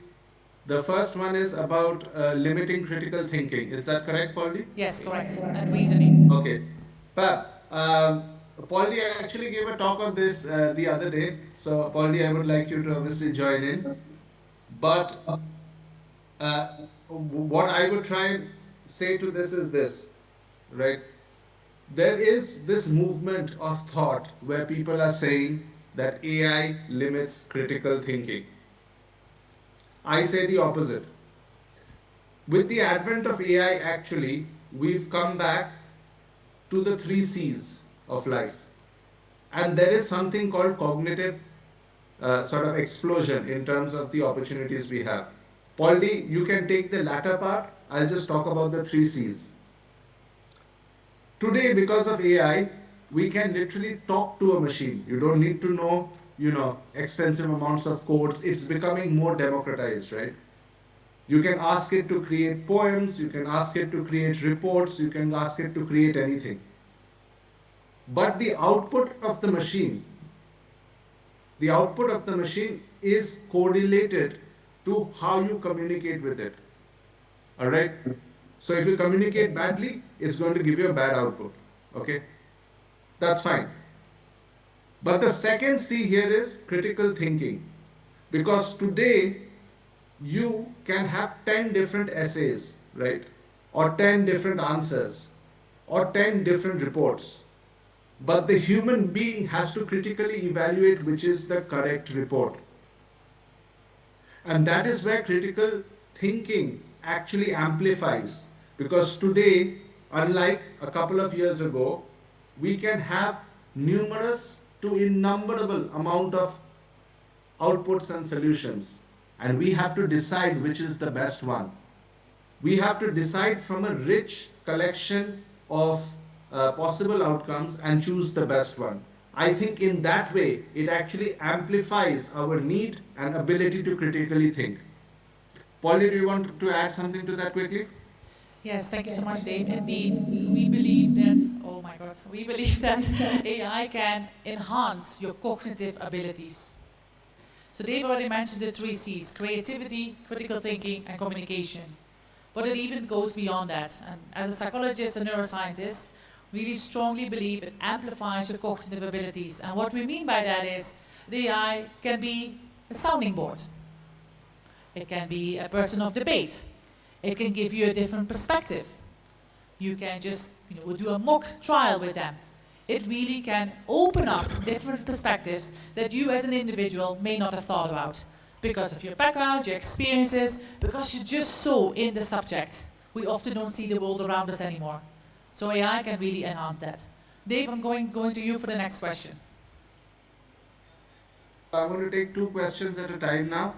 The first one is about limiting critical thinking. Is that correct, Polly? Yes, correct. And reasoning. Okay. But Polly actually gave a talk on this the other day. So, Polly, I would like you to obviously join in. But what I would try and say to this is this, right? There is this movement of thought where people are saying that AI limits critical thinking. I say the opposite. With the advent of AI, actually, we've come back to the 3 C's of life. And there is something called cognitive sort of explosion in terms of the opportunities we have. Polly, you can take the latter part. I'll just talk about the 3 C's. Today, because of AI, we can literally talk to a machine. You don't need to know, extensive amounts of codes. It's becoming more democratized, right? You can ask it to create poems, you can ask it to create reports, you can ask it to create anything. but the output of the machine is correlated to how you communicate with it. All right? So if you communicate badly, it's going to give you a bad output. Okay? That's fine. But the second C here is critical thinking. Because today, you can have 10 different essays, right? Or 10 different answers, or 10 different reports. But the human being has to critically evaluate which is the correct report. And that is where critical thinking actually amplifies. Because today, unlike a couple of years ago, we can have numerous to innumerable amount of outputs and solutions. And we have to decide which is the best one. We have to decide from a rich collection of possible outcomes and choose the best one. I think in that way, it actually amplifies our need and ability to critically think. Polly, do you want to add something to that quickly? Yes, thank you so much, Dave. Indeed, we believe that, oh my God, we believe that AI can enhance your cognitive abilities. So Dave already mentioned the 3 C's: creativity, critical thinking, and communication. But it even goes beyond that. And as a psychologist and neuroscientist, we really strongly believe it amplifies your cognitive abilities. And what we mean by that is the AI can be a sounding board. It can be a person of debate. It can give you a different perspective. You can just do a mock trial with them. It really can open up different perspectives that you as an individual may not have thought about. Because of your background, your experiences, because you're just so in the subject. We often don't see the world around us anymore. So AI can really enhance that. Dave, I'm going to you for the next question. I'm going to take 2 questions at a time now.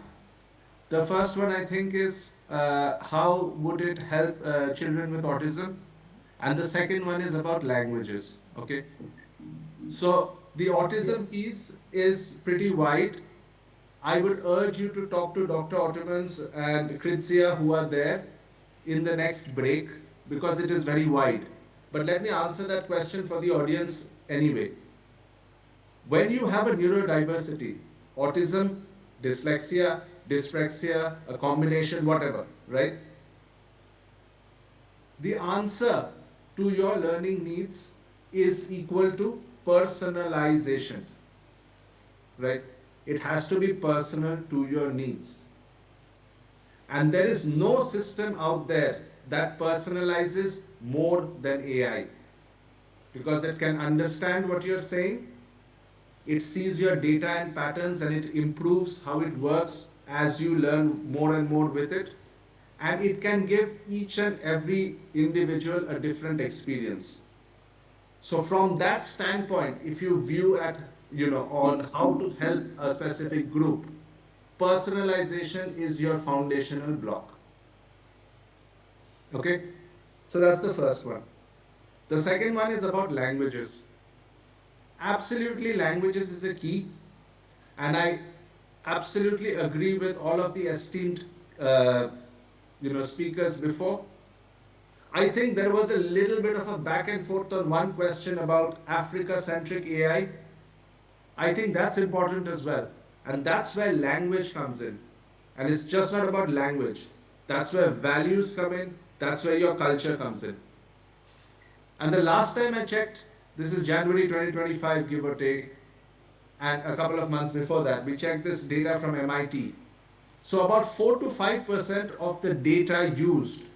The first one I think is how would it help children with autism? And the second one is about languages. Okay. So the autism piece is pretty wide. I would urge you to talk to Dr. Ottomans and Kritzia who are there in the next break because it is very wide. But let me answer that question for the audience anyway. When you have a neurodiversity, autism, dyslexia, dyspraxia, a combination, whatever, right? The answer to your learning needs is equal to personalization, right? It has to be personal to your needs. And there is no system out there that personalizes more than AI because it can understand what you're saying, it sees your data and patterns and it improves how it works as you learn more and more with it, and it can give each and every individual a different experience. So from that standpoint, if you view at on how to help a specific group, personalization is your foundational block. Okay, so that's the first one. The second one is about languages. Absolutely, languages is a key, and I absolutely agree with all of the esteemed speakers before. I think there was a little bit of a back and forth on one question about Africa-centric AI. I think that's important as well. And that's where language comes in. And it's just not about language. That's where values come in. That's where your culture comes in. And the last time I checked, this is January 2025, give or take, and a couple of months before that, we checked this data from MIT. So about 4 to 5% of the data used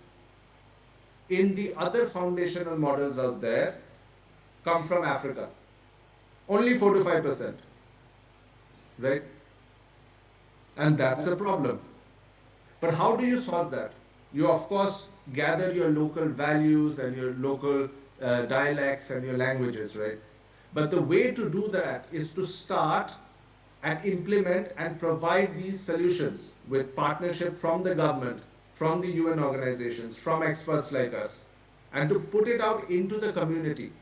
in the other foundational models out there come from Africa. Only 4 to 5%, right? And that's a problem. But how do you solve that? You, of course, gather your local values and your local dialects and your languages, right? But the way to do that is to start and implement and provide these solutions with partnership from the government, from the UN organizations, from experts like us, and to put it out into the community.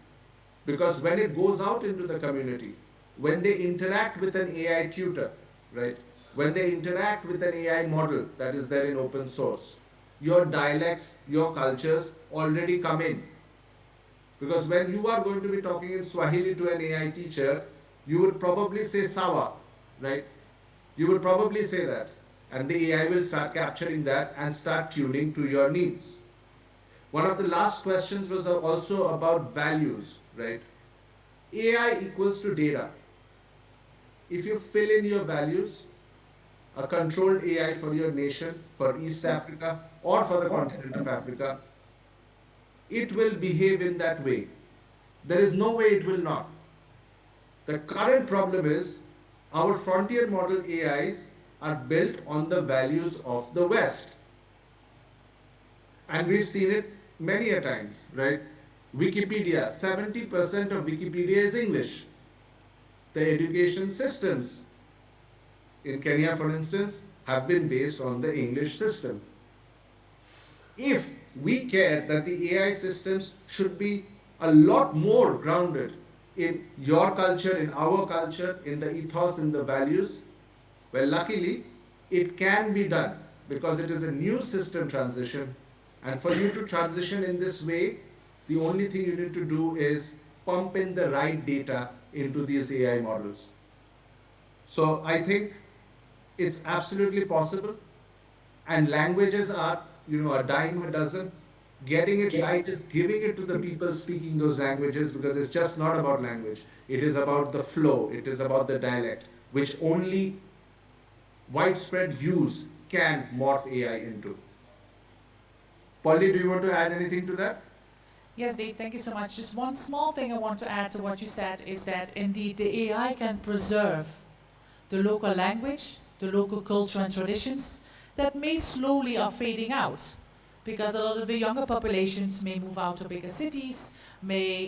Because when it goes out into the community, when they interact with an AI tutor, right? When they interact with an AI model that is there in open source, your dialects, your cultures already come in. Because when you are going to be talking in Swahili to an AI teacher, you would probably say sawa, right? You would probably say that. And the AI will start capturing that and start tuning to your needs. One of the last questions was also about values, right? AI equals to data. If you fill in your values, a controlled AI for your nation, for East Africa, or for the continent of Africa, it will behave in that way. There is no way it will not. The current problem is our frontier model AIs are built on the values of the West. And we've seen it many a times, right? Wikipedia, 70% of Wikipedia is English. The education systems in Kenya, for instance, have been based on the English system. If we care that the AI systems should be a lot more grounded in your culture, in our culture, in the ethos, in the values, well, luckily, it can be done because it is a new system transition. And for you to transition in this way, the only thing you need to do is pump in the right data into these AI models. So I think it's absolutely possible. And languages are, a dime a dozen. Getting it right is giving it to the people speaking those languages, because it's just not about language. It is about the flow. It is about the dialect, which only widespread use can morph AI into. Polly, do you want to add anything to that? Yes, Dave, thank you so much. Just one small thing I want to add to what you said is that indeed the AI can preserve the local language, the local culture and traditions that may slowly are fading out. Because a lot of the younger populations may move out to bigger cities,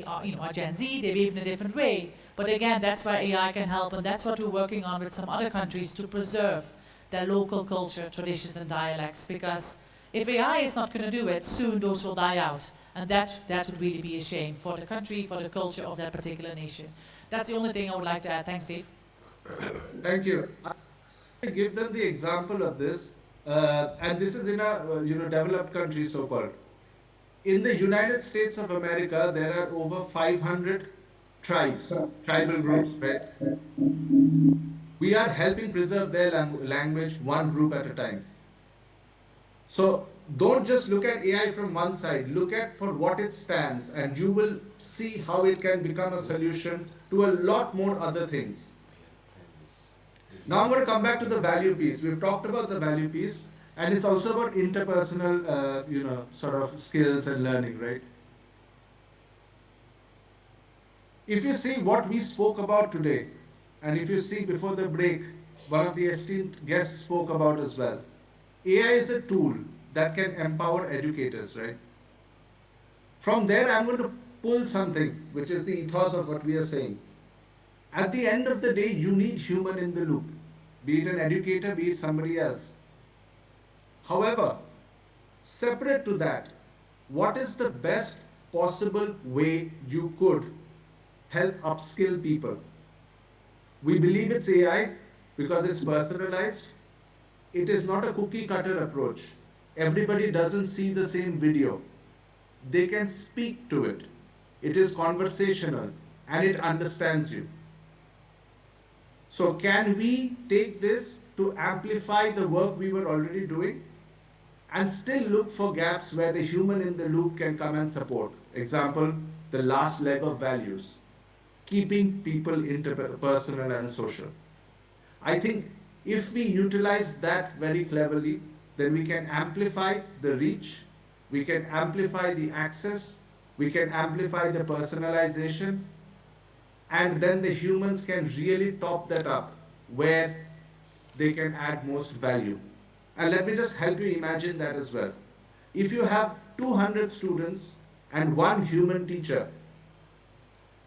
are Gen Z, they behave in a different way. But again, that's where AI can help, and that's what we're working on with some other countries to preserve their local culture, traditions, and dialects. Because if AI is not going to do it, soon those will die out. And that would really be a shame for the country, for the culture of that particular nation. That's the only thing I would like to add. Thanks, Dave. Thank you. I give them the example of this, and this is in a developed country, so-called. In the United States of America, there are over 500 tribes, tribal groups, right? We are helping preserve their language one group at a time. So don't just look at AI from one side, look at for what it stands, and you will see how it can become a solution to a lot more other things. Now I'm going to come back to the value piece. We've talked about the value piece, and it's also about interpersonal, sort of skills and learning, right? If you see what we spoke about today, and if you see before the break, one of the esteemed guests spoke about as well. AI is a tool that can empower educators, right? From there, I'm going to pull something, which is the ethos of what we are saying. At the end of the day, you need human in the loop, be it an educator, be it somebody else. However, separate to that, what is the best possible way you could help upskill people? We believe it's AI because it's personalized. It is not a cookie cutter approach. Everybody doesn't see the same video. They can speak to it. It is conversational and it understands you. So can we take this to amplify the work we were already doing and still look for gaps where the human in the loop can come and support? Example, the last leg of values, keeping people interpersonal and social. I think if we utilize that very cleverly, then we can amplify the reach, we can amplify the access, we can amplify the personalization, and then the humans can really top that up where they can add most value. And let me just help you imagine that as well. If you have 200 students and one human teacher,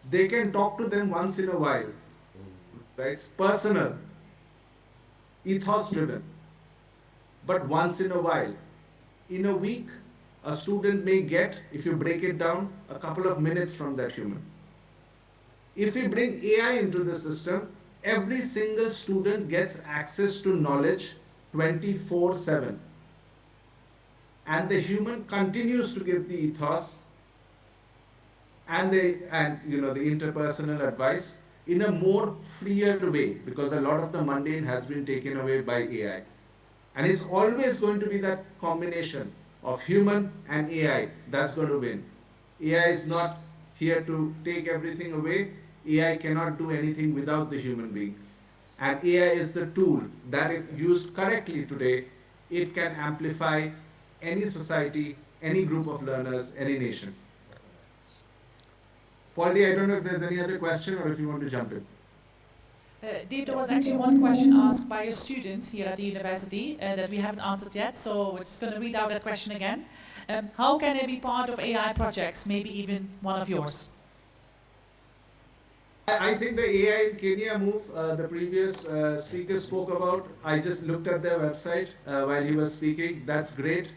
they can talk to them once in a while, right? Personal, ethos driven, but once in a while. In a week, a student may get, if you break it down, a couple of minutes from that human. If we bring AI into the system, every single student gets access to knowledge 24/7. And the human continues to give the ethos and the interpersonal advice in a more freer way, because a lot of the mundane has been taken away by AI. And it's always going to be that combination of human and AI that's going to win. AI is not here to take everything away. AI cannot do anything without the human being. And AI is the tool that, if used correctly today, it can amplify any society, any group of learners, any nation. Polly, I don't know if there's any other question or if you want to jump in. Dave, there was actually one question asked by a student here at the university that we haven't answered yet, so we're just going to read out that question again. How can I be part of AI projects, maybe even one of yours? I think the AI in Kenya move, the previous speaker spoke about, I just looked at their website while he was speaking. That's great.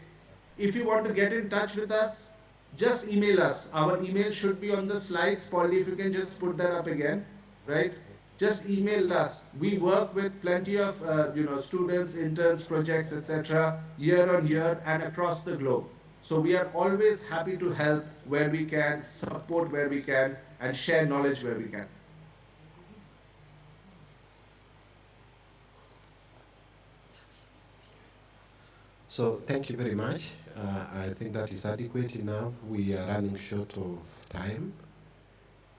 If you want to get in touch with us, just email us. Our email should be on the slides. Polly, if you can just put that up again, right? Just email us. We work with plenty of students, interns, projects, etc. year on year and across the globe. So we are always happy to help where we can, support where we can, and share knowledge where we can. So thank you very much. I think that is adequate enough. We are running short of time,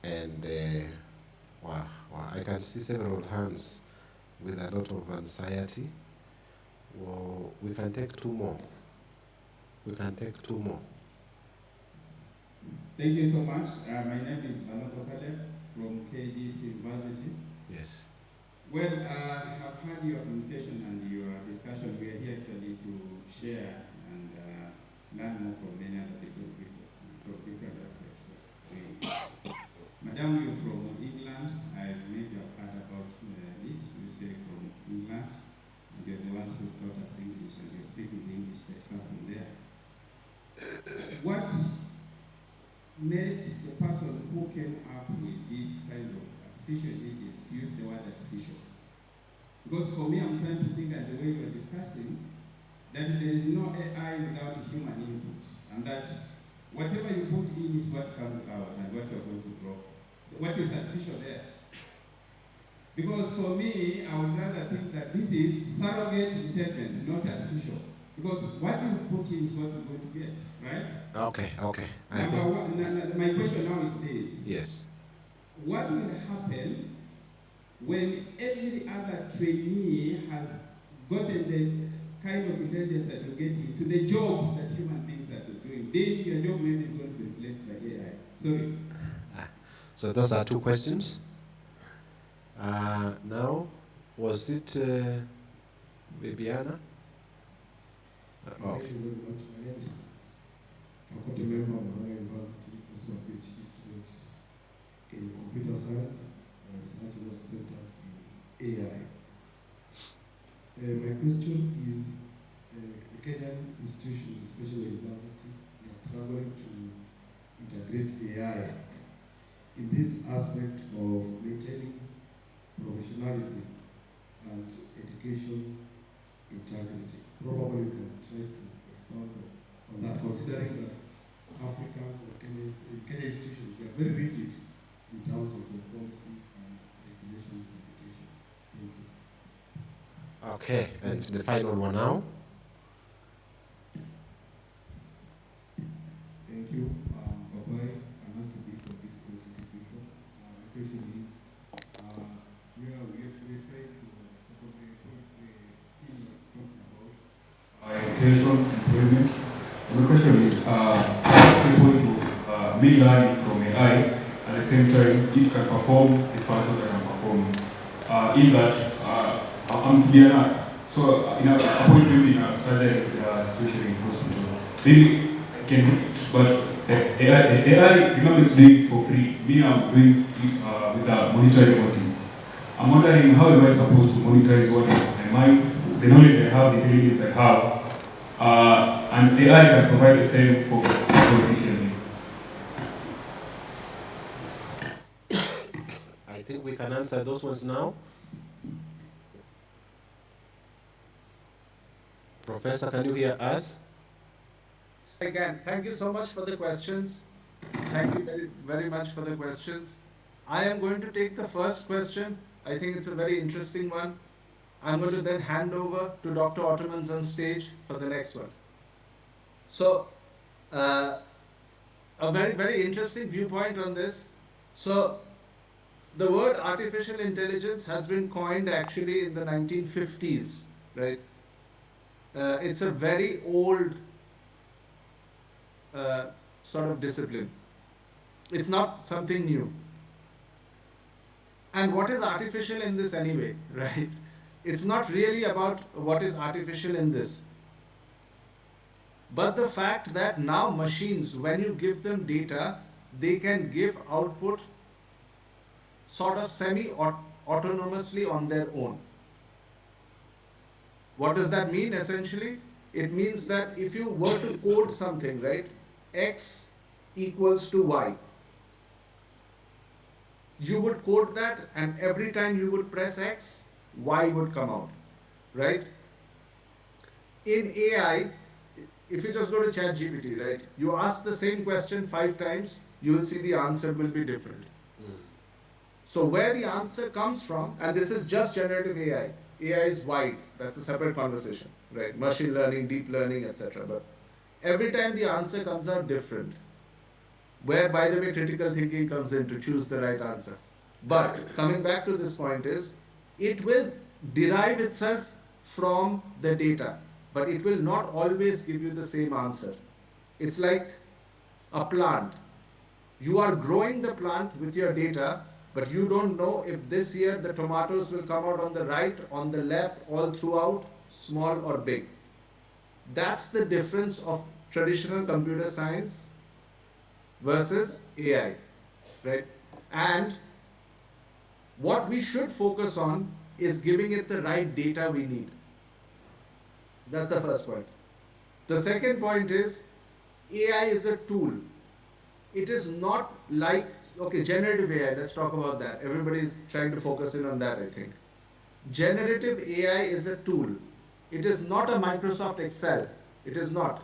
and wow, I can see several hands with a lot of anxiety. Well, we can take two more. We can take two more. Thank you so much. My name is Malako Caleb from KGC University. Yes. Well, I've heard your communication and your discussion. We are here actually to share and learn more from many other different people from different aspects. Madam, you're from England. I maybe have heard about it. You say from England. And you're the ones who taught us English, and you're speaking the English that come from there. What made the person who came up with this kind of artificial intelligence use the word artificial? Because for me, I'm trying to think that the way we're discussing, that there is no AI without human input, and that whatever you put in is what comes out and what you're going to draw. What is artificial there? Because for me, I would rather think that this is surrogate intelligence, not artificial. Because what you put in is what you're going to get, right? Okay. My question now is this. Yes. What will happen when every other trainee has gotten the kind of intelligence that you're getting to the jobs that human beings are doing? Then your job maybe is going to be replaced by AI. Sorry. So those are two questions. Now, was it Bibiana? Thank you very much. My name is Faculty member of Mara University, also a PhD student in computer science and research center in AI. My question is, the Kenyan institutions, especially university, are struggling to integrate AI in this aspect of maintaining professionalism and education integrity. Probably you can try to expand on that, considering that Africans or Kenyan institutions, they are very rigid in terms of their policies and regulations in education. Thank you. Okay, and the final one now. Thank you. Babai, I'm not to be for this institution. My question is, we are trying to education, employment. The question is, what's the point of me learning from AI at the same time it can perform the function that I'm performing? In that, I'm to be a nurse. So, in a point maybe in a further situation in hospital, maybe I can do it, but AI, remember, it's doing it for free. Me, I'm doing it with a monetary motive. I'm wondering, how am I supposed to monetize what is my mind, the knowledge I have, the intelligence I have, and AI can provide the same for efficiently. I think we can answer those ones now. Professor, can you hear us? Again, thank you so much for the questions. Thank you very, very much for the questions. I am going to take the first question. I think it's a very interesting one. I'm going to then hand over to Dr. Ottomans on stage for the next one. So, a very, very interesting viewpoint on this. So, the word artificial intelligence has been coined actually in the 1950s, right? It's a very old sort of discipline. It's not something new. And what is artificial in this anyway, right? It's not really about what is artificial in this. But the fact that now machines, when you give them data, they can give output sort of semi-autonomously on their own. What does that mean essentially? It means that if you were to code something, right, X equals to Y, you would code that, and every time you would press X, Y would come out, right? In AI, if you just go to ChatGPT, right, you ask the same question 5 times, you will see the answer will be different. So where the answer comes from, and this is just generative AI. AI is wide, that's a separate conversation, right? Machine learning, deep learning, etc. But every time the answer comes out different. Where, by the way, critical thinking comes in to choose the right answer. But coming back to this point is, it will derive itself from the data, but it will not always give you the same answer. It's like a plant. You are growing the plant with your data, but you don't know if this year the tomatoes will come out on the right, on the left, all throughout, small or big. That's the difference of traditional computer science versus AI, right? And what we should focus on is giving it the right data we need. That's the first point. The second point is, AI is a tool. It is not like, okay, generative AI, let's talk about that. Everybody's trying to focus in on that, I think. Generative AI is a tool. It is not a Microsoft Excel. It is not.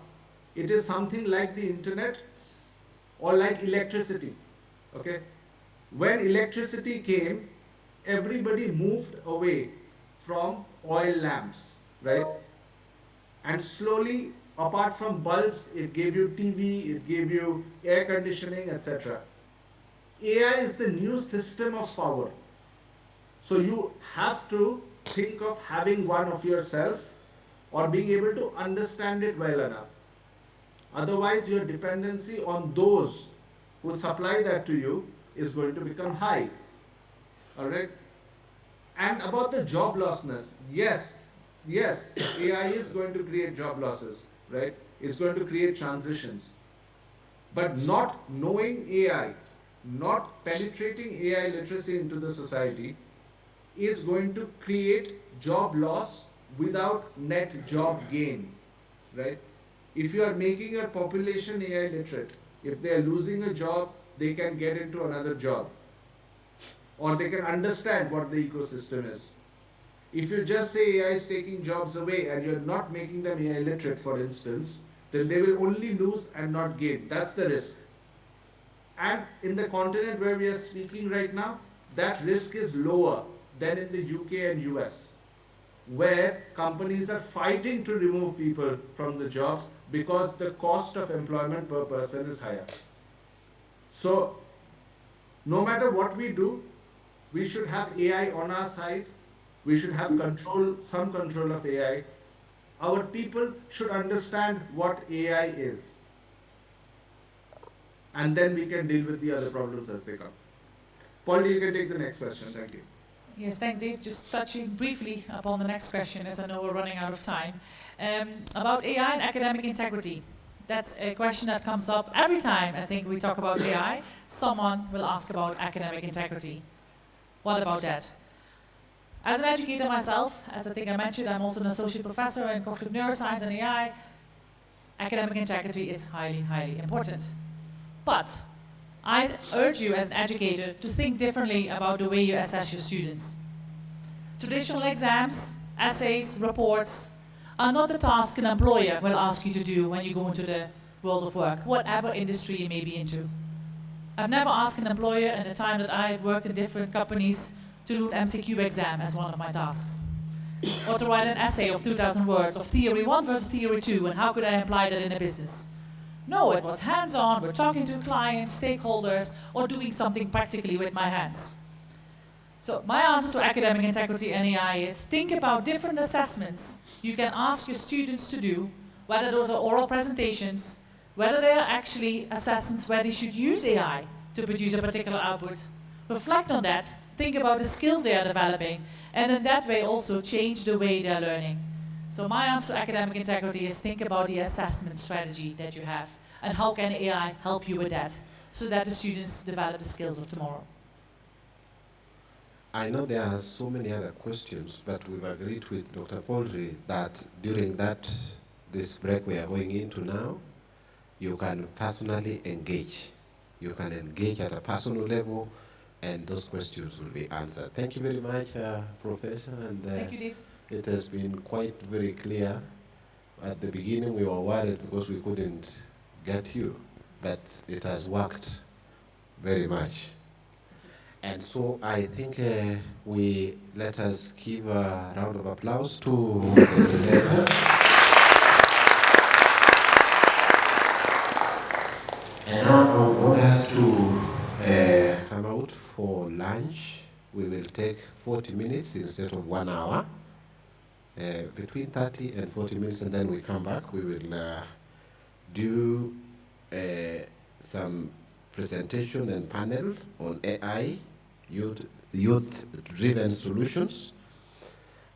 It is something like the internet or like electricity, okay? When electricity came, everybody moved away from oil lamps, right? And slowly, apart from bulbs, it gave you TV, it gave you air conditioning, etc. AI is the new system of power. So you have to think of having one of yourself or being able to understand it well enough. Otherwise, your dependency on those who supply that to you is going to become high. All right? And about the job losses, yes, AI is going to create job losses, right? It's going to create transitions. But not knowing AI, not penetrating AI literacy into the society is going to create job loss without net job gain, right? If you are making your population AI literate, if they are losing a job, they can get into another job. Or they can understand what the ecosystem is. If you just say AI is taking jobs away and you're not making them AI literate, for instance, then they will only lose and not gain. That's the risk. And in the continent where we are speaking right now, that risk is lower than in the UK and US, where companies are fighting to remove people from the jobs because the cost of employment per person is higher. So, no matter what we do, we should have AI on our side. We should have some control of AI. Our people should understand what AI is. And then we can deal with the other problems as they come. Paul, you can take the next question. Thank you. Yes, thanks, Dave. Just touching briefly upon the next question, as I know we're running out of time. About AI and academic integrity. That's a question that comes up every time I think we talk about AI. Someone will ask about academic integrity. What about that? As an educator myself, as I think I mentioned, I'm also an associate professor in cognitive neuroscience and AI. Academic integrity is highly, highly important. But I urge you as an educator to think differently about the way you assess your students. Traditional exams, essays, reports are not the task an employer will ask you to do when you go into the world of work, whatever industry you may be into. I've never asked an employer in the time that I've worked in different companies to do an MCQ exam as one of my tasks. Or to write an essay of 2,000 words of theory 1 versus theory 2 and how could I apply that in a business. No, it was hands-on, we're talking to clients, stakeholders, or doing something practically with my hands. So my answer to academic integrity and AI is think about different assessments you can ask your students to do, whether those are oral presentations, whether they are actually assessments where they should use AI to produce a particular output. Reflect on that, think about the skills they are developing, and in that way also change the way they are learning. So my answer to academic integrity is think about the assessment strategy that you have, and how can AI help you with that, so that the students develop the skills of tomorrow. I know there are so many other questions, but we've agreed with Dr. Poultry that during this break we are going into now, you can personally engage. You can engage at a personal level, and those questions will be answered. Thank you very much, Professor. And Thank you, Dave. it has been quite very clear. At the beginning, we were worried because we couldn't get you, but it has worked very much. And so I think let us give a round of applause to the presenter. And now I want us to come out for lunch. We will take 40 minutes instead of 1 hour, between 30 and 40 minutes, and then we come back. We will do some presentation and panel on AI, youth-driven solutions,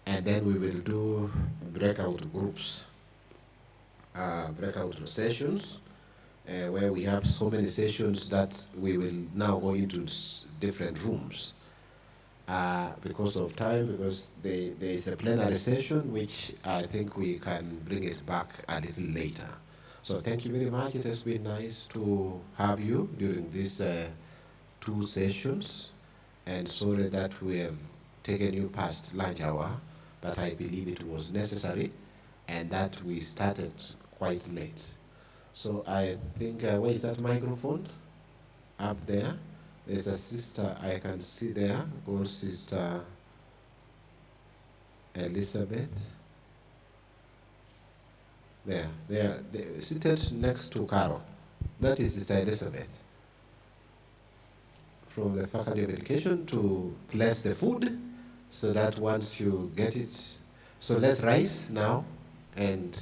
and then we will do breakout groups, breakout sessions, where we have so many sessions that we will now go into different rooms because of time, because there is a plenary session which I think we can bring it back a little later. So thank you very much. It has been nice to have you during these 2 sessions, and sorry that we have taken you past lunch hour, but I believe it was necessary and that we started quite late. So I think, where is that microphone? Up there. There's a sister I can see there, called Sister Elizabeth. They're seated next to Carol. That is Sister Elizabeth from the Faculty of Education to bless the food, so that once you get it, so let's rise now and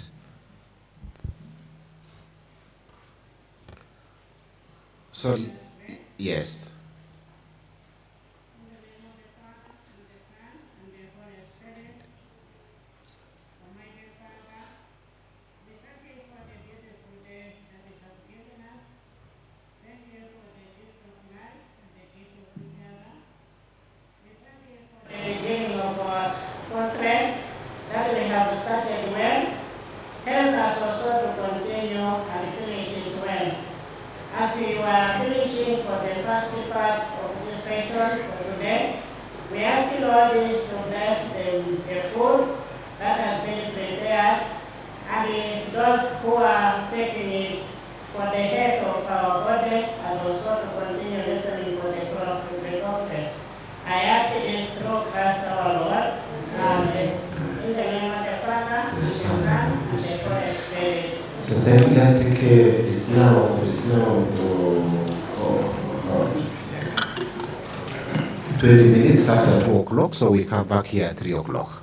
so yes. The beginning of our conference that we have started well, help us also to continue and finish it well. As we were finishing for the first part of this session for today, we ask the Lord to bless the food that has been prepared, and those who are taking it for the health of our body, and also to continue listening for the conference. I ask this through Christ our Lord, and in the name of the Father, the Son, and the Holy Spirit. So then let's take it's now 20 minutes after 2 o'clock, so we come back here at 3 o'clock.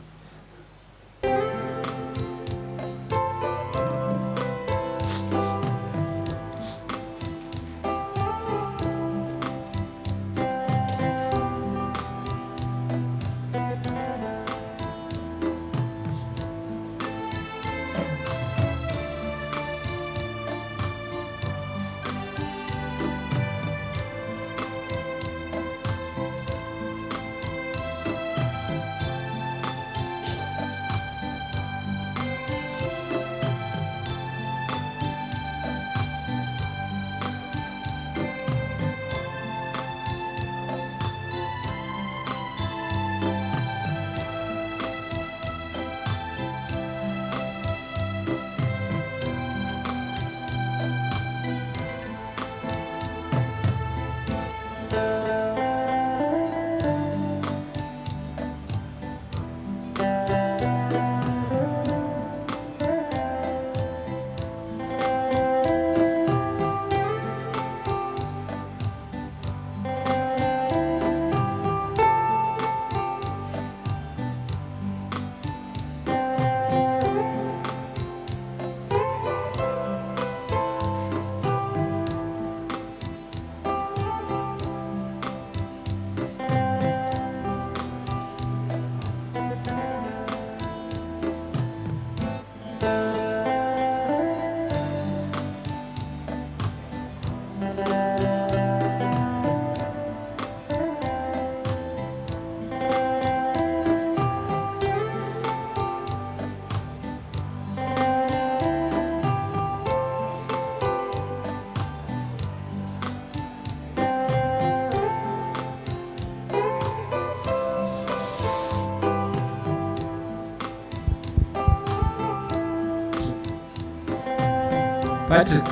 Patrick.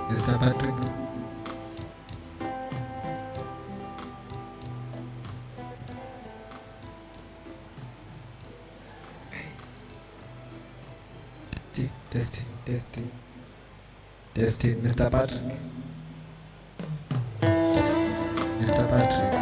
Mr. Patrick. Testing, Mr. Patrick. Mr. Patrick.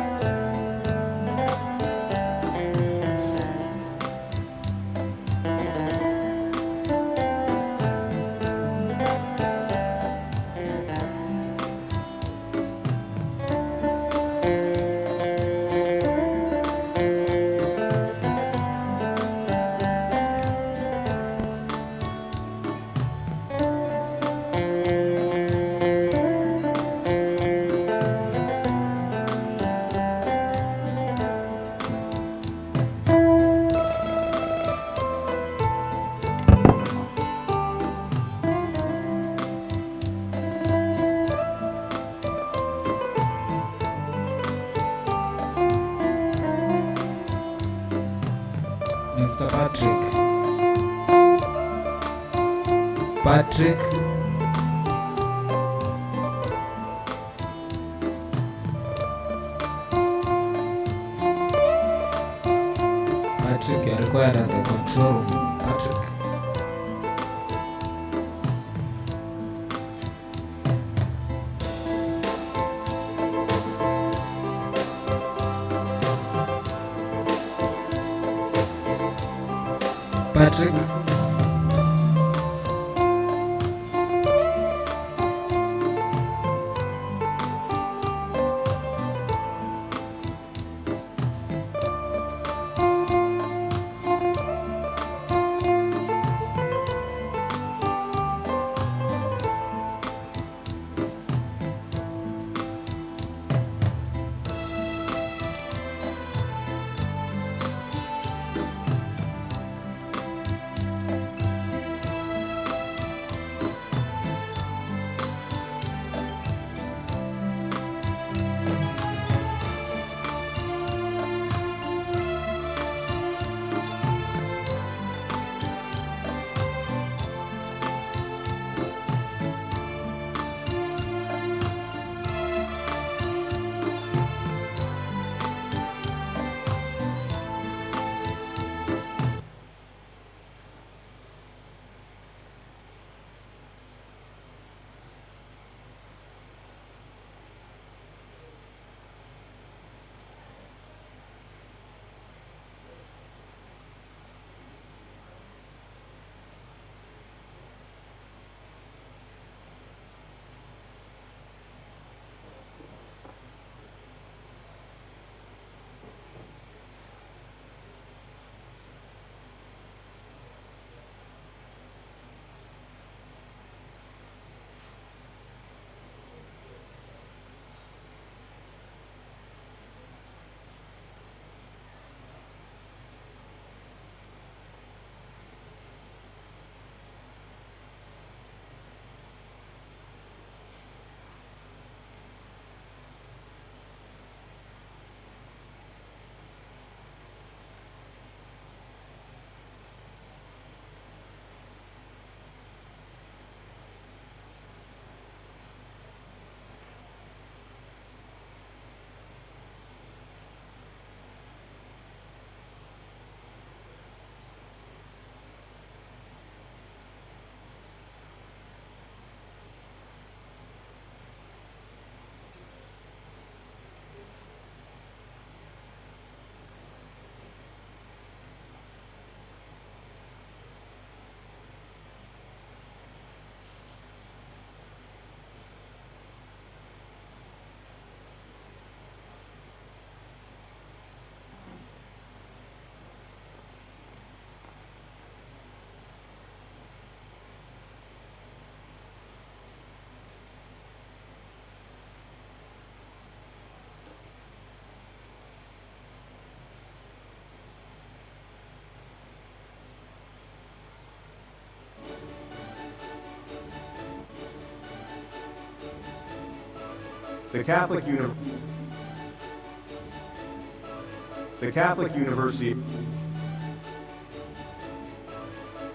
Mr. Patrick. Patrick. Patrick, you are required at the control room. Patrick. Patrick.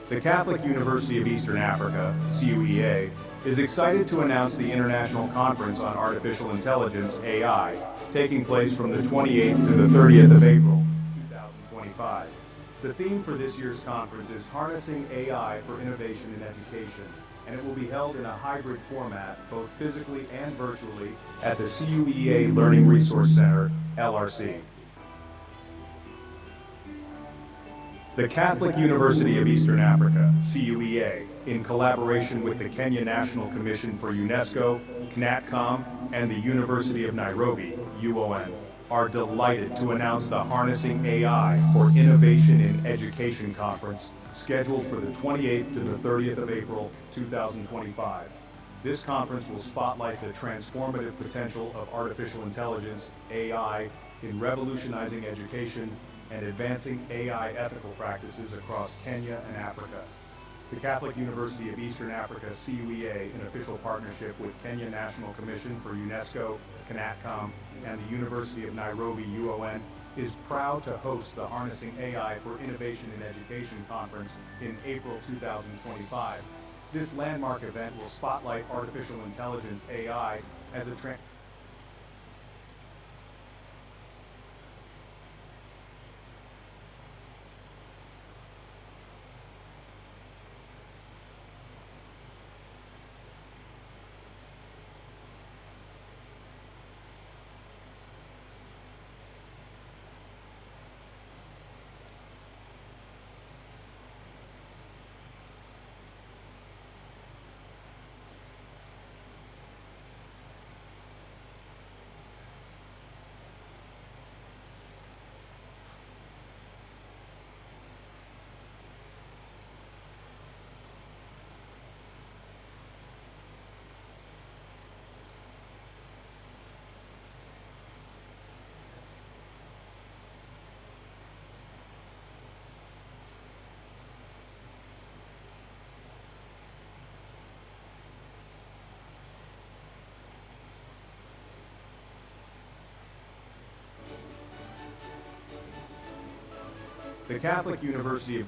The Catholic University of Eastern Africa, CUEA, is excited to announce the International Conference on Artificial Intelligence, AI, taking place from the 28th to the 30th of April, 2025. The theme for this year's conference is Harnessing AI for Innovation in Education, and it will be held in a hybrid format, both physically and virtually, at the CUEA Learning Resource Center, LRC. The Catholic University of Eastern Africa, CUEA, in collaboration with the Kenya National Commission for UNESCO, KNATCOM, and the University of Nairobi, UON, are delighted to announce the Harnessing AI for Innovation in Education Conference, scheduled for the 28th to the 30th of April, 2025. This conference will spotlight the transformative potential of artificial intelligence, AI, in revolutionizing education and advancing AI ethical practices across Kenya and Africa. The Catholic University of Eastern Africa, CUEA, in official partnership with Kenya National Commission for UNESCO, KNATCOM, and the University of Nairobi, UON, is proud to host the Harnessing AI for Innovation in Education Conference in April 2025. This landmark event will spotlight artificial intelligence, AI, as a The Catholic University of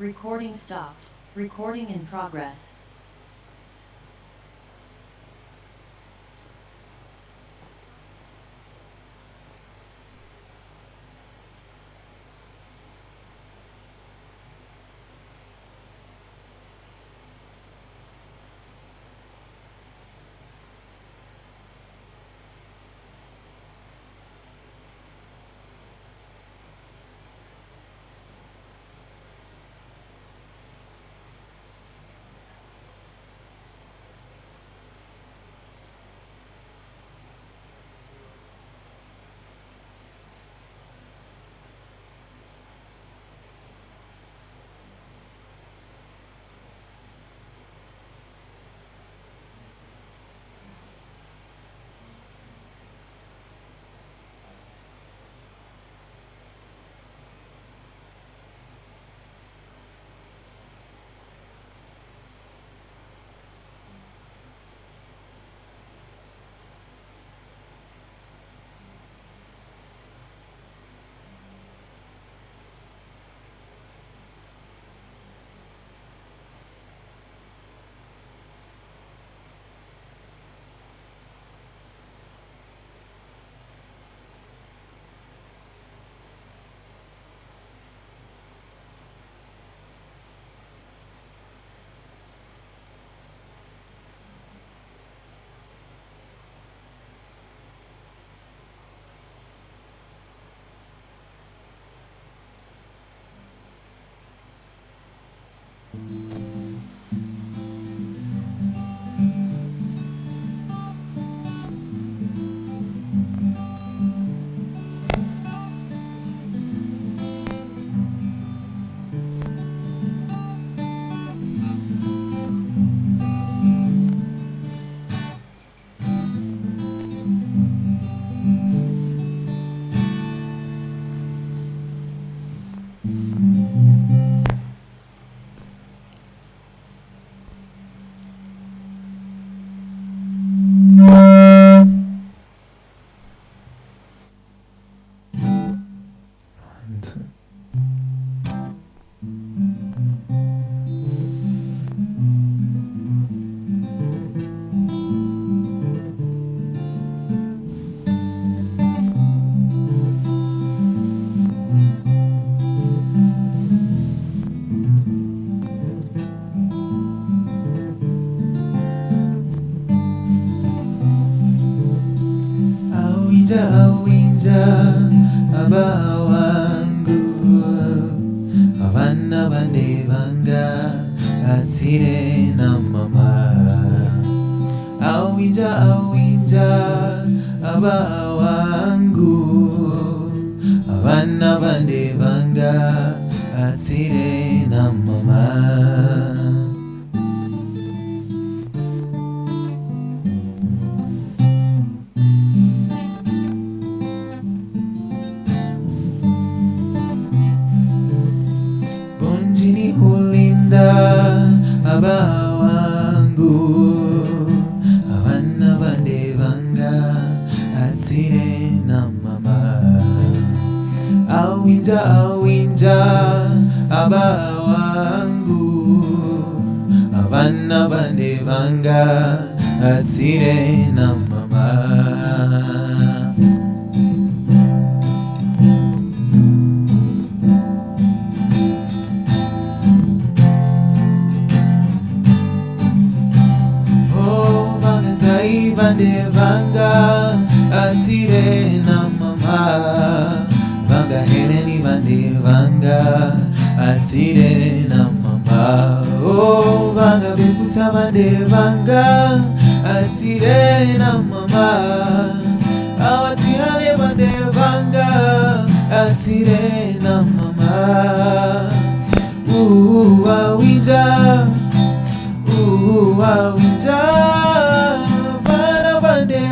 Recording stopped. Recording in progress. Awinja abawangu abana bane banga atire na mama. Awinja abawangu abana bane banga atire na mama. Bonjini hulinda abawangu abana bane banga atire na mama. Awinja abawangu abana bane banga atire na mama. Bande banga atire na mama. Banga hereni bande banga atire na mama. Oh banga bekuta bande banga atire na mama. Awatihale bande banga atire na mama. Awinja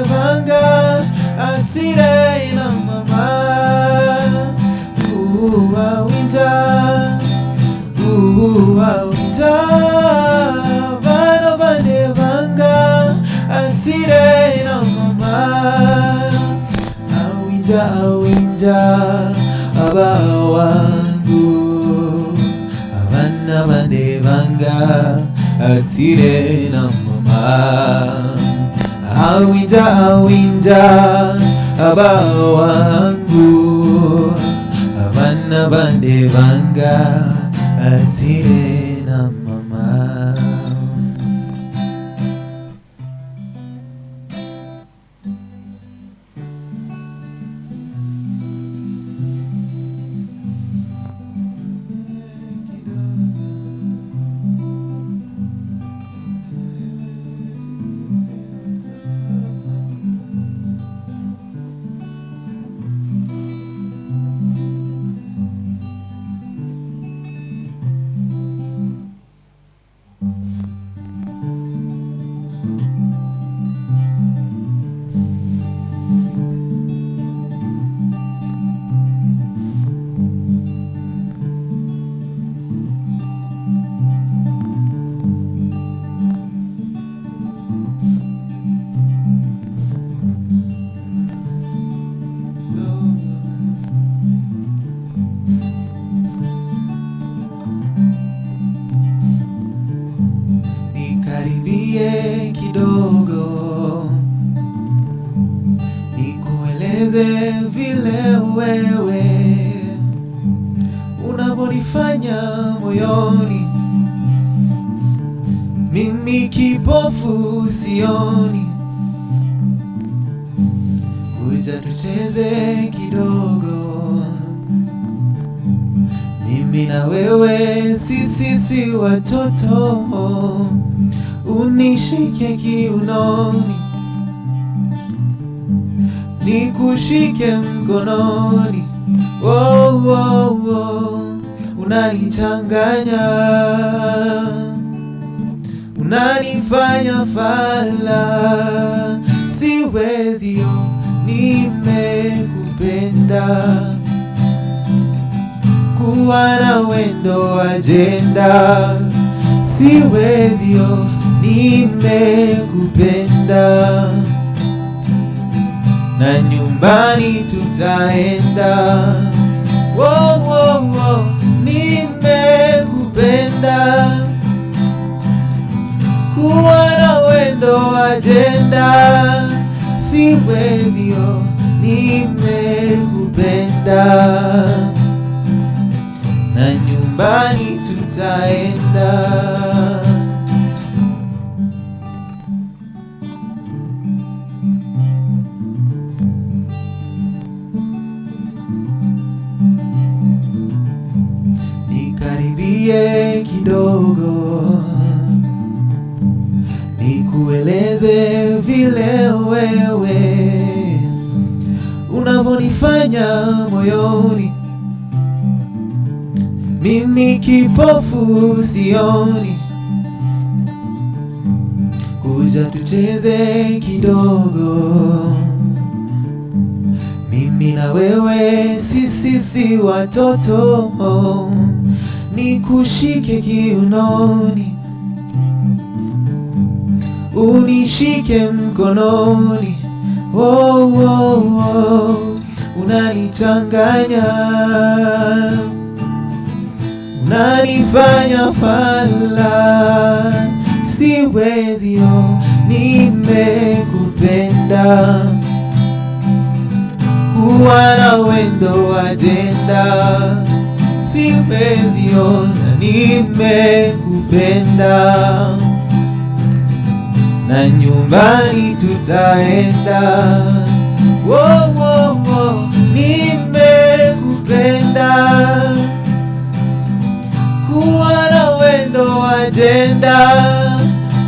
banga atire na mama. Awinja bana bane banga atire na mama. Awinja abawangu abana abana bane banga atire na mama awinja awinja aba wangu abana bane banga atire na mama. Nikaribie kidogo nikueleze vile wewe unavyonifanya moyoni, mimi kipofu sioni, kuja tucheze kidogo, mimi na wewe sisi watoto, unishike kiunoni, nikushike mkononi, oh, oh, oh. Unanichanganya, unanifanya fala, siwezi yo, nimekupenda, kuwa na wendo ajenda, siwezi yo, nimekupenda, na nyumbani tutaenda, oh, oh, oh, nimekupenda, kuwa na wendo ajenda, siwezi yo, nimekupenda, na nyumbani tutaenda. Nikaribie kidogo nikueleze vile wewe unavyonifanya moyoni, mimi kipofu sioni, kuja tucheze kidogo, mimi na wewe sisi watoto, nikushike kiunoni, unishike mkononi, oh, oh, oh. Unanichanganya, unanifanya fala, siwezi yo, nimekupenda, kuwa na wendo ajenda, siwezi yo, nimekupenda, na nyumbani tutaenda, oh, oh, oh, nimekupenda, kuwa na wendo ajenda,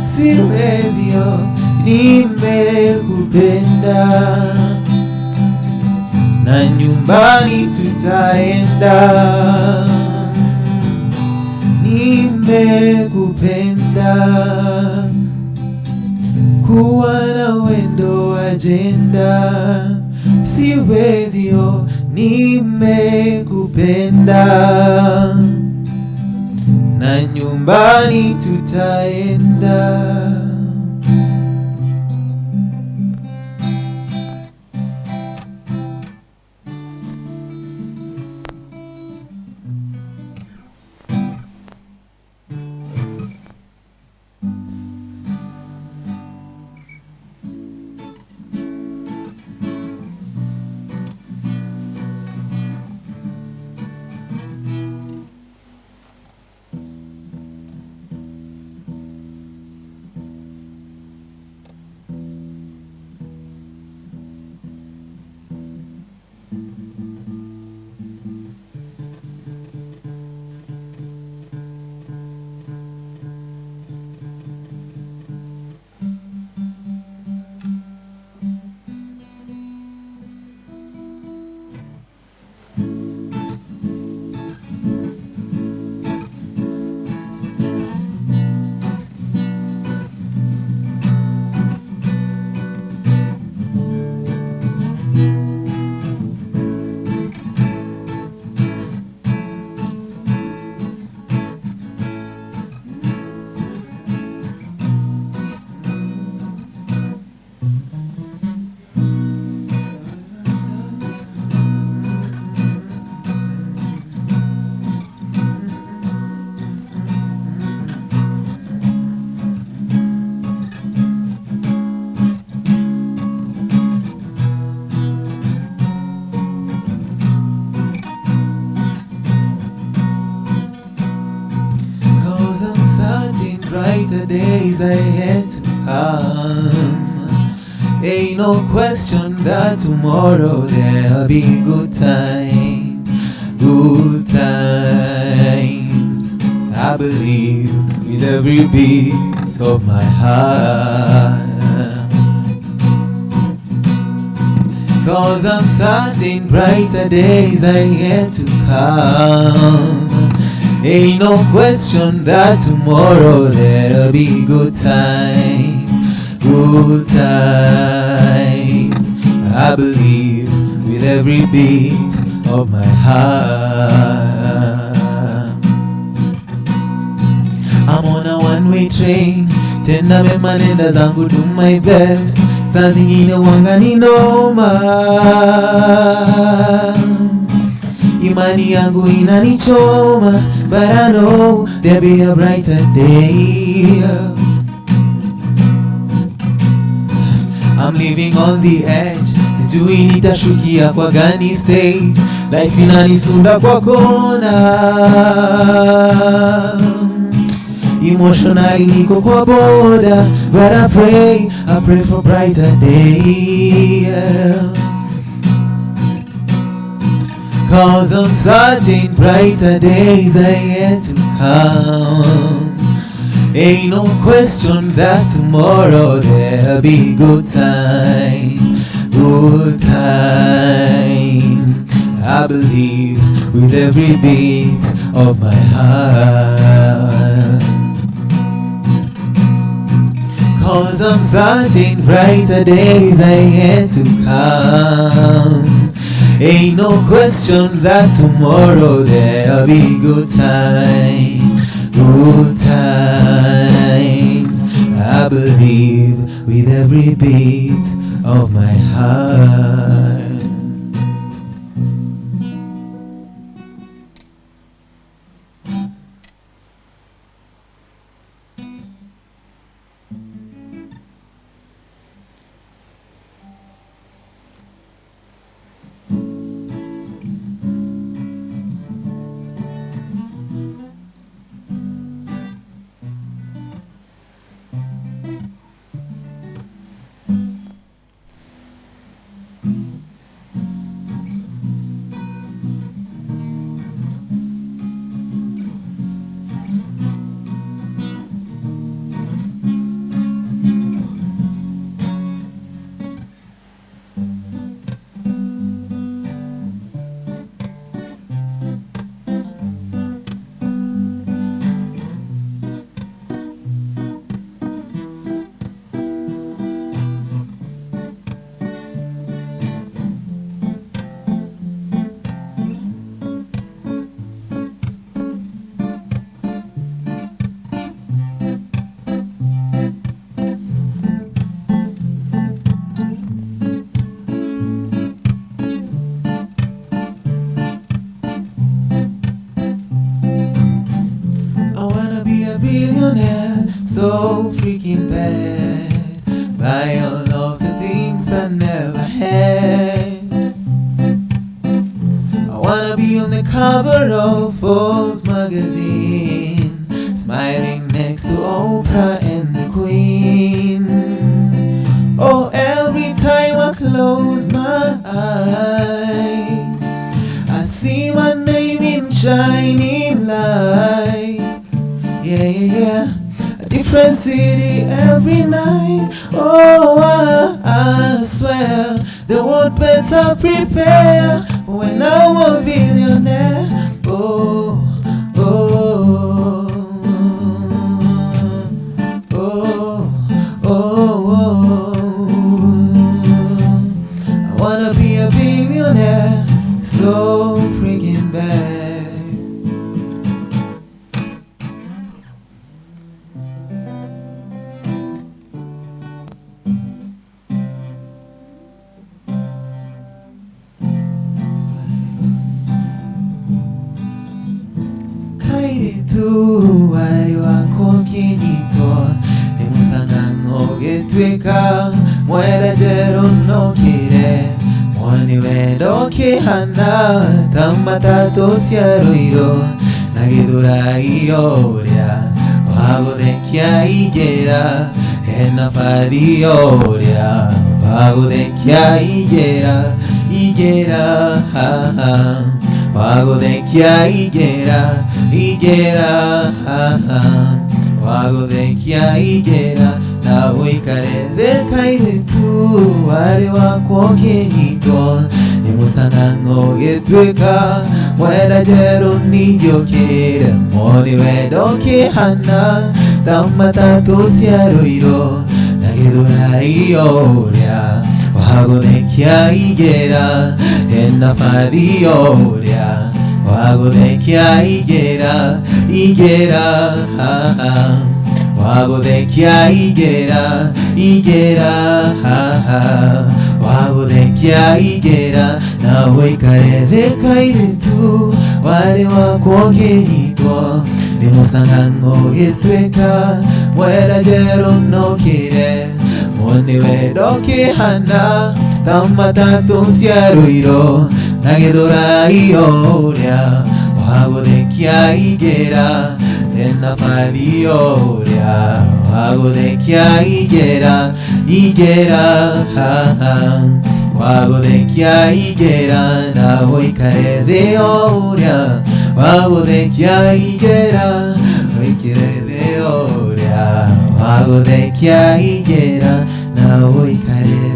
siwezi yo, nimekupenda, na nyumbani tutaenda, nimekupenda, kuwa na wendo ajenda, siwezi yo, nimekupenda, na nyumbani tutaenda. brighter days are yet to come. Ain't no question that tomorrow there'll be good times, good times. I believe with every beat of my heart. 'Cause I'm certain brighter days are yet to come. Ain't no question that tomorrow there'll be good times, good times. I believe with every beat of my heart. I'm on a one-way train, tenda mema nenda zangu, do my best. Saa zingine wanga ni noma, imani yangu inanichoma, but I know there'll be a brighter day. I'm living on the edge, sijui nitashukia kwa gani stage. Life inanisunda kwa kona, emotionally niko kwa boda, but I pray for brighter day. 'Cause I'm certain brighter days are yet to come. Ain't no question that tomorrow there'll be good time, good time. I believe with every beat of my heart. 'Cause I'm certain brighter days are yet to come. Ain't no question that tomorrow there'll be good time, good times. I believe with every beat of my heart. So freaking bad, buy all of the things I never had. I wanna be on the cover of Forbes magazine, smiling next to Oprah and the Queen. Oh, every time I close my eyes, I see my name in shining light. Yeah, yeah, yeah. Different city every night. Oh, I swear they won't better prepare when I'm a billionaire. Oh, oh, oh, oh, oh. I wanna be a billionaire so freaking bad. Tu wali wako kinito emusangano getweka mwere jero nokire mwani wendo kihana tambatato siaroiro nagidura ioria wabo de Wagodekia igera ena farioria Wagodekia igera igera Wagodekia igera igera Wagodekia igera na wikareve kairetu wale wakwokehito nimusang'ango getweka mwera jero niyokere moni wedokehana tamatatu ciaroiro nagethura ioria wagothekia igera ena fathioria wagothekia igera igera wagothekia igera igera wagothekia igera na wikaretheka iretu wale wakwokehitwo nimusang'ango gitweka mwera jero nokire moni wedokehana tamatatu ciaroiro na githura ioria wagothekia igera ena fathioria wagothekia igera igera wagothekia igera na wikarethea uria wagothekia igera wikirethea uria wagothekia igera na wikarethea.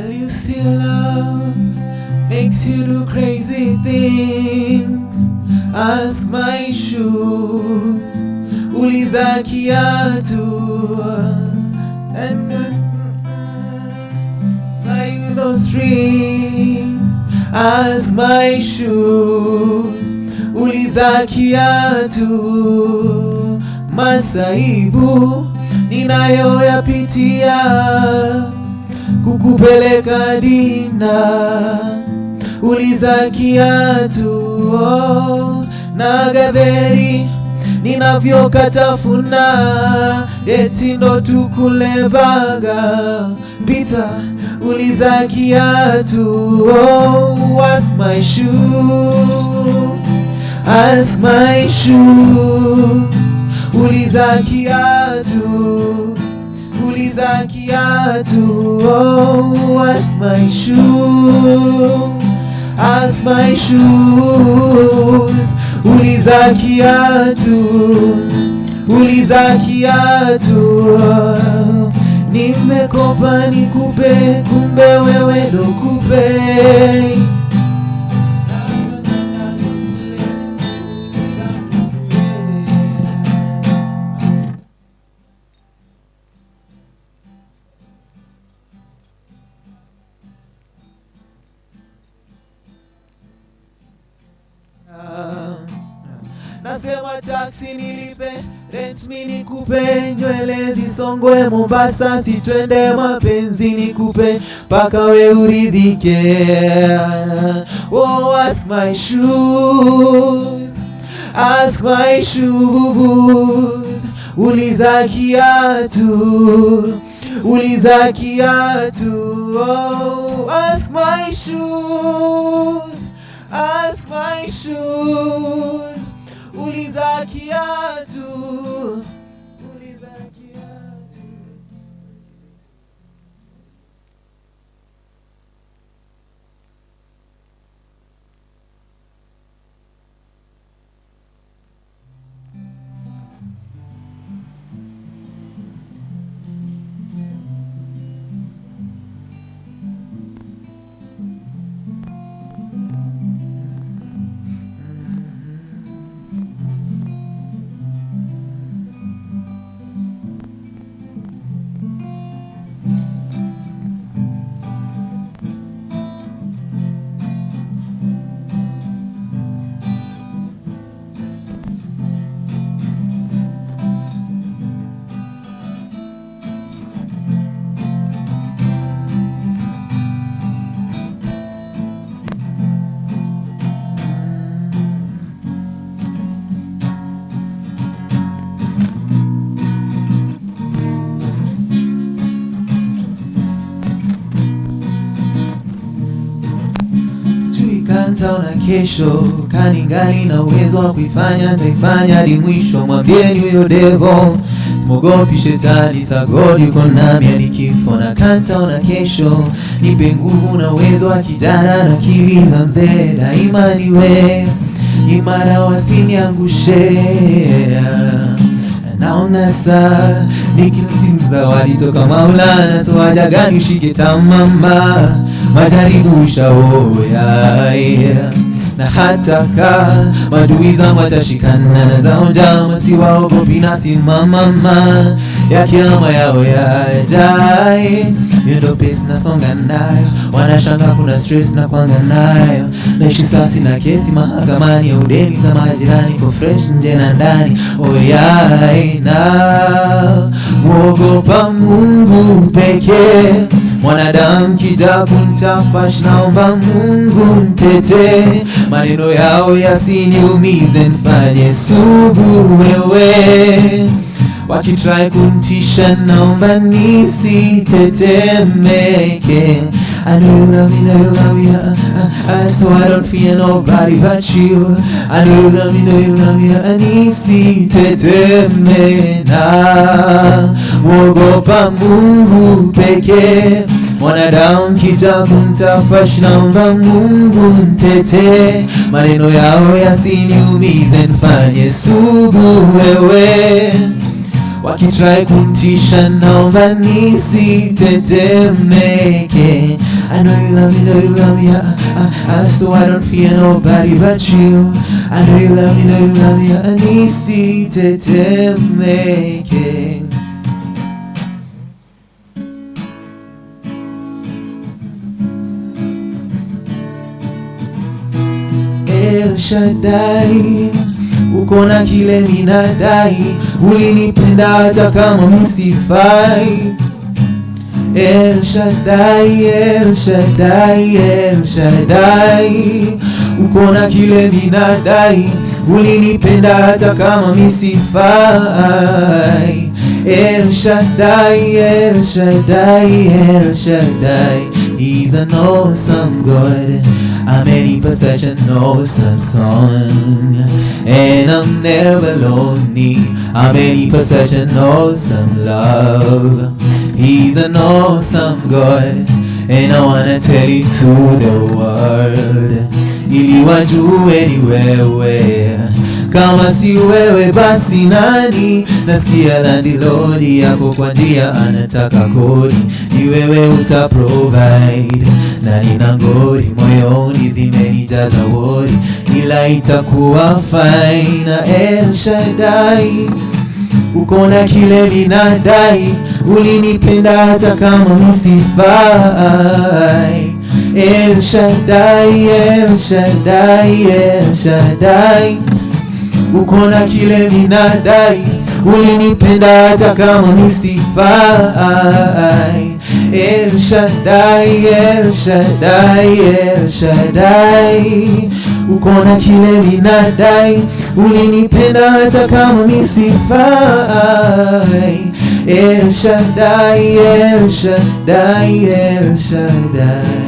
You see love makes you do crazy things. Ask my shoes, uliza kiatu, and fly those strings. Ask my shoes, uliza kiatu, masaibu ninayoyapitia kukupeleka dina, uliza kiatu na gadheri ninavyokatafuna, eti ndo tukule baga pita, uliza kiatu. Ask my shoe, ask my shoe, uliza kiatu, uliza kiatu. Ask my shoe, ask my shoes, uliza kiatu, uliza kiatu. Nimekopa nikupe, kumbe wewe ndo kupe. Nasema taxi nilipe, rent mi nikupe, nywele zisongwe Mombasa, si twende mapenzi nikupe, paka we uridhike. Oh, ask my shoes, ask my shoes, uliza kiatu, uliza kiatu. Oh, ask my shoes, ask my shoes, uliza kiatu, uliza kiatu. kantaona kesho, kaningani na uwezo wa kuifanya, nitaifanya hadi mwisho. Mwambieni huyo devo, simogopi shetani, sagodi uko nami hadi kifo. Na kantaona kesho, nipe nguvu na uwezo wa kijana na akili za mzee. Daima niwe imara, wasiniangushe. Naona saa nikimsimu zawadi toka Maulana, so haja gani ushike tamama, majaribu ushaoya, yeah. Na hata ka madui zangu watashikana na zao njama, siwaogopi na simamama ya kiama yao yajae. Miendo pesi nasonga nayo, wanashanga kuna stress na kwanga nayo. Naishi sasi na kesi mahakamani ya udeni za majirani, kwa fresh nje na ndani, oh yeah. Na mwogopa Mungu pekee, mwanadamu kija kuntafash, naomba Mungu mtete. Maneno yao yasiniumize, nifanye sugu wewe. Wakitry kuntisha, naomba nisitetemeke. I know you love me, know you love me, so I don't fear nobody but you. I know you love me, know you love me, nisitetemeke. Na mwogopa Mungu pekee, mwanadamu kija kumtafash, naomba Mungu mtete. Maneno yao yasiniumize, nifanye sugu wewe. Wakitry kuntisha, naomba nisitetemeke. I know you love me, know you love me, so I don't fear nobody but you. I know you love me, know you love me, nisitetemeke. El Shaddai, uko na kile minadai, ulinipenda hata kama misifai. El Shaddai, El Shaddai, El Shaddai, uko na kile minadai, ulinipenda hata kama misifai. El Shaddai, El Shaddai, El Shaddai, he's an awesome God. I'm any possession, awesome song, and I'm never lonely. I'm any possession, awesome love. He's an awesome God, and I wanna tell it to the world, ili wajue ni wewe. Kama si wewe basi nani? Nasikia landlord yako kwa njia anataka kodi, ni wewe utaprovide. Na nina ngori moyoni zimenijaza wori, ila itakuwa fine. Na El Shaddai, uko na kile ninadai, ulinipenda hata kama misifai. El Shaddai, El Shaddai, El Shaddai, uko na kile ninadai, ulinipenda hata kama misifai. El Shaddai, El Shaddai, El Shaddai, uko na kile ninadai, ulinipenda hata kama misifai. El Shaddai, El Shaddai, El Shaddai.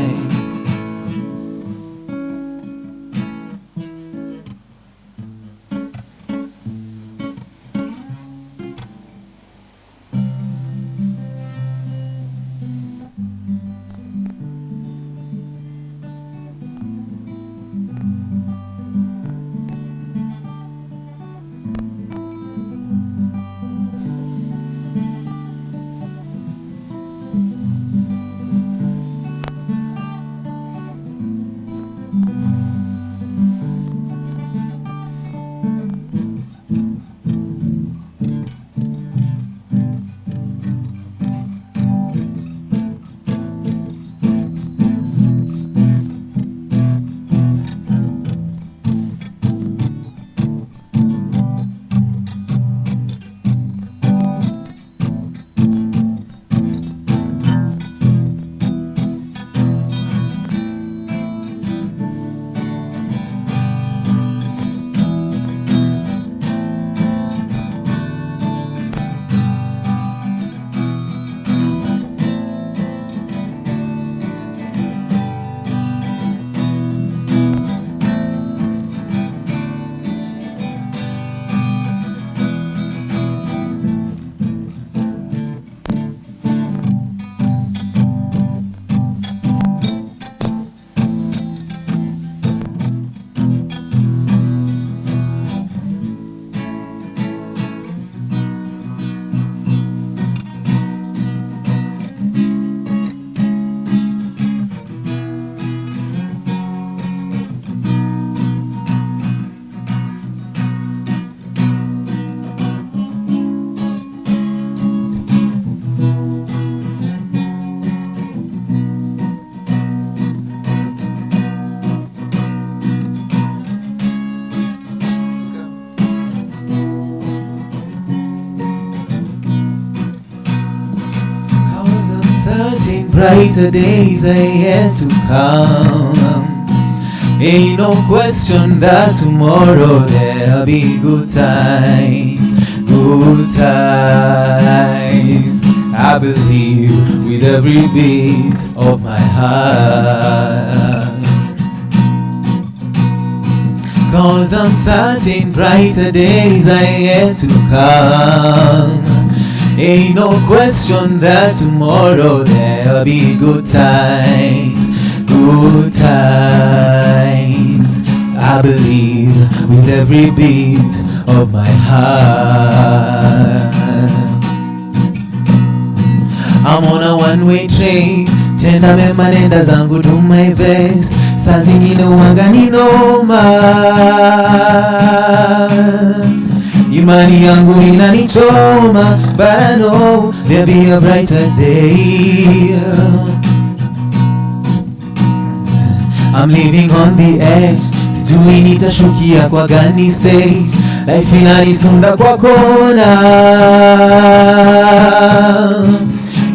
certain brighter days are yet to come. Ain't no question that tomorrow there'll be good times, good times. I believe with every beat of my heart. 'Cause I'm certain brighter days are yet to come. Ain't no question that tomorrow there'll be good times, good times. I believe with every beat of my heart. I'm on a one-way train, tenda mema nenda zangu, do my best. Saa zingine huwanga ni noma, imani yangu inanichoma, but I know there'll be a brighter day. I'm living on the edge, sijui nitashukia kwa gani stage. Life inanisunda kwa kona,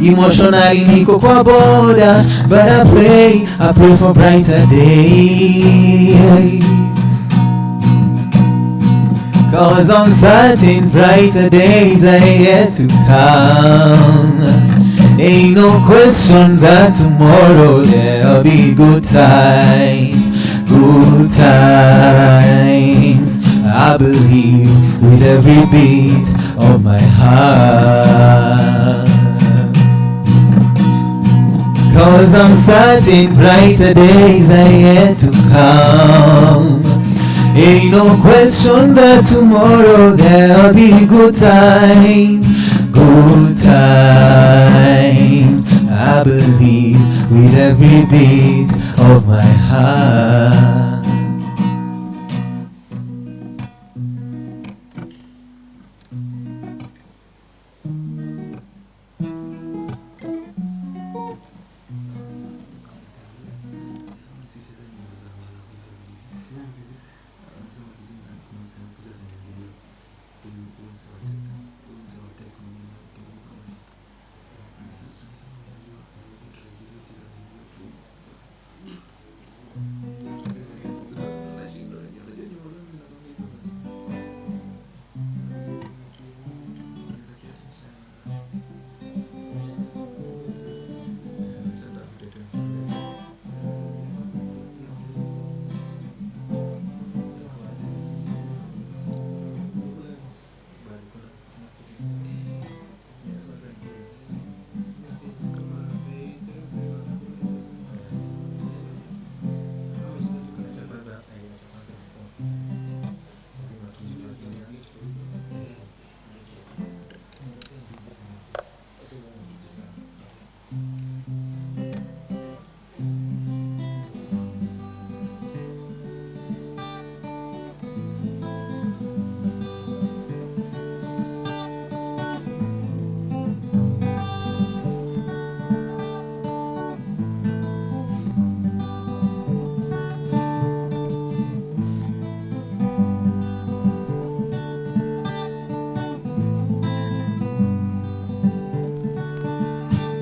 emotionally niko kwa boda, but I pray for brighter days. 'Cause I'm certain brighter days are yet to come. Ain't no question that tomorrow there'll be good times, good times. I believe with every beat of my heart. 'Cause I'm certain brighter days are yet to come. Ain't no question that tomorrow there'll be good times, good times. I believe with every beat of my heart.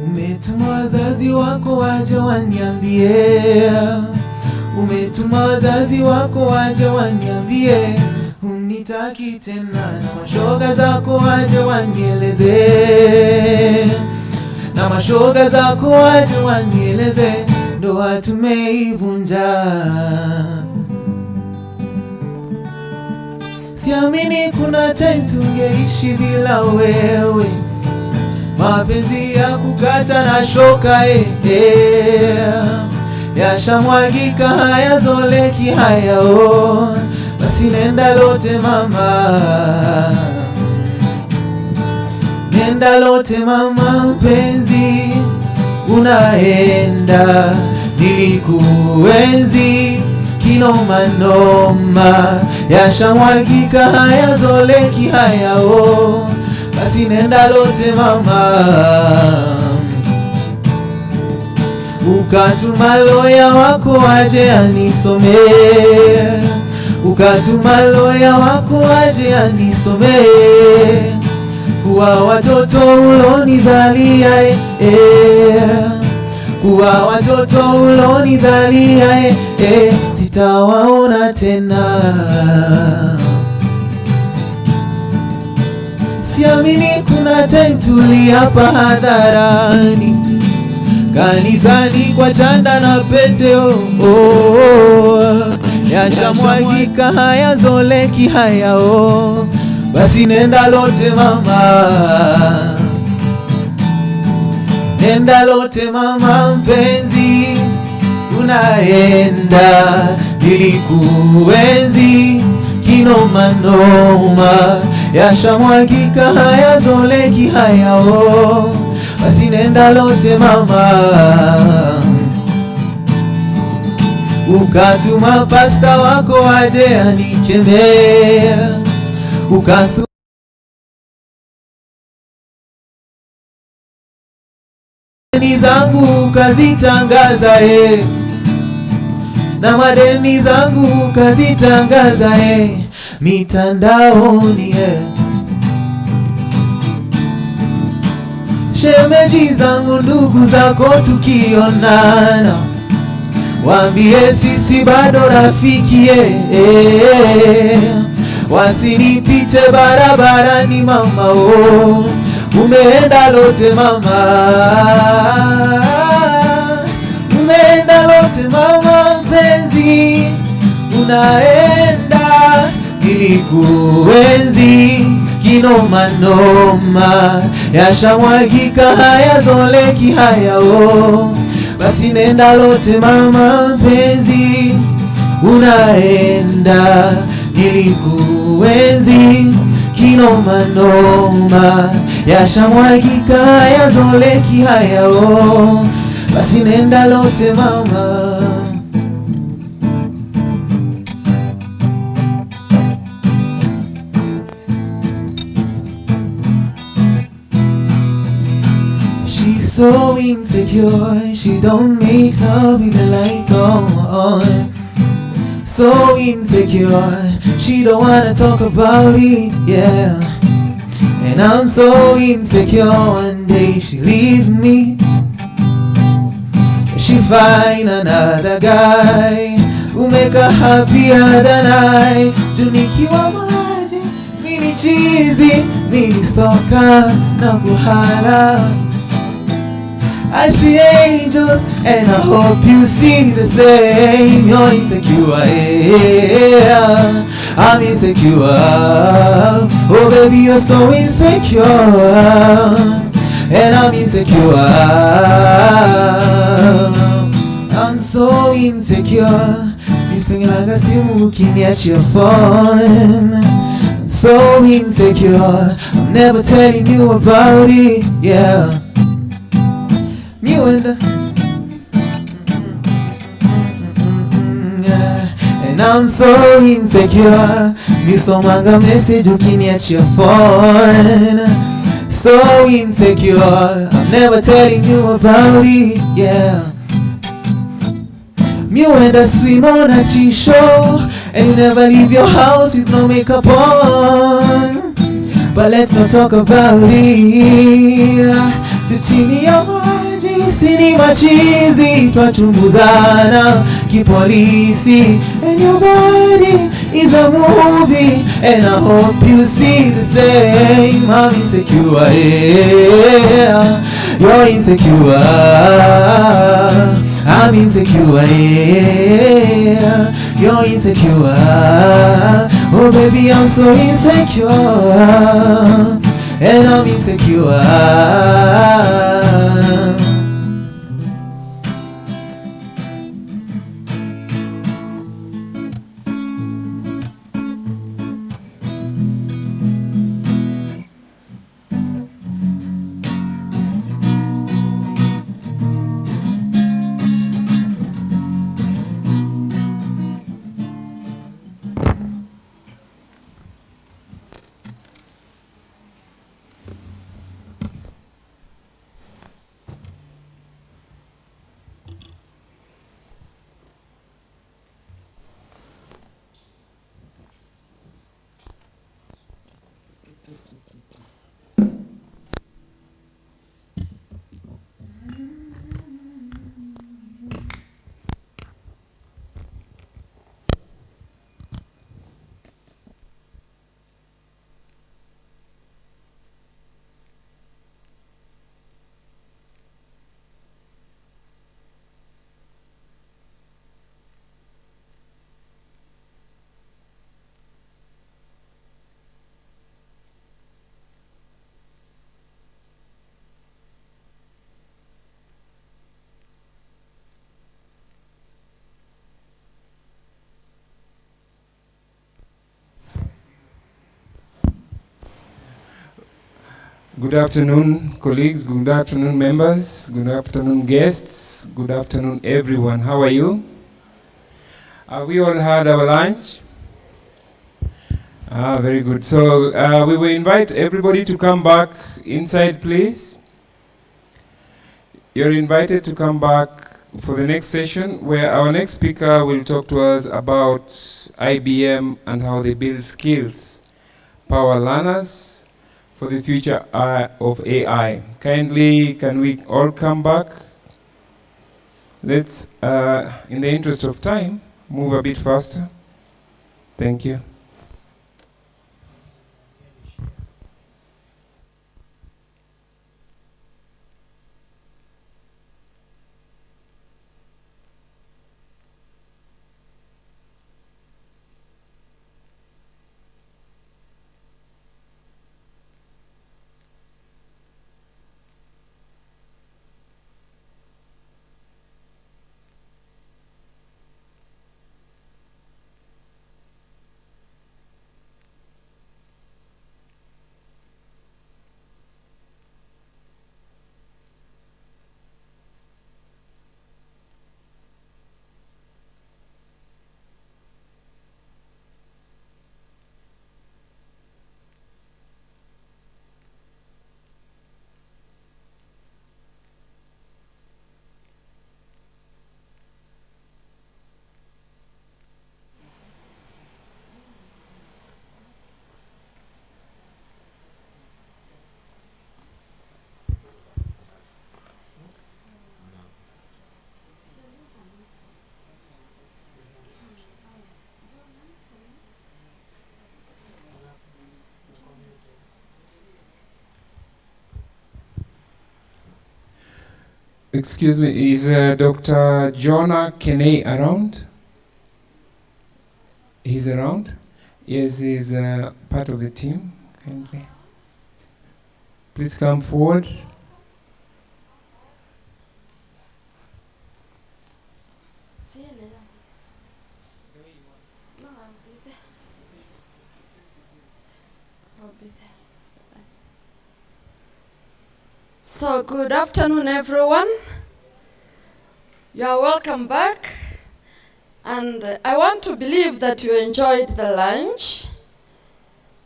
Umetuma wazazi wako waje waniambie, umetuma wazazi wako waje waniambie, unitaki tena, na mashoga zako waje wanieleze, na mashoga zako waje wanieleze, ndoa tumeivunja. Siamini kuna time tungeishi bila wewe, mapenzi ya kukata na shoka yashamwagika, hayazoleki hayao, basi nenda lote mama, nenda lote mama mpenzi, unaenda nilikuenzi kinoma noma, yashamwagika hayazoleki hayao, basi nenda lote mama. Ukatuma loya wako waje anisome, ukatuma loya wako waje anisome, kuwa watoto ulonizalia kuwa watoto ulonizalia sitawaona tena. Siamini kuna time tuliapa hadharani, kanisani kwa chanda na pete yashamwagika hayazoleki hayao. Basi nenda lote mama, nenda lote mama mpenzi, unaenda nilikuenzi kinoma noma, yashamwagika hayazoleki hayao. Basi nenda lote mama, ukatuma pasta wako aje anikemea, ukasu deni zangu ukazitangaza na madeni zangu ukazitangaza mitandaoni shemeji zangu ndugu zako tukionana, waambie sisi bado rafiki wasinipite barabarani mama umeenda lote mama, umeenda lote mama mpenzi, unaenda nilikuenzi kinoma noma, yashamwagika hayazoleki hayao. Basi nenda lote mama mpenzi, unaenda nilikuenzi kinoma noma, yashamwagika hayazoleki hayao. Basi nenda lote mama. She's so insecure, she don't make love with the light on. So insecure, she don't wanna talk about it, yeah. And I'm so insecure, one day she leaves me, she find another guy who make her happier than I. Tunikiwa maji, mini cheesy, mini stalker, na kuhala. I see angels and I hope you see the same. You're insecure, yeah. I'm insecure. Oh baby, you're so insecure, and I'm insecure. I'm so insecure. You think like a simu ukiniacha your phone. I'm so insecure. I'm never telling you about it, yeah. You and and I'm so insecure. Me so manga message ukiniacha your phone. So insecure. I'm never telling you about it, yeah. You and a swim on a cheese show, and you never leave your house with no makeup on. But let's not talk about it. Tuchini ya maji, sini machizi, twachunguzana kipolisi. And your body is a movie, and I hope you see the same. I'm insecure, yeah. You're insecure, I'm insecure, yeah. You're insecure. Oh baby, I'm so insecure, and I'm insecure. Good afternoon, colleagues. Good afternoon, members. Good afternoon, guests. Good afternoon, everyone. How are you? We all had our lunch. Very good. So we will invite everybody to come back inside, please. You're invited to come back for the next session, where our next speaker will talk to us about IBM and how they build skills, power learners for the future of AI. Kindly, can we all come back? Let's, in the interest of time, move a bit faster. Thank you. Excuse me, is Dr. Jonah Kenny around? He's around? Yes, he's part of the team. Kindly. Please come forward. So, good afternoon, everyone. You are welcome back. And I want to believe that you enjoyed the lunch.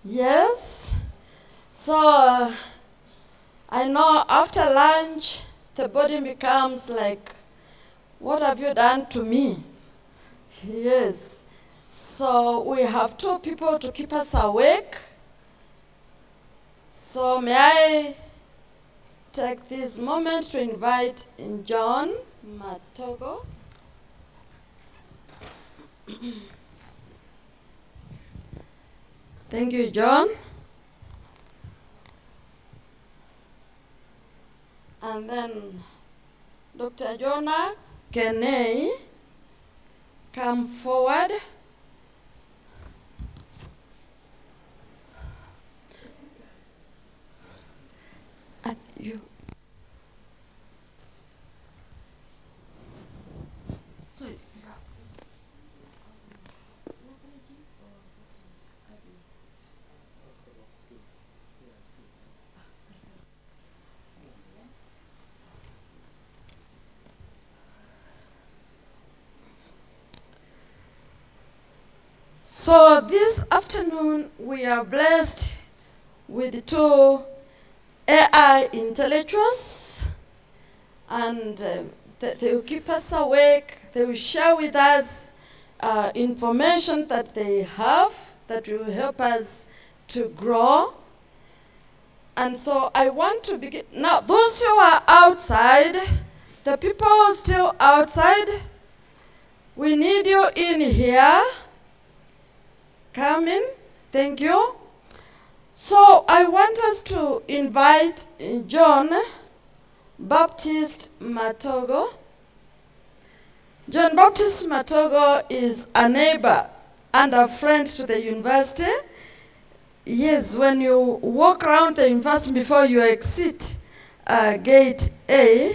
Yes. So, I know after lunch, the body becomes like, what have you done to me? Yes. So, we have two people to keep us awake. So, may I take this moment to invite John Matogo. Thank you, John. And then Dr. Jonah Kenny, come forward. At you. So this afternoon we are blessed with two AI intellectuals, and they will keep us awake. They will share with us information that they have that will help us to grow. And so I want to begin. Now, those who are outside, the people still outside, we need you in here. Come in. Thank you. So I want us to invite John Baptist Matogo. John Baptist Matogo is a neighbor and a friend to the university. Yes, when you walk around the university before you exit gate A,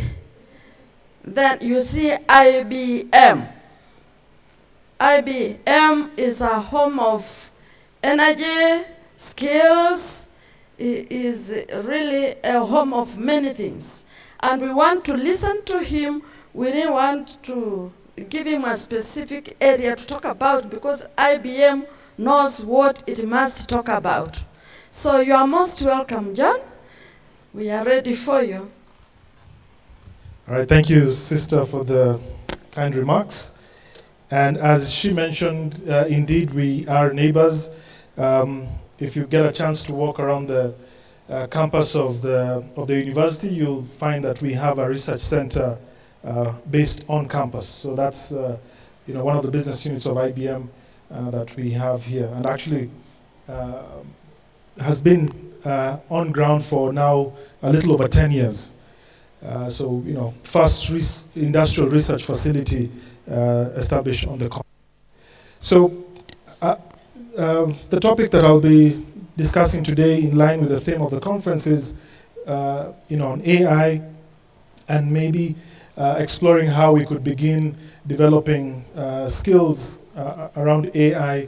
then you see IBM. IBM is a home of energy, skills, is really a home of many things. And we want to listen to him. We didn't want to give him a specific area to talk about because IBM knows what it must talk about. So you are most welcome, John. We are ready for you. All right, thank you, Sister, for the kind remarks. And as she mentioned, indeed, we are neighbors. If you get a chance to walk around the campus of the university, you'll find that we have a research center based on campus. So that's one of the business units of IBM that we have here, and actually has been on ground for now a little over 10 years. First industrial research facility established on the continent. So the topic that I'll be discussing today, in line with the theme of the conference, is on AI, and maybe exploring how we could begin developing skills around AI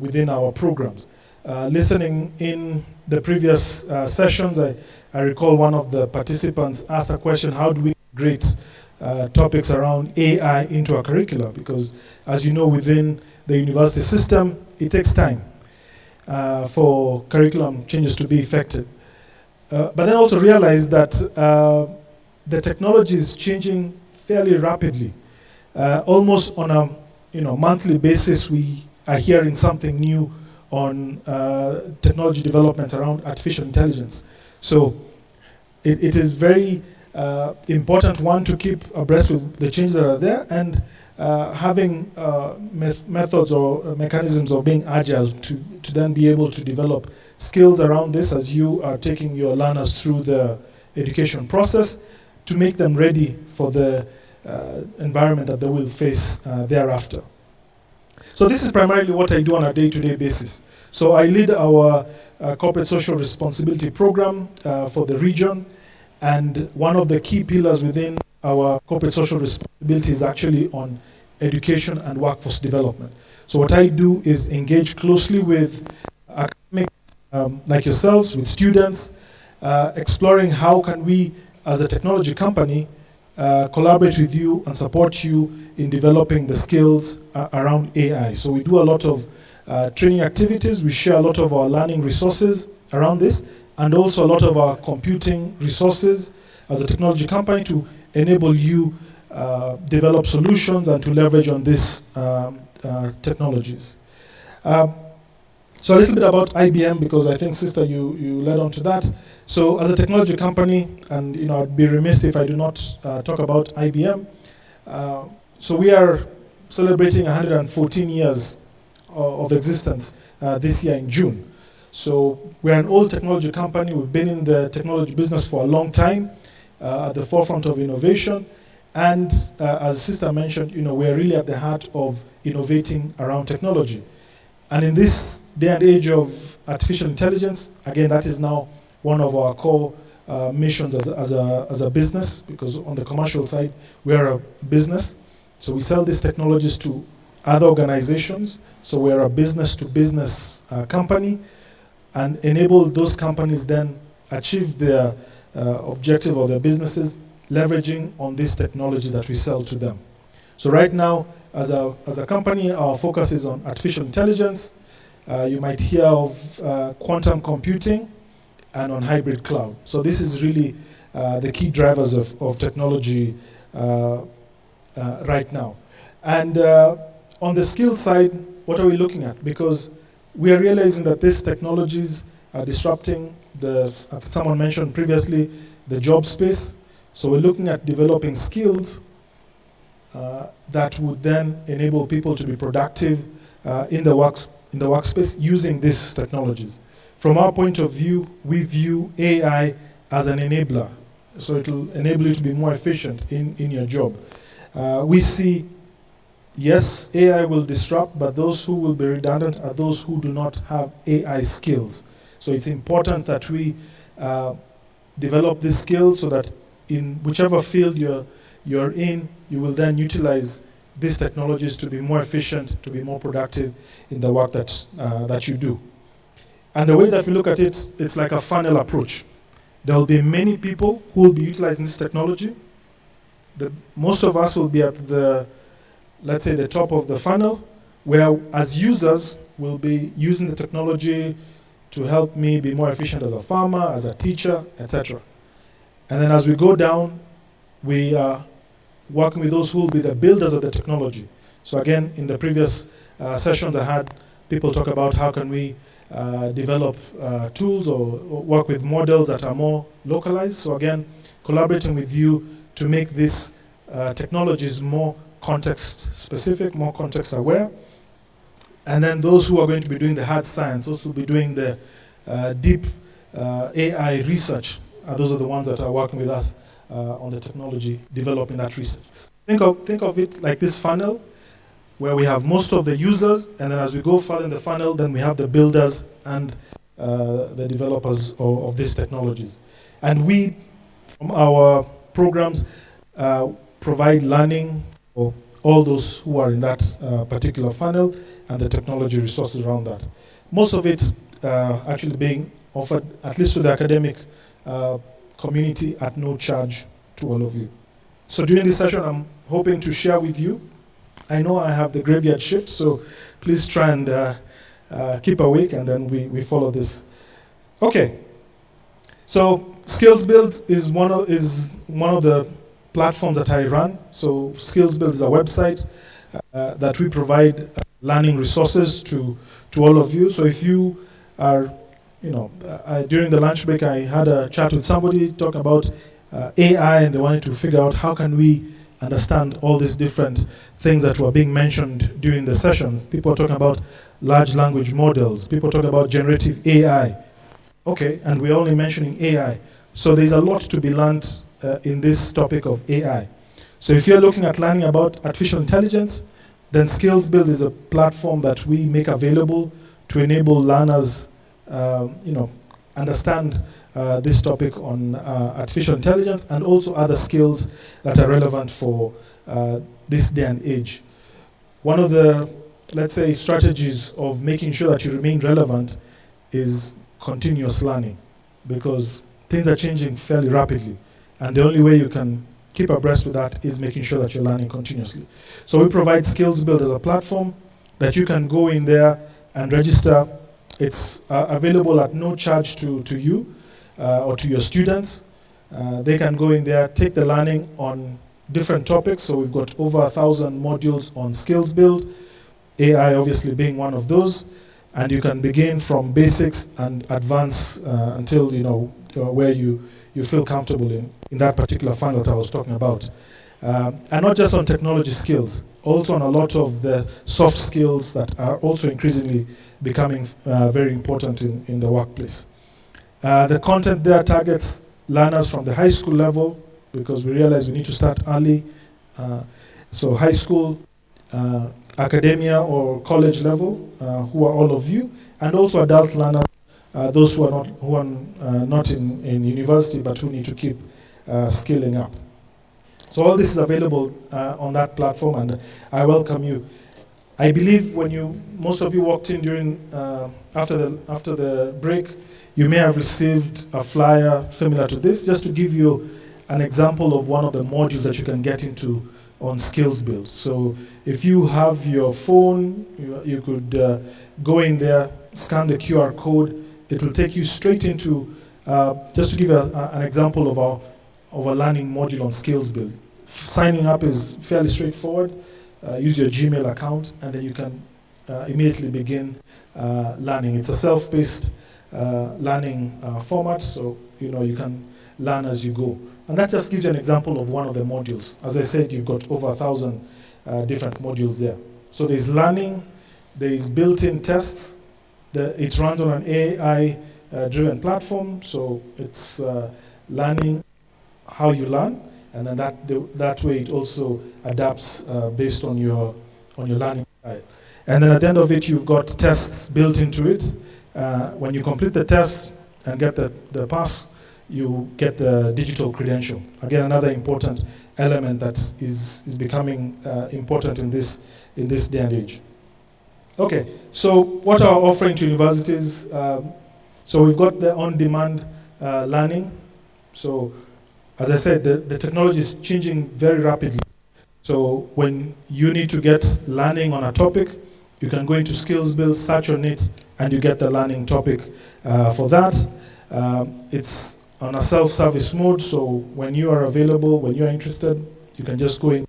within our programs. Listening in the previous sessions, I recall one of the participants asked a question: how do we integrate topics around AI into our curricula? Because, as you know, within the university system, it takes time for curriculum changes to be effective. But then also realize that the technology is changing fairly rapidly. Almost on a monthly basis, we are hearing something new on technology developments around artificial intelligence. So it is very important, one, to keep abreast with the changes that are there, and having methods or mechanisms of being agile to then be able to develop skills around this as you are taking your learners through the education process, to make them ready for the environment that they will face thereafter. So this is primarily what I do on a day-to-day basis. So I lead our corporate social responsibility program for the region, and one of the key pillars within our corporate social responsibility is actually on education and workforce development. So what I do is engage closely with academics like yourselves, with students, exploring how can we, as a technology company, collaborate with you and support you in developing the skills around AI. So we do a lot of training activities. We share a lot of our learning resources around this, and also a lot of our computing resources as a technology company to enable you develop solutions and to leverage on these technologies. So a little bit about IBM, because I think, Sister, you led on to that. So as a technology company, and I'd be remiss if I do not talk about IBM. So we are celebrating 114 years of existence this year in June. So we're an old technology company. We've been in the technology business for a long time, at the forefront of innovation. And as Sister mentioned, we're really at the heart of innovating around technology. And in this day and age of artificial intelligence, again, that is now one of our core missions as a business, because on the commercial side, we are a business. So we sell these technologies to other organizations. So we're a business-to-business company, and enable those companies then achieve their objective or their businesses, leveraging on these technologies that we sell to them. So right now, as a company, our focus is on artificial intelligence. You might hear of quantum computing, and on hybrid cloud. So this is really the key drivers of technology right now. And on the skill side, what are we looking at? Because we are realizing that these technologies are disrupting someone mentioned previously, the job space. So we're looking at developing skills that would then enable people to be productive in the workspace using these technologies. From our point of view, we view AI as an enabler. So it will enable you to be more efficient in your job. We see, yes, AI will disrupt, but those who will be redundant are those who do not have AI skills. So it's important that we develop these skills so that in whichever field you're in, you will then utilize these technologies to be more efficient, to be more productive in the work that you do. And the way that we look at it, it's like a funnel approach. There will be many people who will be utilizing this technology. Most of us will be at the, let's say, the top of the funnel, where as users will be using the technology to help me be more efficient as a farmer, as a teacher, etc. And then as we go down, we are working with those who will be the builders of the technology. So again, in the previous sessions I had people talk about how can we develop tools or work with models that are more localized. So again, collaborating with you to make these technologies more context specific, more context aware. And then those who are going to be doing the hard science, those who will be doing the deep AI research, those are the ones that are working with us on the technology, developing that research. Think of it like this funnel, where we have most of the users, and then as we go further in the funnel, then we have the builders and the developers of these technologies. And we, from our programs, provide learning for all those who are in that particular funnel and the technology resources around that. Most of it actually being offered, at least to the academic community, at no charge to all of you. So during this session, I'm hoping to share with you. I know I have the graveyard shift, so please try and keep awake, and then we follow this. Okay. So Skills Build is one of the platforms that I run. So Skills Build is a website that we provide learning resources to all of you. So if you are, during the lunch break, I had a chat with somebody talking about AI, and they wanted to figure out how can we understand all these different things that were being mentioned during the sessions. People are talking about large language models. People are talking about generative AI. Okay, and we're only mentioning AI. So there's a lot to be learned in this topic of AI. So if you're looking at learning about artificial intelligence, then Skills Build is a platform that we make available to enable learners, understand this topic on artificial intelligence and also other skills that are relevant for this day and age. One of the, let's say, strategies of making sure that you remain relevant is continuous learning, because things are changing fairly rapidly, and the only way you can keep abreast with that is making sure that you're learning continuously. So we provide Skills Build as a platform that you can go in there and register. It's available at no charge to you or to your students. They can go in there, take the learning on different topics. So we've got over 1,000 modules on Skills Build, AI obviously being one of those. And you can begin from basics and advance until where you feel comfortable in that particular funnel that I was talking about. And not just on technology skills, also on a lot of the soft skills that are also increasingly becoming very important in the workplace. The content there targets learners from the high school level, because we realize we need to start early. So high school, academia or college level, who are all of you, and also adult learners, those who are not in university but who need to keep scaling up. So all this is available on that platform, and I welcome you. I believe when most of you walked in during after the break, you may have received a flyer similar to this, just to give you an example of one of the modules that you can get into on Skills Build. So if you have your phone, you could go in there, scan the QR code. It will take you straight into, just to give an example of a learning module on Skills Build. Signing up is fairly straightforward. Use your Gmail account, and then you can immediately begin learning. It's a self-paced learning format, so you can learn as you go. And that just gives you an example of one of the modules. As I said, you've got over 1,000 different modules there. So there's learning, there's built-in tests. It runs on an AI-driven platform, so it's learning how you learn, and then that way it also adapts based on your learning style. And then at the end of it, you've got tests built into it. When you complete the test and get the pass, you get the digital credential. Again, another important element that is becoming important in this day and age. Okay, so what are we offering to universities? So we've got the on-demand learning. So as I said, the technology is changing very rapidly. So when you need to get learning on a topic, you can go into Skills Build, search on it, and you get the learning topic for that. It's on a self-service mode, so when you are available, when you are interested, you can just go in,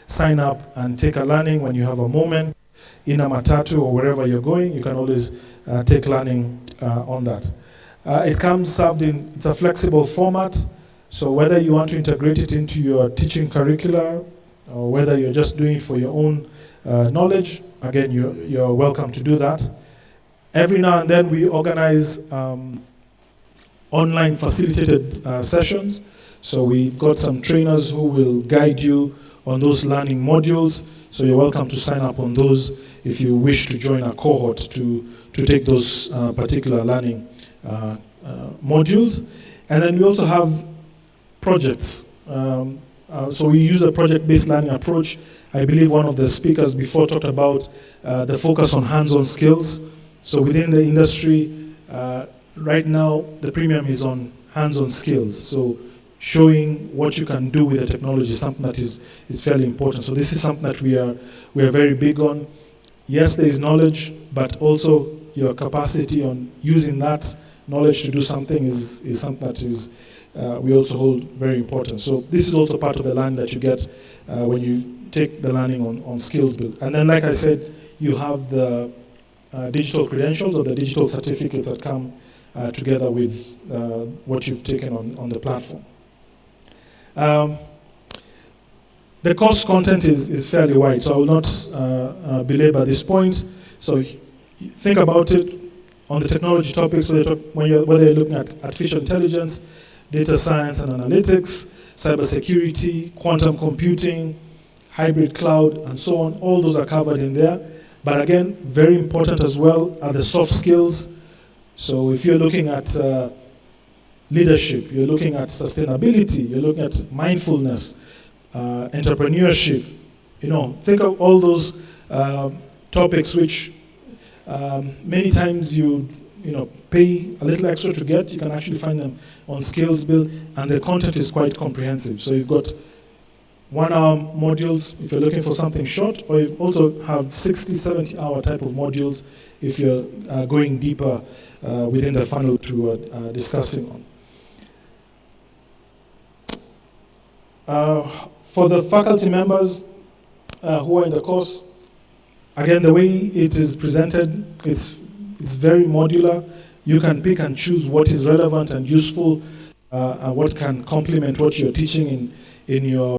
sign up, and take a learning when you have a moment. In a matatu or wherever you're going, you can always take learning on that. It comes served in, it's a flexible format, so whether you want to integrate it into your teaching curricula, or whether you're just doing it for your own knowledge, again, you're welcome to do that. Every now and then we organize online facilitated sessions. So we've got some trainers who will guide you on those learning modules. So you're welcome to sign up on those if you wish to join a cohort to take those particular learning modules. And then we also have projects. So we use a project-based learning approach. I believe one of the speakers before talked about the focus on hands-on skills. So within the industry, right now, the premium is on hands-on skills. So showing what you can do with the technology is something that is fairly important. So this is something that we are very big on. Yes, there is knowledge, but also your capacity on using that knowledge to do something is something that is we also hold very important. So this is also part of the learning that you get when you take the learning on Skills Build. And then, like I said, you have the digital credentials or the digital certificates that come together with what you've taken on the platform. The course content is fairly wide, so I will not belabor this point. So think about it on the technology topics, whether you're looking at artificial intelligence, data science and analytics, cybersecurity, quantum computing, hybrid cloud, and so on. All those are covered in there. But again, very important as well are the soft skills. So if you're looking at leadership, you're looking at sustainability, you're looking at mindfulness, entrepreneurship, think of all those topics which many times you pay a little extra to get. You can actually find them on Skills Build, and the content is quite comprehensive. So you've got 1 hour modules if you're looking for something short, or you also have 60, 70 hour type of modules if you're going deeper within the funnel to discussing on. For the faculty members who are in the course, again, the way it is presented, it's very modular. You can pick and choose what is relevant and useful and what can complement what you're teaching in your